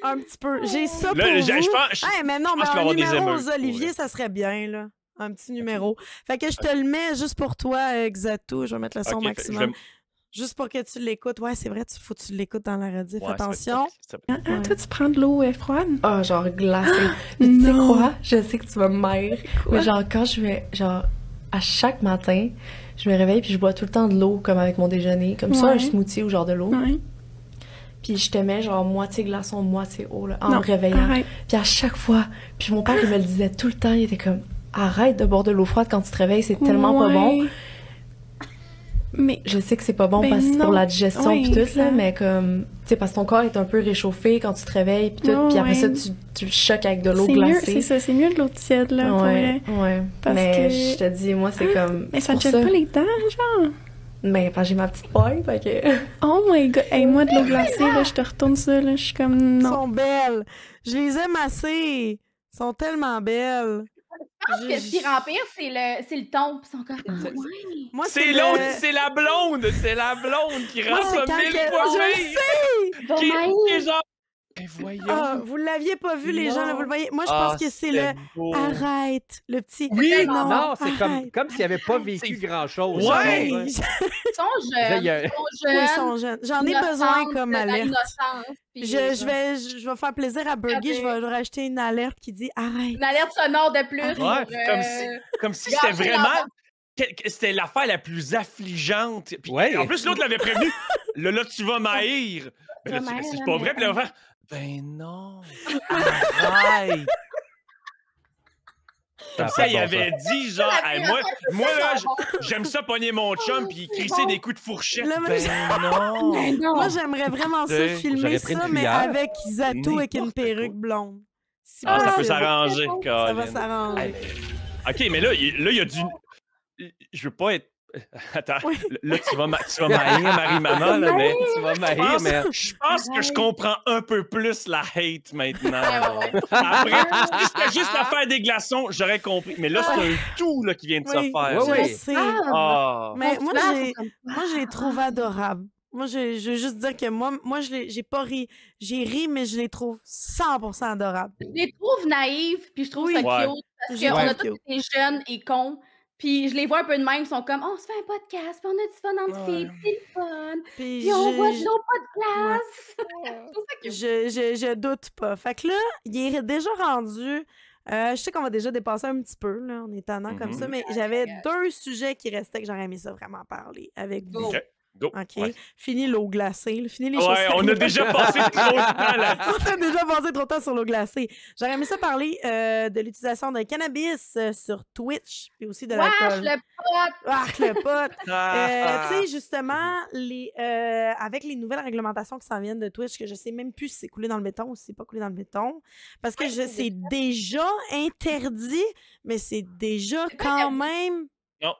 Un petit peu. J'ai ça pour Là, vous. je pense. Hey, mais non, pense mais qu'il va y un avoir des numéro émeutes, aux pour Oliviers, vrai. ça serait bien, là. Un petit numéro. Fait que je te le mets juste pour toi, Xatou. Je vais mettre le son Ok, fait- maximum. je vais- Juste pour que tu l'écoutes. Ouais, c'est vrai, faut que tu l'écoutes dans la rediff. Ouais, ça va être Attention. ça. Ah, toi, tu prends de l'eau froide? Ah, genre glacée. Puis tu sais non. quoi? Je sais que tu vas me maire. Mais genre, quand je vais. Genre, à chaque matin, je me réveille puis je bois tout le temps de l'eau, comme avec mon déjeuner. Comme ça, Ouais. un smoothie ou genre de l'eau. Ouais. Puis je te mets genre moitié glaçon, moitié eau, là, en Non, me réveillant. arrête. Puis à chaque fois. Puis mon père, il me le disait tout le temps. Il était comme, arrête de boire de l'eau froide quand tu te réveilles, c'est tellement pas bon. Ouais. Mais Je sais que c'est pas bon Ben parce que c'est pour non. la digestion Ouais, pis tout, là, exact. mais comme, tu sais, parce que ton corps est un peu réchauffé quand tu te réveilles pis tout, Ouais, puis après ça, ouais. tu le choques avec de l'eau c'est mieux, glacée. c'est ça, c'est mieux de l'eau tiède, là, pour Ouais, vrai. ouais. Parce mais que- je te dis, moi, c'est comme. Mais ça c'est te pour jette pas les dents, genre? Mais parce que j'ai ma petite paille, fait que. Oh my god. Hey, moi, de l'eau glacée, là, je te retourne ça, là, je suis comme, Elles non. sont belles. Je les aime assez. Elles sont tellement belles. Je pense que ce qui rend pire, c'est le ton. Puis ils sont comme « C'est- Ouais! Moi, C'est le- l'autre, c'est la blonde! C'est la blonde qui Moi, rend c'est ça quand 1000 que- fois je pire! sais! Va Qui m'haïr. est genre. Mais voyons! Ah, vous l'aviez pas vu, les gens, là, vous le voyez. Moi, je pense que c'est le beau. arrête, le petit. Oui, non, non, c'est comme, arrête. comme s'il n'avait pas vécu grand-chose. Ouais. genre, Oui, Ils sont jeunes. Il y a- Ils sont ils jeunes. sont jeunes. J'en ai innocentes, besoin comme dans alerte. l'innocence, puis, Je vais faire plaisir à Burgie, je vais leur acheter une alerte qui dit arrête. Une alerte sonore de plus. Ouais, pour, comme si gâcher c'était vraiment. l'enfant. que c'était l'affaire la plus affligeante. Puis, Ouais. en plus, l'autre l'avait prévenu. Là, tu vas m'haïr. Ben là, Tu vas m'haïr, c'est pas vrai. mais- Puis là, il va faire. Ben non. Arrête. Comme ça, il avait dit, genre, La hey, moi là, j'aime ça pogner mon chum puis crisser des coups de fourchette. Là, mais- Ben non. Moi, j'aimerais vraiment ça T'sais, filmer j'aurais pris une ça, mais cuillère. avec Zato avec une N'importe perruque quoi. blonde. Si Ah, ça peut possible. s'arranger, Ça va Colin. s'arranger. Hey. OK, mais là, il y a du. Je veux pas être. Attends, Oui. là, tu vas m'haïr, Marie-Maman, là, mais. Tu vas Je m'haïr, pense, mais. je pense que je comprends un peu plus la hate maintenant. Ouais. Après, si c'était juste l'affaire des glaçons, j'aurais compris. Mais là, c'est un tout là, qui vient de se Oui, faire. Ouais, je oui. sais. Ah. Mais On moi, se place, j'ai- comme- Moi, je les trouve adorables. Moi, je veux juste dire que moi j'ai pas ri. J'ai ri, mais je les trouve 100% adorables. Je les trouve naïves, puis je trouve Oui. ça Ouais. cute, parce J'ai qu'on trouvé a tous cute. été jeunes et cons, puis je les vois un peu de même, ils sont comme « On se fait un podcast, puis on a du fun entre filles, puis c'est le fun, Puis puis on boit de je, l'eau, pas de glace! » Je trouve ça cute. je doute pas. Fait que là, il est déjà rendu Je sais qu'on va déjà dépasser un petit peu, là, on est tannant comme ça, mais j'avais 2 sujets qui restaient que j'aurais aimé ça vraiment parler avec vous. OK. Go. OK. Ouais. Fini l'eau glacée. Fini les choses Ouais, on a sérieuses. déjà passé trop de temps là-dessus. On a déjà passé trop de temps sur l'eau glacée. J'aurais aimé ça parler de l'utilisation de cannabis sur Twitch, puis aussi de Wesh, l'alcool. le pote! Wesh, le pote! Ah, Tu sais, justement, avec les nouvelles réglementations qui s'en viennent de Twitch, que je sais même plus si c'est coulé dans le béton ou si c'est pas coulé dans le béton, parce que c'est déjà interdit, mais c'est déjà quand même... Non.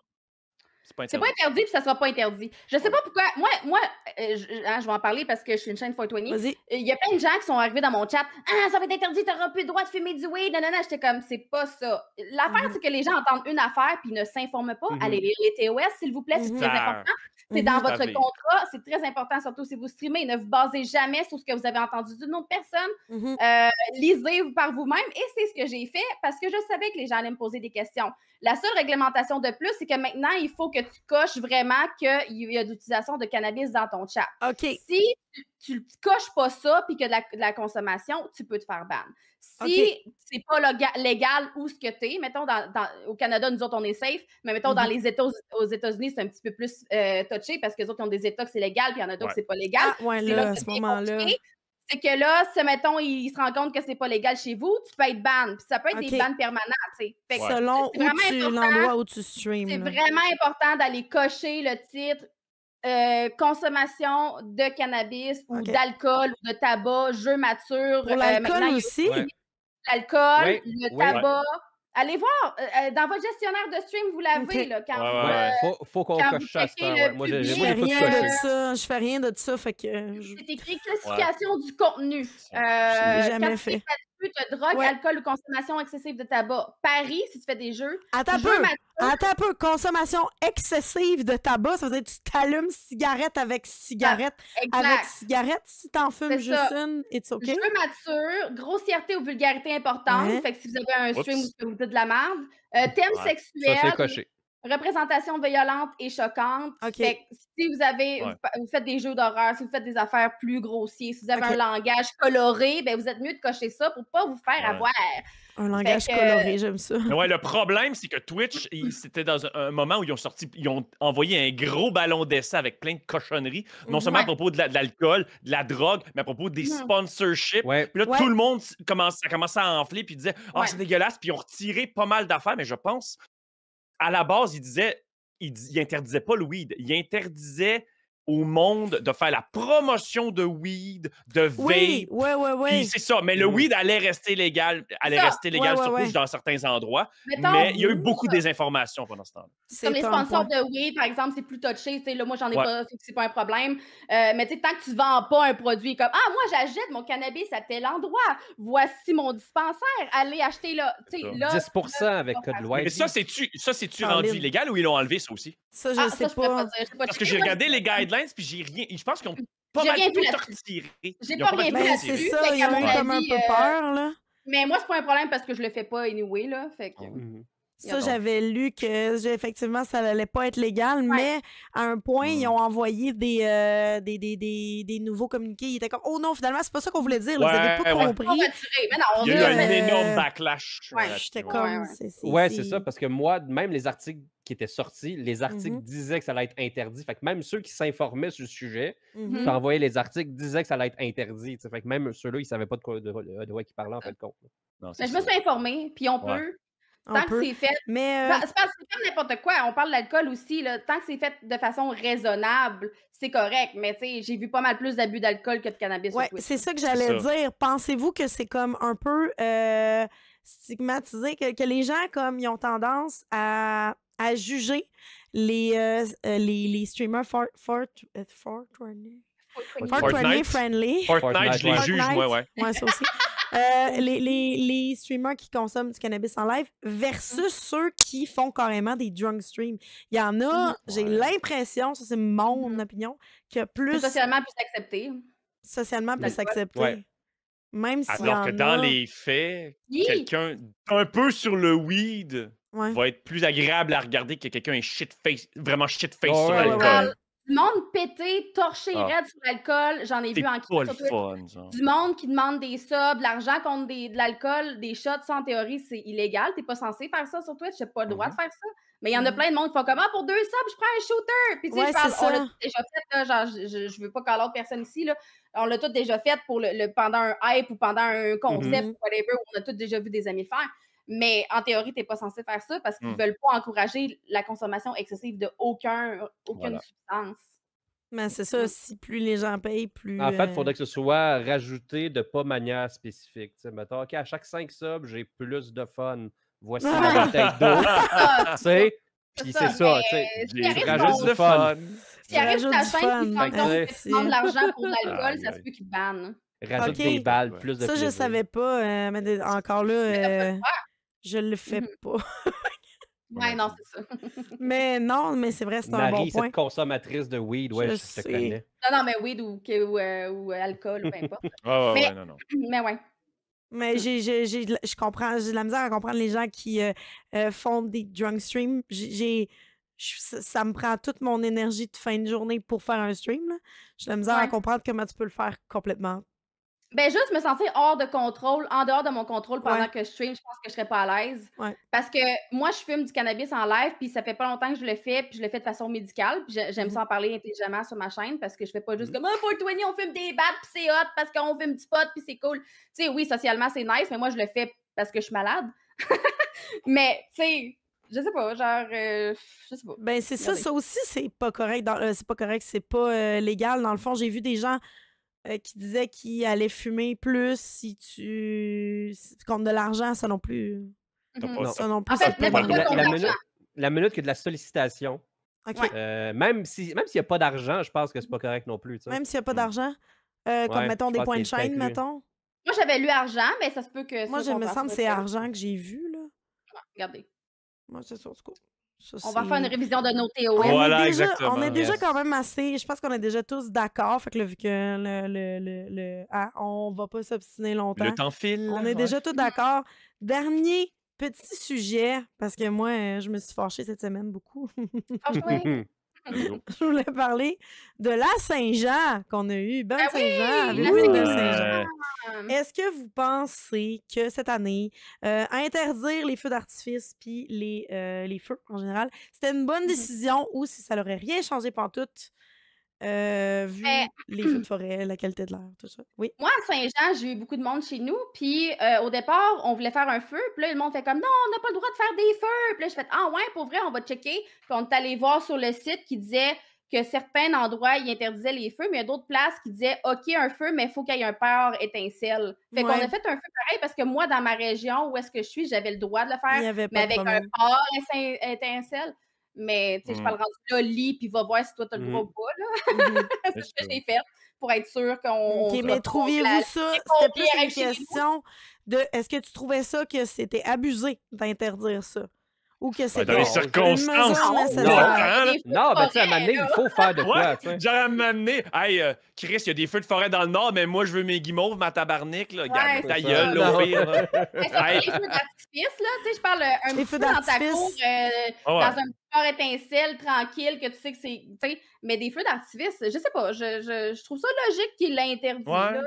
C'est pas C'est pas interdit. interdit, puis ça sera pas interdit. Je sais pas pourquoi. Moi je vais en parler parce que je suis une chaîne 420. Vas-y. Il y a plein de gens qui sont arrivés dans mon chat. Ah, ça va être interdit, t'auras plus le droit de fumer du weed. Non. J'étais comme, c'est pas ça. L'affaire, c'est que les gens entendent une affaire puis ne s'informent pas. Allez lire les TOS, s'il vous plaît, c'est très important. C'est dans votre contrat, c'est très important, surtout si vous streamez. Ne vous basez jamais sur ce que vous avez entendu d'une autre personne. Lisez par vous-même. Et c'est ce que j'ai fait parce que je savais que les gens allaient me poser des questions. La seule réglementation de plus, c'est que maintenant, il faut que tu coches vraiment qu'il y a de l'utilisation de cannabis dans ton chat. OK. Si tu ne coches pas ça puis que de la consommation, tu peux te faire ban. Si c'est pas légal où ce que tu es, mettons, au Canada, nous autres, on est safe, mais mettons, dans les États, aux États-Unis, c'est un petit peu plus touché parce que les autres, ils ont des États que c'est légal puis il y en a d'autres que c'est pas légal. Ah, ouais, C'est là, à que ce c'est moment-là. compliqué. C'est que là, si, mettons, ils se rendent compte que c'est pas légal chez vous, tu peux être ban. Puis ça peut être des bans permanents, tu sais. Fait que selon c'est vraiment l'endroit où tu streames. c'est là. vraiment important d'aller cocher le titre consommation de cannabis ou d'alcool ou de tabac, jeu mature. Pour l'alcool aussi? L'alcool, le tabac. Allez voir, dans votre gestionnaire de stream, vous l'avez, là, quand faut qu'on quand coche ça. Moi, Je j'ai fais tout rien coché. de ça. Je fais rien de ça, fait que... c'est écrit classification du contenu. Je l'ai jamais quand fait. tu de drogue, alcool ou consommation excessive de tabac. Paris, si tu fais des jeux. Attends un peu. Consommation excessive de tabac, ça veut dire que tu t'allumes cigarette avec cigarette. Avec cigarette, si t'en fumes juste une, it's OK. Jeu mature, grossièreté ou vulgarité importante. Fait que si vous avez un stream où vous dites de la merde. Thème sexuel. Ça, c'est coché. Représentation violente et choquante. Fait que si vous avez, vous faites des jeux d'horreur, si vous faites des affaires plus grossières, si vous avez un langage coloré, ben vous êtes mieux de cocher ça pour pas vous faire avoir. Un langage coloré, j'aime ça. Ouais, le problème, c'est que Twitch, c'était dans un moment où ils ont envoyé un gros ballon d'essai avec plein de cochonneries, non seulement à propos de l'alcool, de la drogue, mais à propos des sponsorships. Puis là, tout le monde a commencé à enfler puis disait « Ah, c'est dégueulasse », puis ils ont retiré pas mal d'affaires, mais je pense... À la base, il interdisait pas le weed. Il interdisait au monde de faire la promotion de weed, de vape. Oui. Puis c'est ça. Mais le weed allait rester légal, surtout dans certains endroits. Mais il y a eu beaucoup de désinformation pendant ce temps-là. Comme les sponsors de weed, par exemple, c'est plus touché. Là, moi, j'en ai pas, c'est pas un problème. Mais tant que tu vends pas un produit comme « Ah, moi, j'achète mon cannabis à tel endroit. Voici mon dispensaire. Allez acheter là. » 10% avec code loi. Mais ça, c'est-tu rendu illégal ou ils l'ont enlevé, ça aussi? Ça, je sais pas. Parce que j'ai regardé les guidelines, puis j'ai rien. Je pense qu'ils ont pas mal tout retiré. J'ai pas rien vu là-dessus. C'est ça, ils ont eu comme un peu peur, là. Mais moi, c'est pas un problème parce que je le fais pas anyway, là. Fait que... Ça, j'avais lu que effectivement, ça n'allait pas être légal, mais à un point, ils ont envoyé des nouveaux communiqués. Ils étaient comme « Oh non, finalement, c'est pas ça qu'on voulait dire. Vous avez pas compris. » Il y a eu un énorme backlash. J'étais comme... c'est ça, parce que moi, même les articles qui étaient sortis, les articles disaient que ça allait être interdit. Fait que même ceux qui s'informaient sur le sujet, qui envoyaient les articles, disaient que ça allait être interdit. Fait que même ceux-là, ils savaient pas de quoi ils parlaient en fait de compte. Mais je me suis informée, puis on peut... Tant que c'est fait. Mais c'est comme n'importe quoi. On parle d'alcool aussi. Là. Tant que c'est fait de façon raisonnable, c'est correct. Mais tu sais, j'ai vu pas mal plus d'abus d'alcool que de cannabis. Oui, c'est ça que j'allais dire. Pensez-vous que c'est comme un peu stigmatisé, que les gens, comme, ils ont tendance à juger les streamers Fortnite friendly. Fortnite, je les juge, ouais. Ouais, ça aussi. Les streamers qui consomment du cannabis en live versus ceux qui font carrément des drunk streams. Il y en a, j'ai l'impression, ça c'est mon opinion, que plus... C'est socialement plus accepté. Socialement plus accepté. Ouais. Même si alors que dans les faits, quelqu'un un peu sur le weed va être plus agréable à regarder que quelqu'un est vraiment shit-face sur l'alcool. Du monde pété, torché, Ah. raide sur l'alcool. J'en ai C'est vu en pas crise le sur Twitter. fun, ça. Du monde qui demande des subs, de l'argent contre de l'alcool, des shots. Ça, en théorie, c'est illégal. T'es pas censé faire ça sur Twitch. J'ai pas le droit de faire ça. Mais il y en a plein de monde qui font comme pour 2 subs, je prends un shooter. Puis tu sais, Ouais, je parle, c'est on l'a ça. tout déjà fait. Là, genre, je veux pas caller l'autre personne ici. Là. On l'a tout déjà fait pour pendant un hype ou pendant un concept ou whatever. On a tous déjà vu des amis le faire. Mais en théorie, t'es pas censé faire ça parce qu'ils veulent pas encourager la consommation excessive de aucune substance. Mais c'est ça, si plus les gens payent, plus. En fait, il faudrait que ce soit rajouté de pas manière spécifique. Tu sais, mettons, OK, à chaque 5 subs, j'ai plus de fun. Voici ma bouteille d'eau. Tu sais, puis c'est ça, tu sais. J'ai rajoute du fun. Si arrive sur ta chaîne qui fun. s'en compte Ouais, que tu demandes de l'argent pour de l'alcool, ça Aïe, se peut qu'ils te bannent. Rajoute Ok. des balles, plus de Ça, je plaisir. savais pas, mais encore là, je le fais pas. Ouais, non, c'est ça. Mais non, mais c'est vrai, c'est un bon Marie, point. cette consommatrice de weed, ouais, Je je te sais. connais. Non, mais weed ou alcool, ou peu importe. Ouais, non. Mais ouais. Mais je comprends, j'ai de la misère à comprendre les gens qui font des drunk streams. Ça me prend toute mon énergie de fin de journée pour faire un stream. Là. J'ai de la misère à comprendre comment tu peux le faire complètement. Ben juste me sentir hors de contrôle, en dehors de mon contrôle pendant que je stream, je pense que je serais pas à l'aise. Ouais. Parce que moi, je fume du cannabis en live, puis ça fait pas longtemps que je le fais, puis je le fais de façon médicale, puis j'aime ça en parler intelligemment sur ma chaîne, parce que je fais pas juste comme « 420, on fume des battes, puis c'est hot, parce qu'on fume du pot, puis c'est cool. » Tu sais, oui, socialement, c'est nice, mais moi, je le fais parce que je suis malade. Mais, tu sais, je sais pas, genre, je sais pas. Ben c'est ça, ça aussi, c'est pas correct. C'est pas correct, c'est pas légal. Dans le fond, j'ai vu des gens qui disaient qu'ils allaient fumer plus si tu comptes de l'argent, ça non plus. Ça non plus, En fait, c'est pas n'importe quoi contre la minute qu'il y a de la sollicitation, OK. même s'il n'y a pas d'argent, je pense que c'est pas correct non plus. Tu sais. Même s'il n'y a pas d'argent, comme mettons je des pense points de qu'il est chaîne, inclus. mettons. Moi, j'avais lu argent, mais ça se peut que... Moi, ça, me qu'on semble que passe c'est sur- argent que j'ai vu, là. Regardez. Moi, c'est ça, en tout cas. Ça, On va c'est- faire une révision de nos On TOS. Voilà, est déjà, exactement. on est déjà Yes. quand même assez. Je pense qu'on est déjà tous d'accord. Fait que là, vu que on va pas s'obstiner longtemps. Le temps file. On est déjà tous d'accord. Dernier petit sujet, parce que moi, je me suis fâchée cette semaine beaucoup. Franchement, Je voulais parler de la Saint-Jean qu'on a eu. Bonne Ah oui, Saint-Jean. la Avez-vous eu de Saint-Jean. Saint-Jean? Est-ce que vous pensez que cette année, interdire les feux d'artifice puis les feux en général, c'était une bonne décision ou si ça n'aurait rien changé pantoute, vu les feux de forêt, la qualité de l'air, tout ça? Oui. moi, à Saint-Jean, j'ai eu beaucoup de monde chez nous. Puis au départ, on voulait faire un feu. Puis là, le monde fait comme non, on n'a pas le droit de faire des feux. Puis là, je fais ah ouais, pour vrai, on va checker. Puis on est allé voir sur le site qui disait que certains endroits, ils interdisaient les feux, mais il y a d'autres places qui disaient OK, un feu, mais il faut qu'il y ait un port étincelle. Fait qu'on a fait un feu pareil parce que moi, dans ma région où est-ce que je suis, j'avais le droit de le Il faire, n'y avait mais pas de avec un problème. port étincelle. Mais tu sais, je parle rendu là, lis, puis va voir si toi, tu as le droit ou pas. Là. C'est ce que j'ai fait pour être sûr qu'on. OK, mais trouviez-vous ça? C'était plus une question de est-ce que tu trouvais ça que c'était abusé d'interdire ça? Ou que c'était dans les circonstances. Non, mais tu sais, à un moment donné, il faut faire de quoi, tu sais. J'aurais m'amené. Hey, Chris, il y a des feux de forêt dans le nord, mais moi, je veux mes guimauves, ma tabarnak, là. Regarde, ta gueule, là, au pire. Mais ça, les feux d'artifice, là, tu sais, je parle un petit feux peu dans ta d'artifice. cour, dans un port étincelle, tranquille, que tu sais que c'est, tu sais, mais des feux d'artifice, je sais pas, je trouve ça logique qu'il l'ait interdit, là.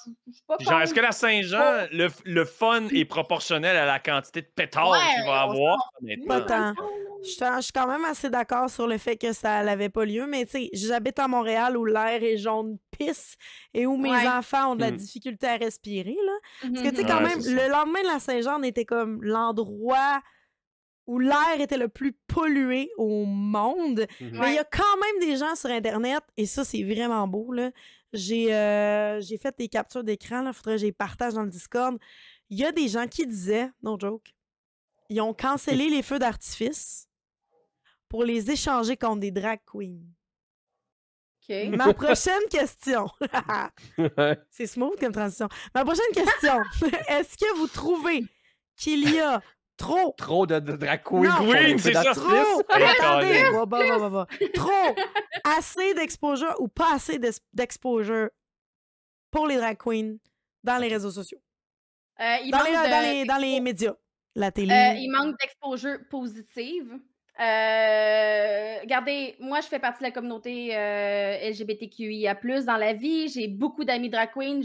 Je suis pas Genre, est-ce que la Saint-Jean, le fun est proportionnel à la quantité de pétards qu'il va avoir? Pas tant. Je suis quand même assez d'accord sur le fait que ça n'avait pas lieu, mais tu sais, j'habite à Montréal où l'air est jaune pisse et où mes enfants ont de la difficulté à respirer, là. Parce que tu sais, quand même, le lendemain de la Saint-Jean, on était comme l'endroit où l'air était le plus pollué au monde. Mais il y a quand même des gens sur Internet, et ça, c'est vraiment beau, là. J'ai fait des captures d'écran, là, faudrait que je les partage dans le Discord. Il y a des gens qui disaient, no joke, ils ont cancellé les feux d'artifice pour les échanger contre des drag queens. OK. Ma prochaine question. C'est smooth comme transition. Ma prochaine question. Est-ce que vous trouvez qu'il y a trop de drag queen pour Oui, les c'est feux ça. d'artifice? Attendez, trop assez d'exposure ou pas assez d'exposure pour les drag queens dans les réseaux sociaux? Dans les médias, la télé. Il manque d'exposure positive. Regardez, moi, je fais partie de la communauté LGBTQIA+, dans la vie. J'ai beaucoup d'amis drag queens.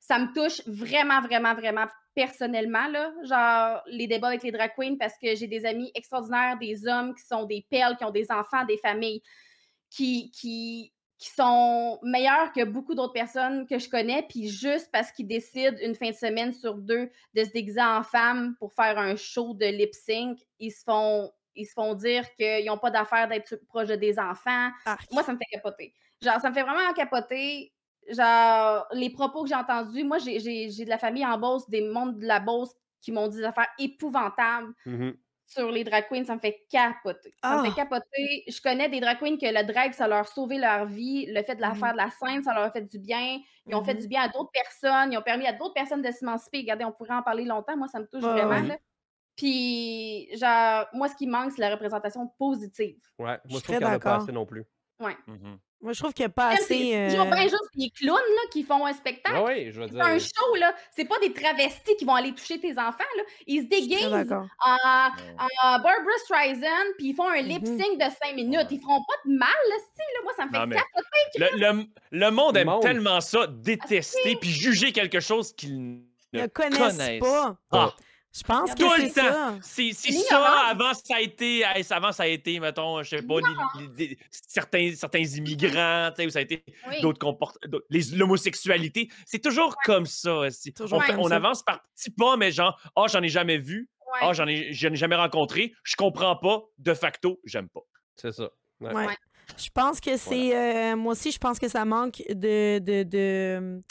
Ça me touche vraiment, vraiment, vraiment personnellement, là. Genre, les débats avec les drag queens, parce que j'ai des amis extraordinaires, des hommes qui sont des perles, qui ont des enfants, des familles, qui sont meilleurs que beaucoup d'autres personnes que je connais, puis juste parce qu'ils décident une fin de semaine sur 2 de se déguiser en femme pour faire un show de lip-sync, ils se font dire qu'ils n'ont pas d'affaire d'être proche de des enfants. Moi, ça me fait capoter. Genre, ça me fait vraiment capoter. Genre, les propos que j'ai entendus, moi, j'ai de la famille en Beauce, des mondes de la Beauce qui m'ont dit des affaires épouvantables sur les drag queens. Ça me fait capoter. Ça me fait capoter. Je connais des drag queens que le drag, ça leur a sauvé leur vie. Le fait de la faire de la scène, ça leur a fait du bien. Ils ont fait du bien à d'autres personnes. Ils ont permis à d'autres personnes de s'émanciper. Regardez, on pourrait en parler longtemps. Moi, ça me touche vraiment, là. Puis, genre, moi, ce qui manque, c'est la représentation positive. Ouais, moi, je trouve qu'il n'y en a pas assez non plus. Ouais. Moi, je trouve qu'il n'y a pas assez. C'est toujours bien juste les clowns là, qui font un spectacle. Oui, je veux dire. Un show, là. C'est pas des travestis qui vont aller toucher tes enfants, là. Ils se déguisent en Barbra Streisand, puis ils font un lip-sync de 5 minutes. Ils feront pas de mal, là, style. Moi, ça me fait capoter. Le monde aime tellement ça, détester, puis juger quelque chose qu'ils ne connaissent pas. Je pense que tout c'est le temps. ça. C'est ça. Avant, ça a été, mettons, je sais pas, certains immigrants, où ça a été d'autres comportements, l'homosexualité. C'est toujours comme ça. On avance par petits pas, mais genre, j'en ai jamais vu. J'en ai jamais rencontré. Je comprends pas. De facto, j'aime pas. C'est ça. Ouais. Je pense que c'est... moi aussi, je pense que ça manque de...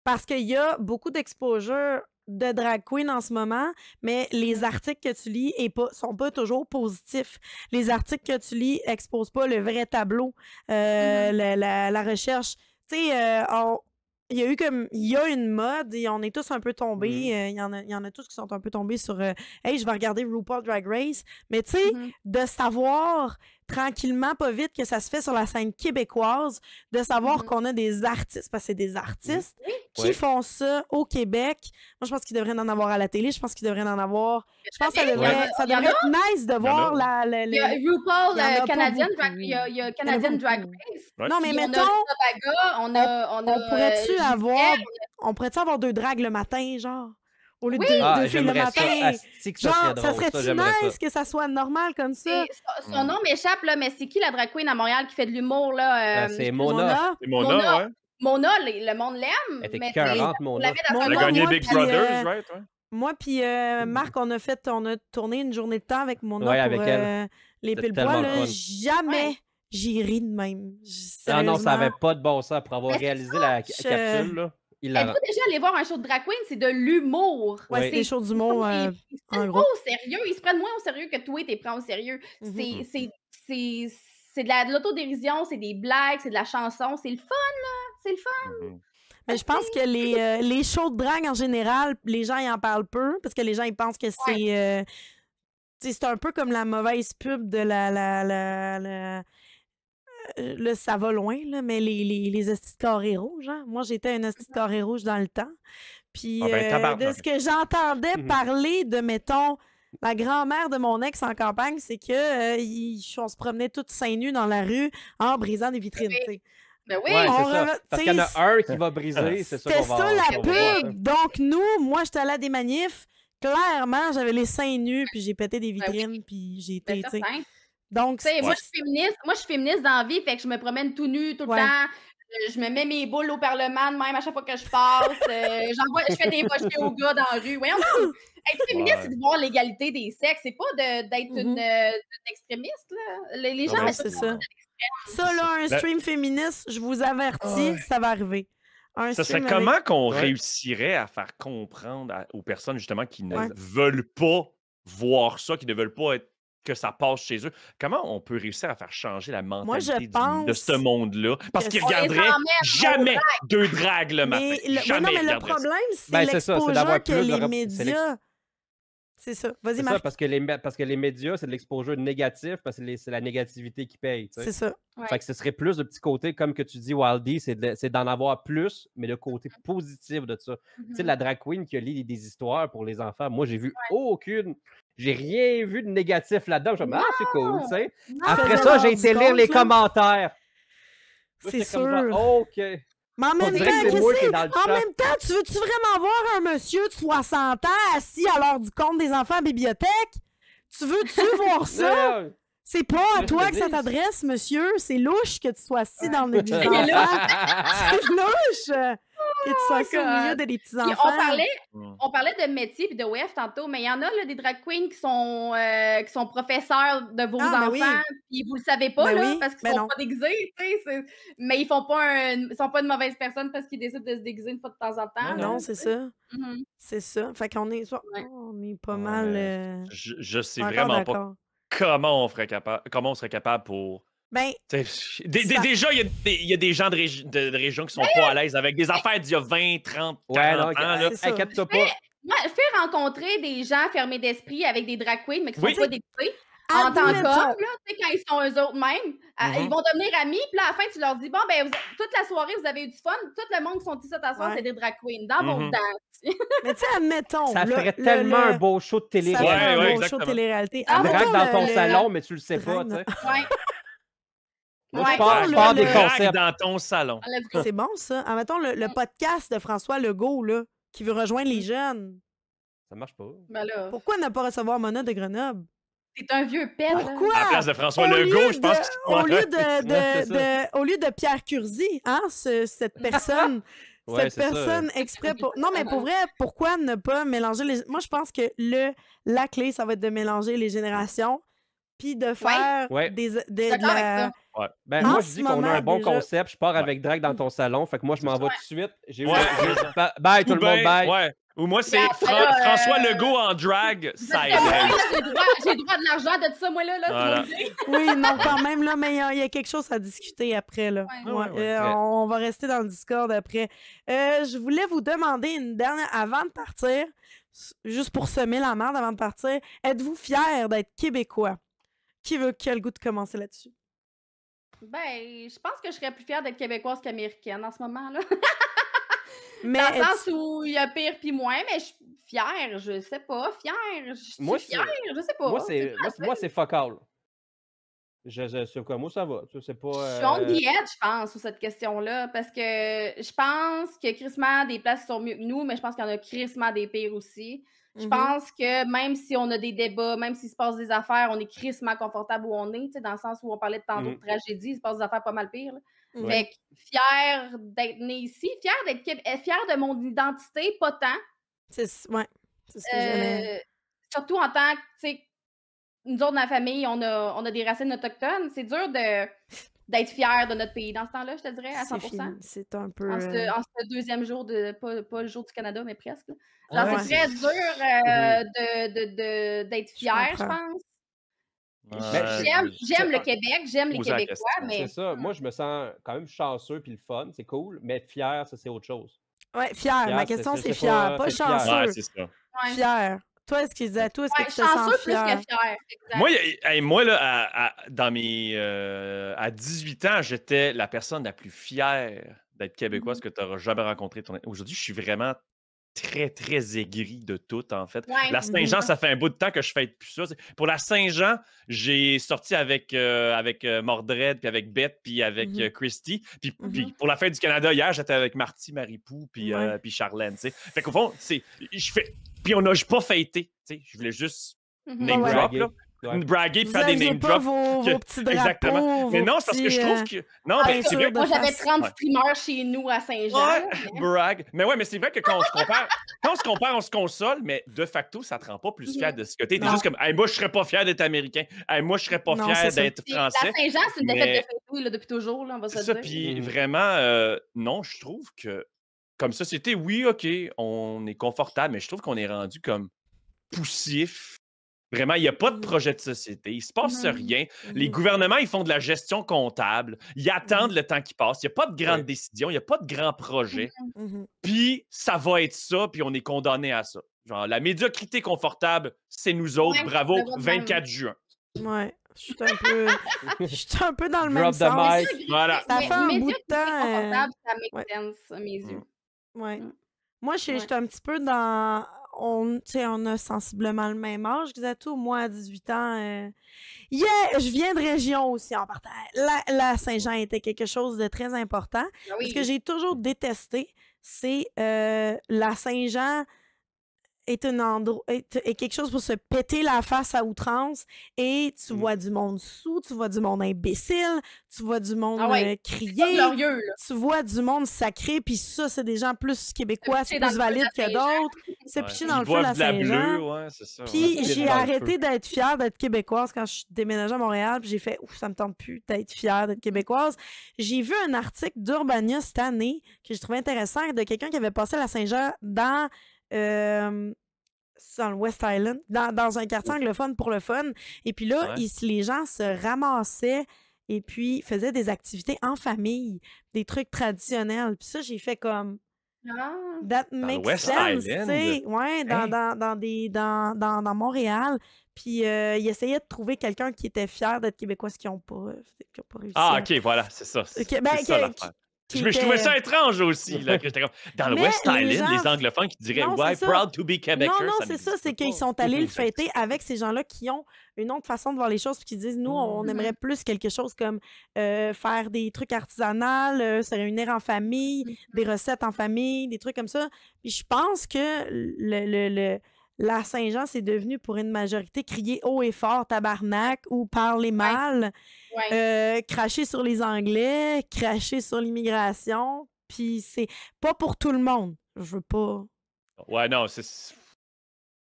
Parce qu'il y a beaucoup d'exposure de drag queen en ce moment, mais les articles que tu lis sont pas toujours positifs. Les articles que tu lis exposent pas le vrai tableau, la recherche. Tu sais, il y a une mode et on est tous un peu tombés. Il y en a tous qui sont un peu tombés sur hey, je vais regarder RuPaul Drag Race. Mais tu sais, de savoir tranquillement, pas vite, que ça se fait sur la scène québécoise, de savoir qu'on a des artistes, parce que c'est des artistes qui font ça au Québec. Moi, je pense qu'ils devraient en avoir à la télé. Je pense qu'ils devraient en avoir. Je pense que ça devrait être nice de voir il y a RuPaul Canadian Drag. Il y a Canadian Drag Race. Non, mais mettons. On pourrait-tu avoir 2 drags le matin, genre? Au lieu de 2 films le matin. Ça serait-tu nice que ça soit normal comme ça? Son nom m'échappe, là, mais c'est qui la drag queen à Montréal qui fait de l'humour, là? C'est Mona. C'est Mona, ouais. Mona, le monde l'aime. Elle était 40, Mona. Elle a gagné Big Brothers, right? Moi puis Marc, on a tourné une journée de temps avec Mona pour les Pile-Poils. Jamais j'ai ri de même. Non, ça n'avait pas de bon sens pour avoir réalisé la capsule, là. Êtes-vous déjà allé voir un show de drag queen? C'est de l'humour. Ouais, c'est des shows d'humour. Ils se prennent pas au sérieux. Ils se prennent moins au sérieux que toi, t'es prends au sérieux. C'est de l'autodérision, c'est des blagues, c'est de la chanson. C'est le fun, là. C'est le fun. Mais je pense que les shows de drague, en général, les gens ils en parlent peu parce que les gens ils pensent que c'est... c'est un peu comme la mauvaise pub de là, ça va loin, là, mais les hosties de carrés rouges, hein? Moi, j'étais un hostie de carré rouge dans le temps. Puis, de ce que j'entendais parler de, mettons, la grand-mère de mon ex en campagne, c'est que on se promenait toutes seins nus dans la rue en brisant des vitrines, tu sais. Ben oui, c'est ça. Parce qu'il y en a un qui va briser, c'est ça qu'on va voir. C'était ça, la pub! Donc, moi, j'étais allée à des manifs. Clairement, j'avais les seins nus, puis j'ai pété des vitrines, puis j'ai été, tu sais... Donc, moi, je suis féministe dans la vie, fait que je me promène tout nu tout le temps. Je me mets mes boules au Parlement, même à chaque fois que je passe. Je fais des poches yoga dans la rue. Voyons, être féministe, c'est de voir l'égalité des sexes. C'est pas d'être une extrémiste. Là. Les gens, c'est ça. Ça, là, un stream féministe, je vous avertis, ça va arriver. Ça serait comment qu'on réussirait à faire comprendre aux personnes, justement, qui ne veulent pas voir ça, qui ne veulent pas être que ça passe chez eux. Comment on peut réussir à faire changer la mentalité de ce monde-là? Parce qu'ils regarderaient jamais 2 drags le matin. Jamais mais le problème, c'est l'exposure que les médias... C'est ça. Vas-y, Marc. Ça, parce que les médias, c'est de l'exposure négatif, parce que c'est la négativité qui paye. C'est ça. Fait que ce serait plus de petits côtés, comme que tu dis, Wildy, c'est d'en avoir plus, mais le côté positif de ça. Tu sais, la drag queen qui lit des histoires pour les enfants, moi, j'ai vu aucune. J'ai rien vu de négatif là-dedans. Je me dis, c'est cool, tu sais. Non. Après faisais ça, leur j'ai été du lire compte, les là. commentaires. Là, C'est j'étais comme genre, sûr. OK. Mais en On même dirait temps, que c'est moi qui qu'est-ce est dans le en chat. même temps, tu veux-tu vraiment voir un monsieur de 60 ans assis à l'heure du compte des enfants à la bibliothèque? Tu veux-tu voir ça? Non. C'est pas à Je toi te que ça dis. t'adresse, monsieur. C'est louche que tu sois assis dans le milieu des enfants. C'est louche que tu sois assis au milieu God. des Puis petits-enfants. on parlait de métier puis de WF tantôt, mais il y en a là, des drag queens qui sont professeurs de vos Ah, ben enfants, oui. puis vous le savez pas, Ben là, oui, parce qu'ils ben sont non. pas déguisés, tu sais, mais ils sont pas de mauvaises personnes parce qu'ils décident de se déguiser une fois de temps en temps. Non, là, c'est tu sais. ça. Mhm. C'est ça. Fait qu'on est, Ouais. on est pas Ouais, mal mais je sais encore vraiment pas d'accord. comment on serait capable pour. Ben, T'sais, Ça- déjà, il y a des gens de région qui sont pas à l'aise avec des affaires d'il y a 20, 30, 40 Ouais, non, ans. Là. c'est ça. inquiète-toi pas. Moi, fais rencontrer des gens fermés d'esprit avec des drag queens, mais qui sont Oui. pas déguisés. En tant qu'hommes, admettons. là, tu sais, quand ils sont eux autres mêmes, ils vont devenir amis, puis là, à la fin, tu leur dis, bon, ben, toute la soirée, vous avez eu du fun, tout le monde qui sont ici à soir, Ouais. c'est des drag queens, dans vos Mhm. dents. Mais tu sais, admettons. Ça le- ferait le- tellement le- un beau show de Ça télé. ferait Ouais, un ouais, beau show de exactement. télé-réalité. Ah, Drague Admettons dans ton le- salon, mais tu le sais pas, Drague tu sais. Ouais. Moi, Ouais. je pars Admettons des le- Drague concepts. dans ton salon. Let's go. C'est bon, ça. Admettons le podcast de François Legault, là, qui veut rejoindre les jeunes. Ça marche pas. Ben là, Pourquoi ne pas recevoir Mona de Grenoble? c'est un vieux pet. là. Pourquoi? À la place de François Au Legault, lieu je pense de- que au lieu Ouais, c'est au lieu de Pierre Curzi, hein, cette personne, Ouais, cette c'est ça. personne exprès pour. Non, mais pour vrai, pourquoi ne pas mélanger les. Moi, je pense que la clé, ça va être de mélanger les générations, puis de faire Ouais. de D'accord avec ça. Ben, En moi, je ce dis qu'on a moment, un bon déjà- concept. Je pars Ouais. avec Drague dans ton salon. Fait que moi, je m'en vais Ouais. tout de suite. J'ai Ouais. Bye, tout Ou le monde, ben, bye. ouais. Ou moi, c'est Regarde, là, François Legault en drag, ça Parce que moi, aiderait. là, j'ai le droit de l'argent de tout ça, moi, là, Voilà. c'est mon idée. Oui, non, quand même, là, mais il y a quelque chose à discuter après, là. Ouais. Ouais, Ouais. on va rester dans le Discord après. Je voulais vous demander une dernière, avant de partir, juste pour semer la merde avant de partir, êtes-vous fiers d'être québécois? Qui a le goût de commencer là-dessus? Ben, je pense que je serais plus fière d'être québécoise qu'américaine en ce moment, là. Mais Dans le est-tu- sens où il y a pire puis moins, mais je suis fière, je sais pas, fière. Je suis Moi, fière, je sais pas. Moi, c'est fuck all. C'est comme moi, ça va. Tu sais, c'est pas. Je suis on the edge, je pense, sur cette question-là, parce que je pense qu'il y a crissement des places qui sont mieux que nous, mais je pense qu'il y en a crissement des pires aussi. Je Mhm. pense que même si on a des débats, même s'il se passe des affaires, on est crissement confortable où on est, tu sais, dans le sens où on parlait de tantôt de tragédie, il se passe des affaires pas mal pires. Là. Mhm. Fait que fière d'être née ici, fière fière de mon identité, pas tant. c'est ouais, c'est ce que j'allais. Surtout en tant que, tu sais, nous autres, dans la famille, on a des racines autochtones. C'est dur d'être fier de notre pays dans ce temps-là, je te dirais, à 100%. C'est fini. C'est un peu. En ce deuxième jour, pas le jour du Canada, mais presque. Là. Genre, Ouais. c'est très dur d'être fier, je comprends. pense. Ben, J'aime le Québec, j'aime les Poser la Québécois, question, mais C'est ça. Moi, je me sens quand même chanceux puis le fun. C'est cool. Mais fier, ça, c'est autre chose. Ouais, fier. Fier, Ma question, c'est c'est pas- fier, pas c'est fier. chanceux. Ouais, c'est ça. ouais. Fier. Toi, est-ce qu'ils disaient, toi, est-ce Ouais, que tu te sens chanceux plus fier? que fier. Exact. Moi, là, dans mes, à 18 ans, j'étais la personne la plus fière d'être québécoise que tu auras jamais rencontrée. Aujourd'hui, je suis vraiment très, très aigri de tout, en fait. Ouais. La Saint-Jean, ça fait un bout de temps que je fête plus ça. Pour la Saint-Jean, j'ai sorti avec Mordred, puis avec Bette, puis avec Christy. Puis pour la fête du Canada, hier, j'étais avec Marty, Marie-Pou, puis puis Charlène, tu sais. Fait qu'au fond, puis on n'a pas fêté, tu sais. Je voulais juste name Ouais. drop, là. Ouais. Braguer, puis Vous faire des aviez name pas drops. vos que- petits drapeaux, Exactement. Mais vos non, c'est parce que je petits, trouve que... Non, Ah, mais c'est vrai. de Moi, j'avais face. 30 Ouais. streamers chez nous à Saint-Jean. Ouais, là, mais- brag. Mais ouais, mais c'est vrai que quand on se compare, on se console, mais de facto, ça te rend pas plus fier de ce côté. T'es Non. juste comme, hey, moi, je serais pas fier d'être américain. Hey, moi, je serais pas Non, fier c'est ça. d'être Puis français. La Saint-Jean, c'est une défaite mais- de fête, là, depuis toujours, là, on va se C'est le ça, dire. puis vraiment, non, je trouve que comme société, oui, OK, on est confortable, mais je trouve qu'on est rendu comme poussif. Vraiment, il n'y a pas de projet de société, il se passe rien. Les gouvernements, ils font de la gestion comptable, ils attendent le temps qui passe, il n'y a pas de grandes décisions, il n'y a pas de grands projets. Mhm. Puis ça va être ça, puis on est condamné à ça. Genre, la médiocrité confortable, c'est nous autres. Ouais, Bravo, le droit de même. 24 juin. Ouais, je suis un peu, je suis un peu dans le même Drop the sens. mic. Voilà. Ça fait un bout de temps, Confortable, ça make ouais. sense à mes yeux. Ouais. Mm. Moi, je Ouais. suis un petit peu dans. on a sensiblement le même âge, Xatou. Moi, à 18 ans, je viens de région aussi en partant. La Saint-Jean était quelque chose de très important. Ah Ce que oui. j'ai toujours détesté, c'est la Saint-Jean est quelque chose pour se péter la face à outrance et tu vois du monde sous, tu vois du monde imbécile, tu vois du monde Ah ouais. C'est pas crier, glorieux, là. tu vois du monde sacré, puis ça, c'est des gens plus québécois, c'est Pitcher dans plus le feu de valide la que Saint-Jean. d'autres. Se Ouais. pitcher Ils dans le feu de la boivent de la bleue, Saint-Jean. ouais, c'est ça. Puis Ouais. j'ai Dans le arrêté feu. d'être fière d'être québécoise quand je suis déménagée à Montréal, puis j'ai fait ouf, ça me tente plus d'être fière d'être québécoise. J'ai vu un article d'Urbania cette année que j'ai trouvé intéressant de quelqu'un qui avait passé la Saint-Jean dans le West Island, dans un quartier anglophone pour le fun. Et puis là, Ouais. les gens se ramassaient et puis faisaient des activités en famille, des trucs traditionnels. Puis ça, j'ai fait comme Ah. that Dans le makes West sense, tu Island? sais. Ouais, Hein? dans Montréal. Puis ils essayaient de trouver quelqu'un qui était fier d'être québécois, ce qu'ils n'ont pas réussi. Ah, OK, voilà, c'est ça. Ok, C'est ben, ça l'affaire. qui Je trouvais était- ça étrange aussi, là, que j'étais comme... Dans le Mais West les Island, gens- les anglophones qui diraient Non, « Ouais, c'est ça. proud to be Québécois », Non, c'est n'existe ça, c'est qu'ils pas. sont allés le Ça fêter existe pas. avec ces gens-là qui ont une autre façon de voir les choses, puis qui disent, nous, on Mhm. aimerait plus quelque chose comme faire des trucs artisanaux, se réunir en famille, des recettes en famille, des trucs comme ça. Puis je pense que la Saint-Jean, c'est devenu pour une majorité crier haut et fort, tabarnak, ou parler mal, Ouais. cracher sur les Anglais, cracher sur l'immigration. Puis c'est pas pour tout le monde. Je veux pas. Ouais, non, c'est...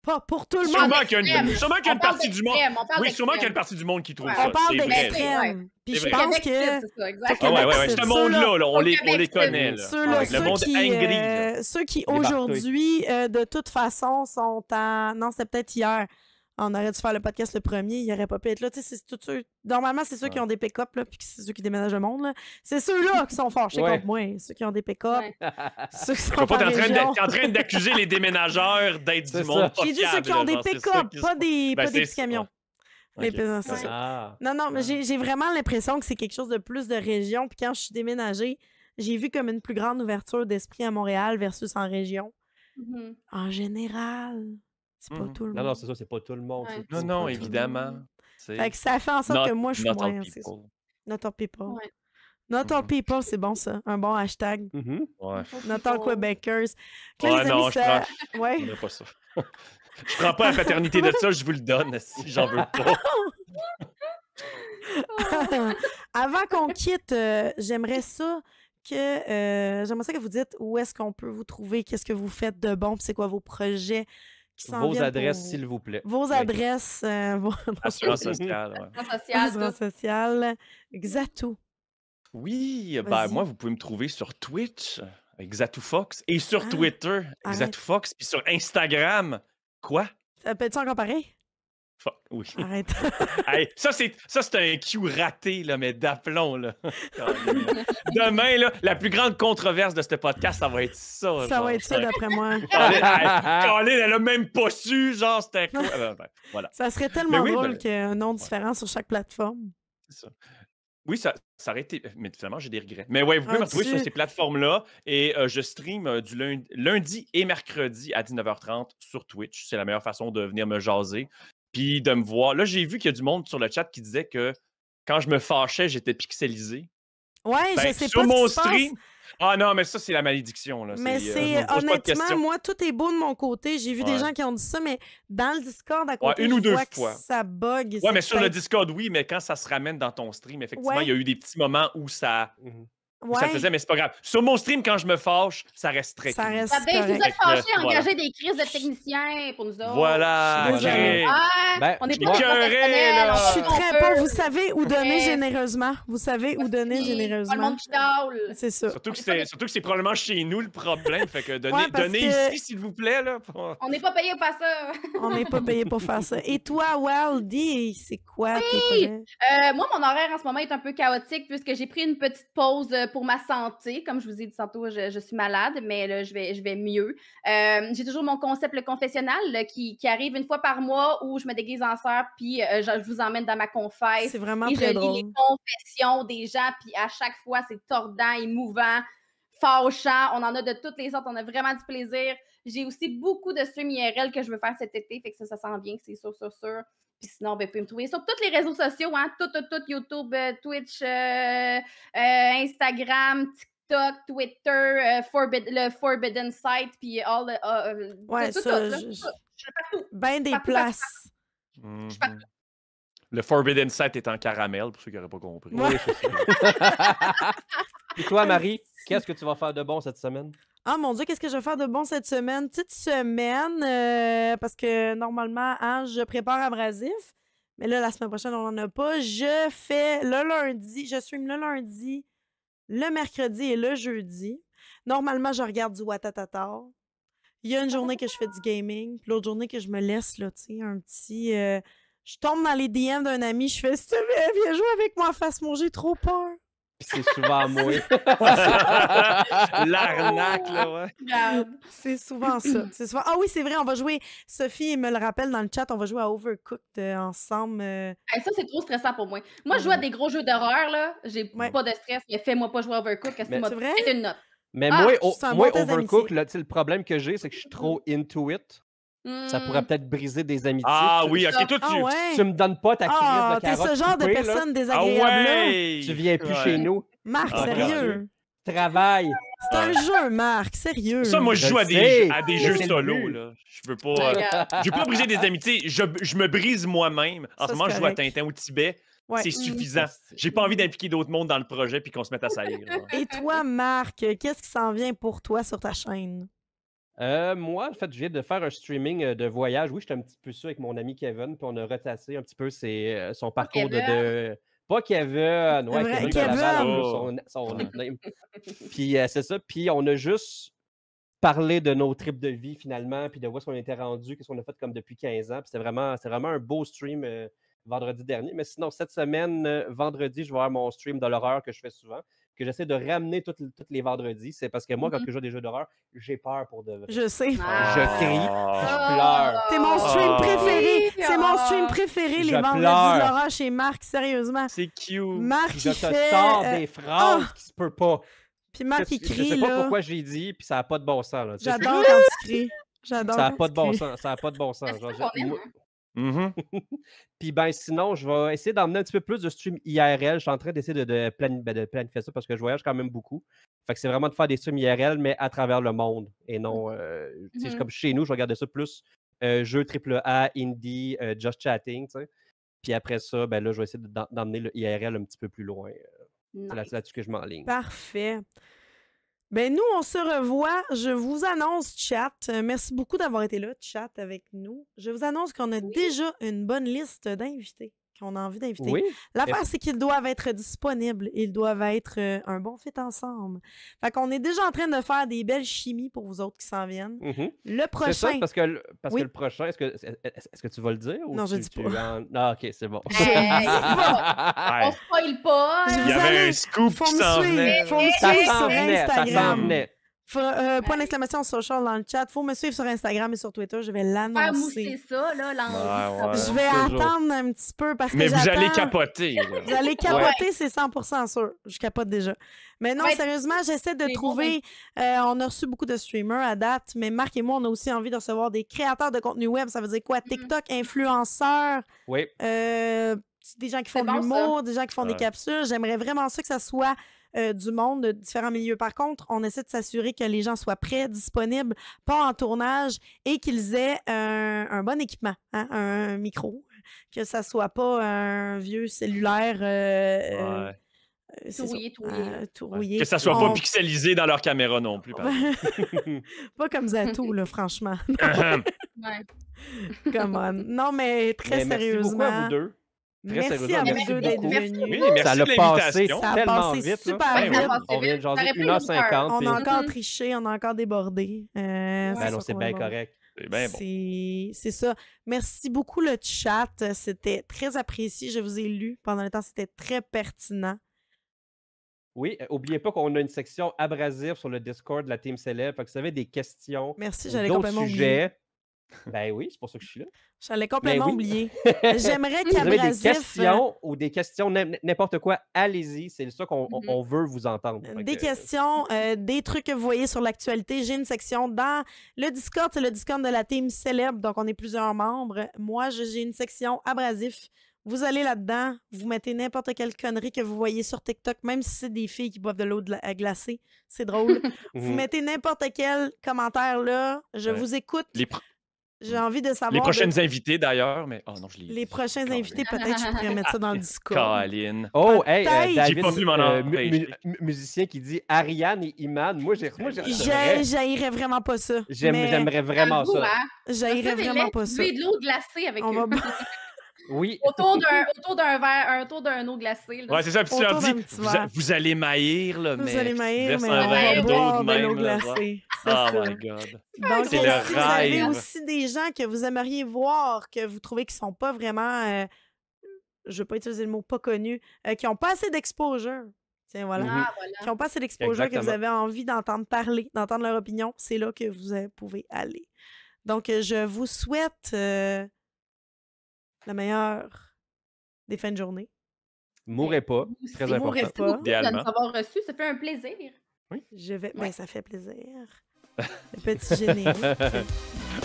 Pas pour tout le monde. Sûrement qu'il y a une, d'extrême. sûrement qu'il y a On une parle partie du monde... d'extrême, on parle Oui, sûrement qu'il y a une d'extrême. partie du monde qui trouve Ouais. ça. On parle c'est vrai. d'extrême. Puis C'est je vrai. pense Québec que City, c'est ça, exact. Ah ouais, ouais, c'est ce ça, monde-là, là, on les Québec, connaît. Là. Ceux-là, le monde angry. là. ceux qui Les aujourd'hui, de toute façon, sont en... Non, c'était peut-être hier. On aurait dû faire le podcast le premier, il aurait pas pu être là. Tu sais, c'est tous ceux... Normalement, c'est ceux qui ont des pick-up, là, puis c'est ceux qui déménagent le monde. Là. C'est ceux-là qui sont fâchés Ouais. contre moi. Ceux qui ont des pick-up, Ouais. ceux qui Je sont vois pas, en t'es région. en train d'accuser les déménageurs d'être C'est du monde ça. pas J'ai dit ceux fiable, qui ont des genre, c'est ça pick-up, qui se pas passe. des, Ben, pas des c'est petits ça. camions. Ouais. Les- Ok. c'est ça. Ah. Non, mais j'ai vraiment l'impression que c'est quelque chose de plus de région. Puis quand je suis déménagée, j'ai vu comme une plus grande ouverture d'esprit à Montréal versus en région. Mhm. En général, c'est pas Mhm. tout le Non, monde. non, c'est ça, c'est pas tout le monde. Ouais. c'est- Non, c'est non, pas tout le évidemment. monde. C'est Fait que ça fait en sorte que moi, je suis not all moins... c'est ça. people. Not all people. Ouais. Not all Mhm. people, c'est bon ça. Un bon hashtag. Mhm. Ouais. Not all Quebecers. Que Ouais, les non, amis, je ça... prends... Ouais. On n'a pas ça. Je prends pas la paternité de ça, je vous le donne si j'en veux pas. Avant qu'on quitte, j'aimerais ça que vous dites où est-ce qu'on peut vous trouver, qu'est-ce que vous faites de bon, puis c'est quoi vos projets qui s'en Vos viennent adresses, pour vous. s'il vous plaît. Vos Ouais. adresses, vos Assurance sociale, ouais. Assurance sociale, assurances tout. sociales. Xatou. Oui, ben Vas-y. moi, vous pouvez me trouver sur Twitch, avec Xatoufox, et sur Ah, Twitter, arrête. Xatoufox, puis sur Instagram. Quoi? Ça peut-être encore pareil? Fuck, oui. Arrête. Hey, ça, c'est un cue raté, là, mais d'aplomb, là. Demain, là, la plus grande controverse de ce podcast, ça va être ça. Ça genre. va être ça, d'après moi. Colin, elle a même pas su, genre, c'était quoi? Voilà, Ça serait tellement oui, drôle ben, qu'un nom différent sur chaque plateforme. c'est ça. Oui, ça aurait été. Mais finalement, j'ai des regrets. Mais ouais, vous pouvez me retrouver sur tu- ces plateformes-là. Et je stream du lundi et mercredi à 19h30 sur Twitch. C'est la meilleure façon de venir me jaser. Puis de me voir. Là, j'ai vu qu'il y a du monde sur le chat qui disait que quand je me fâchais, j'étais pixelisé. Ouais, Ben, je sais sur pas mon ce qui se passe. stream. Ah non, mais ça, c'est la malédiction. Là. Mais je c'est me pose pas de honnêtement, questions. moi, tout est beau de mon côté. J'ai vu des Ouais. gens qui ont dit ça, mais dans le Discord à côté, une ou je deux vois que fois. ça bug. Ouais, mais sur le Discord, oui, mais quand ça se ramène dans ton stream, effectivement, Ouais. il y a eu des petits moments où ça Ouais, le faisait, mais c'est pas grave. Sur mon stream, quand je me fâche, ça reste très ça clean. reste Ça vous correct. êtes fâchés, Voilà. engager des crises de techniciens pour nous autres. Voilà. Désolée. Greg. Ah, Ben, on est moi- pas Écœuré, professionnels, là. on Je fait suis ce qu'on très peut. pauvre. Vous savez où donner Mais- généreusement. Vous savez où donner Pas le généreusement. monde qui chiale. C'est ça. Surtout que c'est probablement chez nous le problème. Fait que donnez, Ouais, parce donnez que- ici, s'il vous plaît. Là. On n'est pas payé pour faire ça. On n'est pas payé pour faire ça. Et toi, Waldy, c'est quoi tes projets? Moi, mon horaire en ce moment est un peu chaotique puisque j'ai pris une petite pause pour ma santé. Comme je vous ai dit tantôt, je suis malade, mais là, je vais mieux. J'ai toujours mon concept Le Confessionnal là, qui arrive une fois par mois où je me déguise en sœur puis je vous emmène dans ma confesse. C'est vraiment Et je très lis drôle. les confessions des gens, puis à chaque fois, c'est tordant, émouvant. fâchants. On en a de toutes les sortes. On a vraiment du plaisir. J'ai aussi beaucoup de streams IRL que je veux faire cet été. Fait que ça sent bien, c'est sûr. Puis sinon, ben, vous pouvez me trouver sur tous les réseaux sociaux, hein, tout, YouTube, Twitch, Instagram, TikTok, Twitter, le Forbidden Site, puis Ouais, tout, ça, là, tout. Je suis partout. ben des Partout, places. Je suis partout. Le Forbidden Sight est en caramel, pour ceux qui n'auraient pas compris. Ouais. Oui, c'est ça. Et toi, Marie, qu'est-ce que tu vas faire de bon cette semaine? Ah mon Dieu, qu'est-ce que je vais faire de bon cette semaine? Petite semaine, parce que normalement, hein, je prépare Abrasif. Mais là, la semaine prochaine, on n'en a pas. Je fais le lundi, je stream le lundi, le mercredi et le jeudi. Normalement, je regarde du Watatata. Il y a une journée que je fais du gaming, puis l'autre journée que je me laisse, là, tu sais, un petit... je tombe dans les DM d'un ami, je fais « S'il te plaît, viens jouer avec moi, face-moi, j'ai trop peur. » Puis c'est souvent moi. L'arnaque, là, ouais. Regarde. C'est souvent ça. C'est souvent... Ah oui, c'est vrai, on va jouer... Sophie me le rappelle dans le chat, on va jouer à Overcooked ensemble. Hey, ça, c'est trop stressant pour moi. Moi, je joue à des gros jeux d'horreur, là. J'ai Ouais. pas de stress, mais fais-moi pas jouer à Overcooked, parce que Mais m'a c'est vrai? fait une note. Mais Ah, c'est un moi bon test Overcooked, d'amitié. là, tu sais, le problème que j'ai, c'est que je suis trop into it. Ça pourrait peut-être briser des amitiés. Ah Tu- oui, ok, toi, Ah tu... ouais? Tu me donnes pas ta crise Ah, de t'es carotte ce genre de coupée, là, personne Ah désagréable-là. ouais! tu viens plus Ouais. chez nous. Marc, Ah, sérieux. Travaille. C'est un jeu, Marc, sérieux. Ça, moi, je Je joue à le des, sais. à des Je jeux sais le solo, but. là. Je veux pas... Regarde. je veux pas briser des amitiés. Je me brise moi-même. En Ça, ce moment, c'est je joue à correct. Tintin au Tibet. Ouais. C'est suffisant. J'ai pas envie d'impliquer d'autres mondes dans le projet puis qu'on se mette à saillir. là. Et toi, Marc, qu'est-ce qui s'en vient pour toi sur ta chaîne? Moi, en fait, je viens de faire un streaming de voyage. Oui, j'étais un petit peu sûr avec mon ami Kevin, puis on a retassé un petit peu son parcours de... Pas Kevin, ouais, Vrai, Kevin de Kevin. Laval, Oh. son nickname. Puis c'est ça, puis on a juste parlé de nos trips de vie finalement, puis de où est-ce qu'on était rendu, qu'est-ce qu'on a fait comme depuis 15 ans. Puis c'est vraiment un beau stream vendredi dernier. Mais sinon, cette semaine, vendredi, je vais avoir mon stream de l'horreur que je fais souvent, que j'essaie de ramener tous les vendredis. C'est parce que moi, quand je joue à des jeux d'horreur, j'ai peur pour de vrai. Je sais. Ah. Je crie, Ah. je pleure. C'est mon stream Ah. préféré. Oui. C'est mon stream préféré, les Je vendredis pleure. de l'horreur chez Marc, sérieusement. C'est cute. Marc, Je il te fait... sors des phrases ah! qui se peuvent pas. Puis Marc, il Je crie, sais pas là. pourquoi j'ai dit, puis ça n'a pas de bon sens. Là. J'adore quand tu cries. J'adore Ça n'a quand pas tu de bon cries. sens. Ça n'a pas de bon sens. C'est Genre, ça qu'on aime, moi- hein. Mhm. Puis ben sinon, je vais essayer d'emmener un petit peu plus de stream IRL. Je suis en train d'essayer de planifier ça parce que je voyage quand même beaucoup. Fait que c'est vraiment de faire des streams IRL, mais à travers le monde. Et non, tu sais, Mhm. comme chez nous, je regarde ça plus jeux AAA, indie, just chatting, tu sais. Puis après ça, ben là, je vais essayer d'emmener le IRL un petit peu plus loin. Nice. C'est là-dessus que je m'enligne. Parfait. Ben nous, on se revoit. Je vous annonce, chat. Merci beaucoup d'avoir été là, chat, avec nous. Je vous annonce qu'on a déjà une bonne liste d'invités qu'on a envie d'inviter. Oui. L'affaire, Est-ce- c'est qu'ils doivent être disponibles. Ils doivent être un bon fit ensemble. Fait qu'on est déjà en train de faire des belles chimies pour vous autres qui s'en viennent. Mhm. Le C'est ça, prochain... parce que Oui. le prochain, est-ce que tu vas le dire? Ou Non, je tu- dis tu pas. Ah, ok, c'est bon. Hey, Ouais. on spoil pas. Je Il y vous avait allez- un scoop Faut qui me s'en suivre. venait. Faut me Ça suivre s'en sur venait, ça s'en Instagram. venait. Point d'exclamation social dans le chat. Faut me suivre sur Instagram et sur Twitter. Je vais Faire mousser l'annoncer. ça, là, l'envie. Ouais. Je vais Toujours. attendre un petit peu parce que Mais vous j'attends... allez capoter. là. Vous allez capoter, c'est 100% sûr. Je capote déjà. Mais non, Ouais. sérieusement, j'essaie de C'est trouver... on a reçu beaucoup de streamers à date, mais Marc et moi, on a aussi envie de recevoir des créateurs de contenu web. Ça veut dire quoi? TikTok, influenceurs, Oui. des gens qui font de bon, l'humour, des gens qui font des Ouais. capsules. J'aimerais vraiment ça que ça soit du monde de différents milieux. Par contre, on essaie de s'assurer que les gens soient prêts, disponibles, pas en tournage et qu'ils aient un bon équipement, hein, un micro, que ça soit pas un vieux cellulaire Ouais. c'est ça, Tout rouillé. rouillé. Que ça soit On- pas pixelisé dans leur caméra non plus. par exemple. Pas comme Zato, là, franchement. Ouais. Come on. Non, mais très Mais merci beaucoup à vous sérieusement. deux. Très Merci sérieusement, à vous merci deux d'être beaucoup. Merci venus. Oui, merci Ça de l'a passé l'invitation. Ça a tellement passé vite. super là. vite. Ben oui, Ça a on vient de passé jaser vite. 1h50. On puis- a encore Mhm. triché, on a encore débordé. Ben c'est non, ça c'est qu'on bien va voir. correct. C'est bien bon. C'est ça. Merci beaucoup le chat. C'était très apprécié. Je vous ai lu pendant le temps. C'était très pertinent. Oui, oubliez pas qu'on a une section abrasive sur le Discord de la Team Célèbre. Fait que si vous avez des questions, Merci, ou j'allais d'autres complètement oublier. sujets, Ben oui, c'est pour ça que je suis là. J'allais complètement oui. oublier. J'aimerais Si vous avez des qu'Abrasif... questions ou des questions, n'importe quoi, allez-y. C'est ça qu'on on veut vous entendre. Des questions, des trucs que vous voyez sur l'actualité. J'ai une section dans le Discord, c'est le Discord de la team Célèbre, donc on est plusieurs membres. Moi, j'ai une section Abrasif. Vous allez là-dedans, vous mettez n'importe quelle connerie que vous voyez sur TikTok, même si c'est des filles qui boivent de l'eau glacée, c'est drôle. Vous mettez n'importe quel commentaire là, je vous écoute. J'ai envie de savoir... Les prochaines invités, d'ailleurs, mais... Oh non, je l'ai... Les prochains invités, peut-être je pourrais mettre ça dans le Discord. Colin. Oh, hey, Peut-être. David, J'ai pas vu mon musicien qui dit Ariane et Iman. Moi, j'haïrais vraiment pas ça. J'aimerais vraiment ça. Hein? J'haïrais vraiment pas ça. De l'eau glacée avec eux. Oui. Autour d'un verre, autour d'un eau glacée. Ouais, c'est ça. Puis tu leur dis, vous allez m'haïr, là, mais... Vous allez m'haïr, mais un on verre va d'eau boire de de l'eau même, là, glacée. Oh ça. my God. Donc, c'est si le vous avez rêve. aussi des gens que vous aimeriez voir, que vous trouvez qu'ils sont pas vraiment... je ne veux pas utiliser le mot pas connus, qui n'ont pas assez d'exposure. Tiens, voilà. Qui n'ont pas assez d'exposure, que vous avez envie d'entendre parler, d'entendre leur opinion, c'est là que vous pouvez aller. Donc, je vous souhaite la meilleure des fins de journée. Mourrez pas, très important. Merci beaucoup de nous avoir reçus, ça fait un plaisir. Oui. Ben, ça fait plaisir. Le petit générique.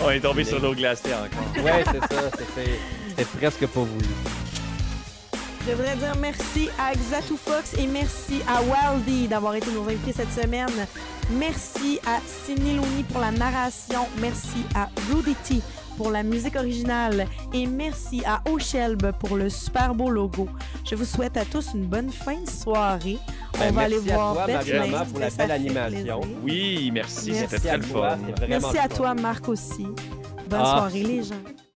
On est tombé sur l'eau glacée encore. Ouais, c'est ça. C'était presque pas voulu. Je voudrais dire merci à Xatu Fox et merci à Wildy d'avoir été nos invités cette semaine. Merci à Sidney Looney pour la narration. Merci à Rudy T pour la musique originale. Et merci à Oshelb pour le super beau logo. Je vous souhaite à tous une bonne fin de soirée. On va aller voir Marie-Maman pour la belle animation. Oui, merci. C'était très le fun. Merci à toi, Marc, aussi. Bonne soirée, les gens.